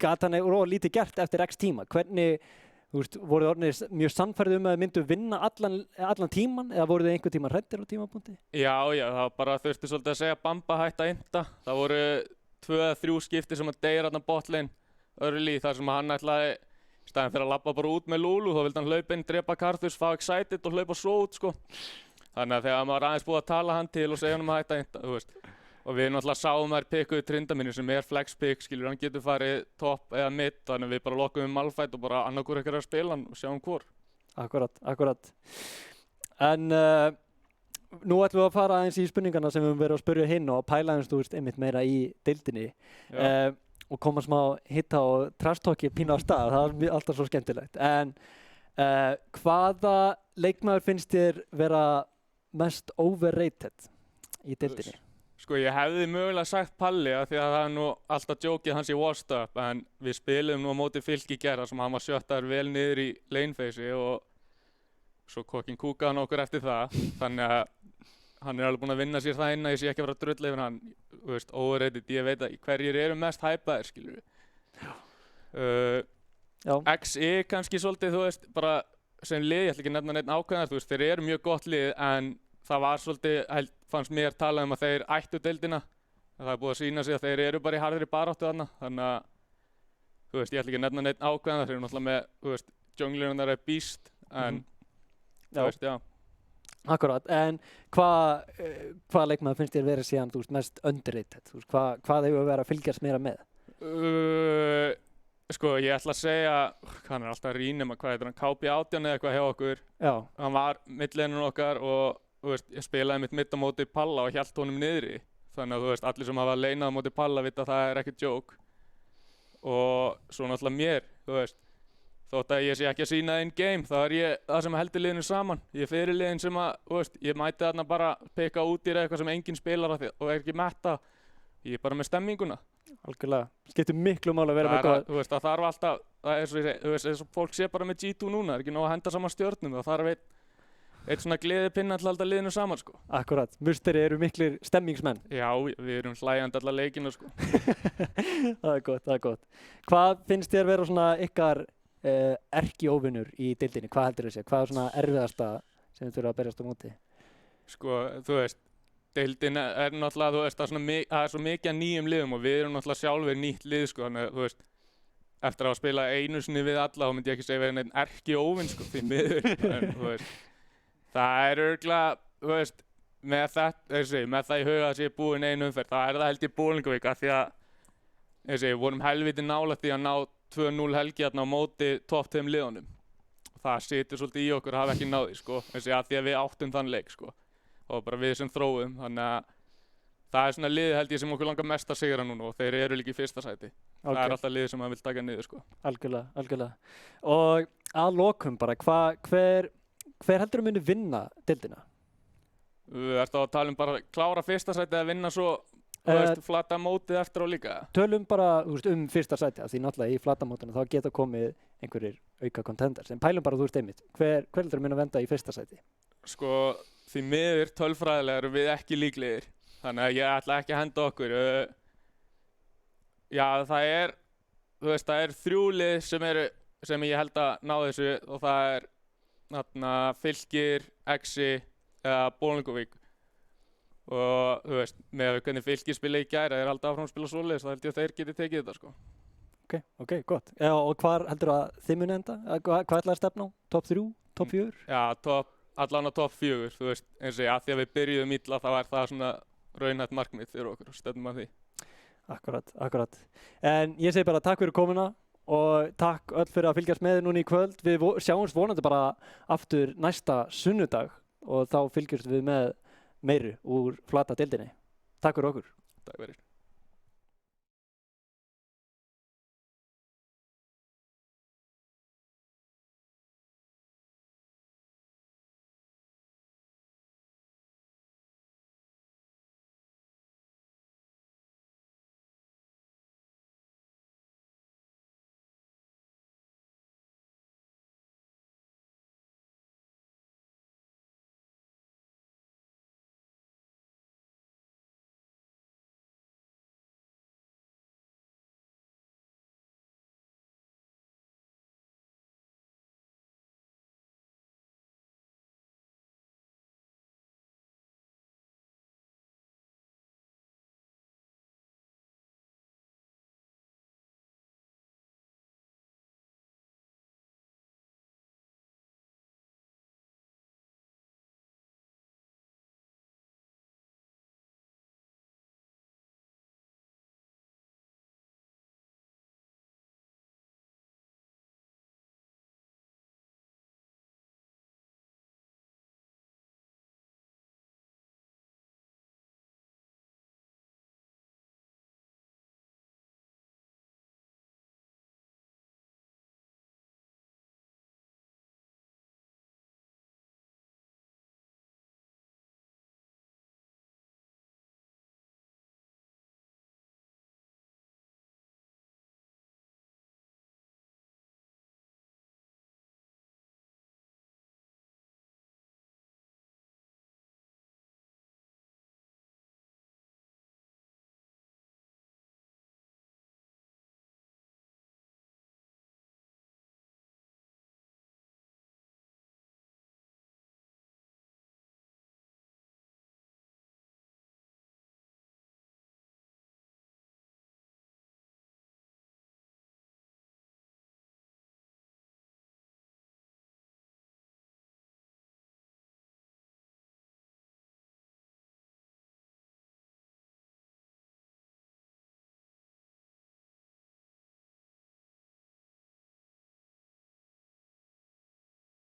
gat hann lítið gert eftir x tíma. Hvernig, þú veist, voruð orðnir mjög sannfærðir að þið myndu vinna allan tíman eða voruð þið einhver tíma hræddir á tímapunkti? Já, það bara þurfti svolítið að segja Bamba hætt að ynda. Það voru 2 eða 3 skipti sem að deyra þarna botlane early þar sem hann ætlaði í staðinn fyrir að labba bara út með Lulu þá vildi hann hlaupa inn, drepa Karthus, fá excited og hlaupa svo út, sko. Þannig að þegar maður aðeins búið að tala hann til og segja hann að hætta að ynda, þú veist. Og við náttúrulega sáum þær pikkuðu Tryndamínu sem er flex pick, skilur, hann getur farið topp eða mitt, þannig að við bara lokkum Malphite og bara annarkur ekkert að spila hann og sjáum hvor. Akkurat. En nú ætlum við að fara aðeins í spurningarna sem við höfum verið að spyrja hinn og pæla aðeins, þú veist, einmitt meira í deildinni og koma smá hitta og trash-talki pínu á stað, það er alltaf svo skemmtilegt. En hvaða leikmaður finnst þér vera mest overrated í deildinni? Sko ég hefði mögulega sagt Palli af því að það er nú alltaf djókið hans í washed up en við spilum nú á móti Fylki í gær sem hann var sjöttaður vel niður í lanefacei og svo kokkin kúkaði hann okkur eftir það þannig að hann er alveg búinn að vinna sér það inn að ég sé ekki að vera að drulla yfir hann, þú veist, overrated, ég veit að hverjir eru mest hypaðir, skilur við. XI kannski svolítið, þú veist, bara sem lið, ég ætla ekki að nefna neitt ákveðnar, þú veist, þeir eru mjög gott lið en það var svolítið, fannst mér talað um að þeir ættu deildina. Það er búið að sýna sig að þeir eru bara í harðri baráttu þarna. Þannig að, þú veist, ég ætla ekki að nefna neitt ákveðan. Þeir eru náttúrulega með, þú veist, junglirinn er beast, en, þú veist, já. Akkurat, en hvað leikmaður finnst þér verið síðan, þú veist, mest underrated? Þú veist, hvað hefur verið að fylgjast meira með? Sko, ég ætla að segja, hann er alltaf að rýna hvað heitir hann, KB18 eða eitthvað hjá okkur. Já. Hann var milleinun okkar og þú veist, ég spilaði mitt á móti Palla og hélt honum niðri. Þannig að þú veist, allir sem hafa leinað á móti Palla vita að það er ekkert joke. Og svo náttúrulega mér, þú veist, þótt að ég sé ekki að sýna in game, þá er ég það sem heldur liðinu saman. Ég er fyrirliðin sem að, þú veist, ég mæti þarna bara peka út í eitthvað sem enginn spilar og er ekki metta. Ég er bara með stemminguna. Algjörlega, skiptir miklu máli að vera með góða. Þú veist, það þarf alltaf, það er svo ég segi, þú veist, eins og fólk sé bara með G2 núna, það er ekki nóg að henda saman stjörnum, það þarf eitt svona gleðipinna til alltaf liðinu saman, sko. Akkurat, Musteri eru miklir stemmingsmenn. Já, við erum hlæjandi alla leikina, sko. Það er gott. Hvað finnst þér vera svona ykkar erkióvinur í deildinni? Hvað heldur þessi? Hvað er svona erfiðasta sem þið þurfa að berjast á móti? Sko, þú veist, deildin er náttúrulega, þú veist, það er svo mikið að nýjum liðum og við erum náttúrulega sjálfur nýtt lið, sko, þannig að, þú veist, eftir að spila einu sinni við alla, þá myndi ég ekki segja verið einn erkióvin, sko, því miður, en, þú veist, það er örugglega, þú veist, með það í huga að sé búin einu umferð, það er það held ég Bolungarvík af því að, við vorum helviti nálægt því að ná 2-0 helgi hérna á móti topp 5 liðunum það situr svolítið í okkur að hafa ekki náði, sko, þessi að því að við áttum þann leik, sko, og bara við sem þróum, þannig að það svona liðið held ég sem okkur langar mest að sigra núna og þeir eru líka í fyrsta sæti. Það alltaf liðið sem maður vil taka niður, sko. Algjörlega. Og að lokum bara, hver heldur muni vinna deildina? Ertu að tala bara klára fyrsta sæti eða vinna svo flata mótið eftir á líka? Tölum bara fyrsta sæti, því náttúrulega í flata mótinu þá geta komið einhverjir auka contenders, en pælum bara einmitt, hver heldur muni að venda í fyrsta sæti? Sko, því miður tölfræðilega eru við ekki líklegir, þannig að ég ætla ekki að henda okkur. Já, það er 3 lið sem ég held að ná þessu og það Fylkir, Exi eða Bolungarvík. Og með hvernig Fylkir spila í gær, þeir halda áfram að spila svoleiðis, þá held ég að þeir geti tekið þetta, sko. Ok, gott. Já, og hvar heldur að þið muni enda? Hvað ætlaði að stefna á? Top 3? Top 4? Já, allan á top 4, eins og því að við byrjuðum illa þá það svona raunhætt markmið fyrir okkur og stefnum að því. Akkurat. En ég segi bara takk fyrir komuna og takk öll fyrir að fylgjast með núna í kvöld. Við sjáumst vonandi bara aftur næsta sunnudag og þá fylgjumst við með meiru úr flata deildinni. Takk fyrir okkur. Takk fyrir.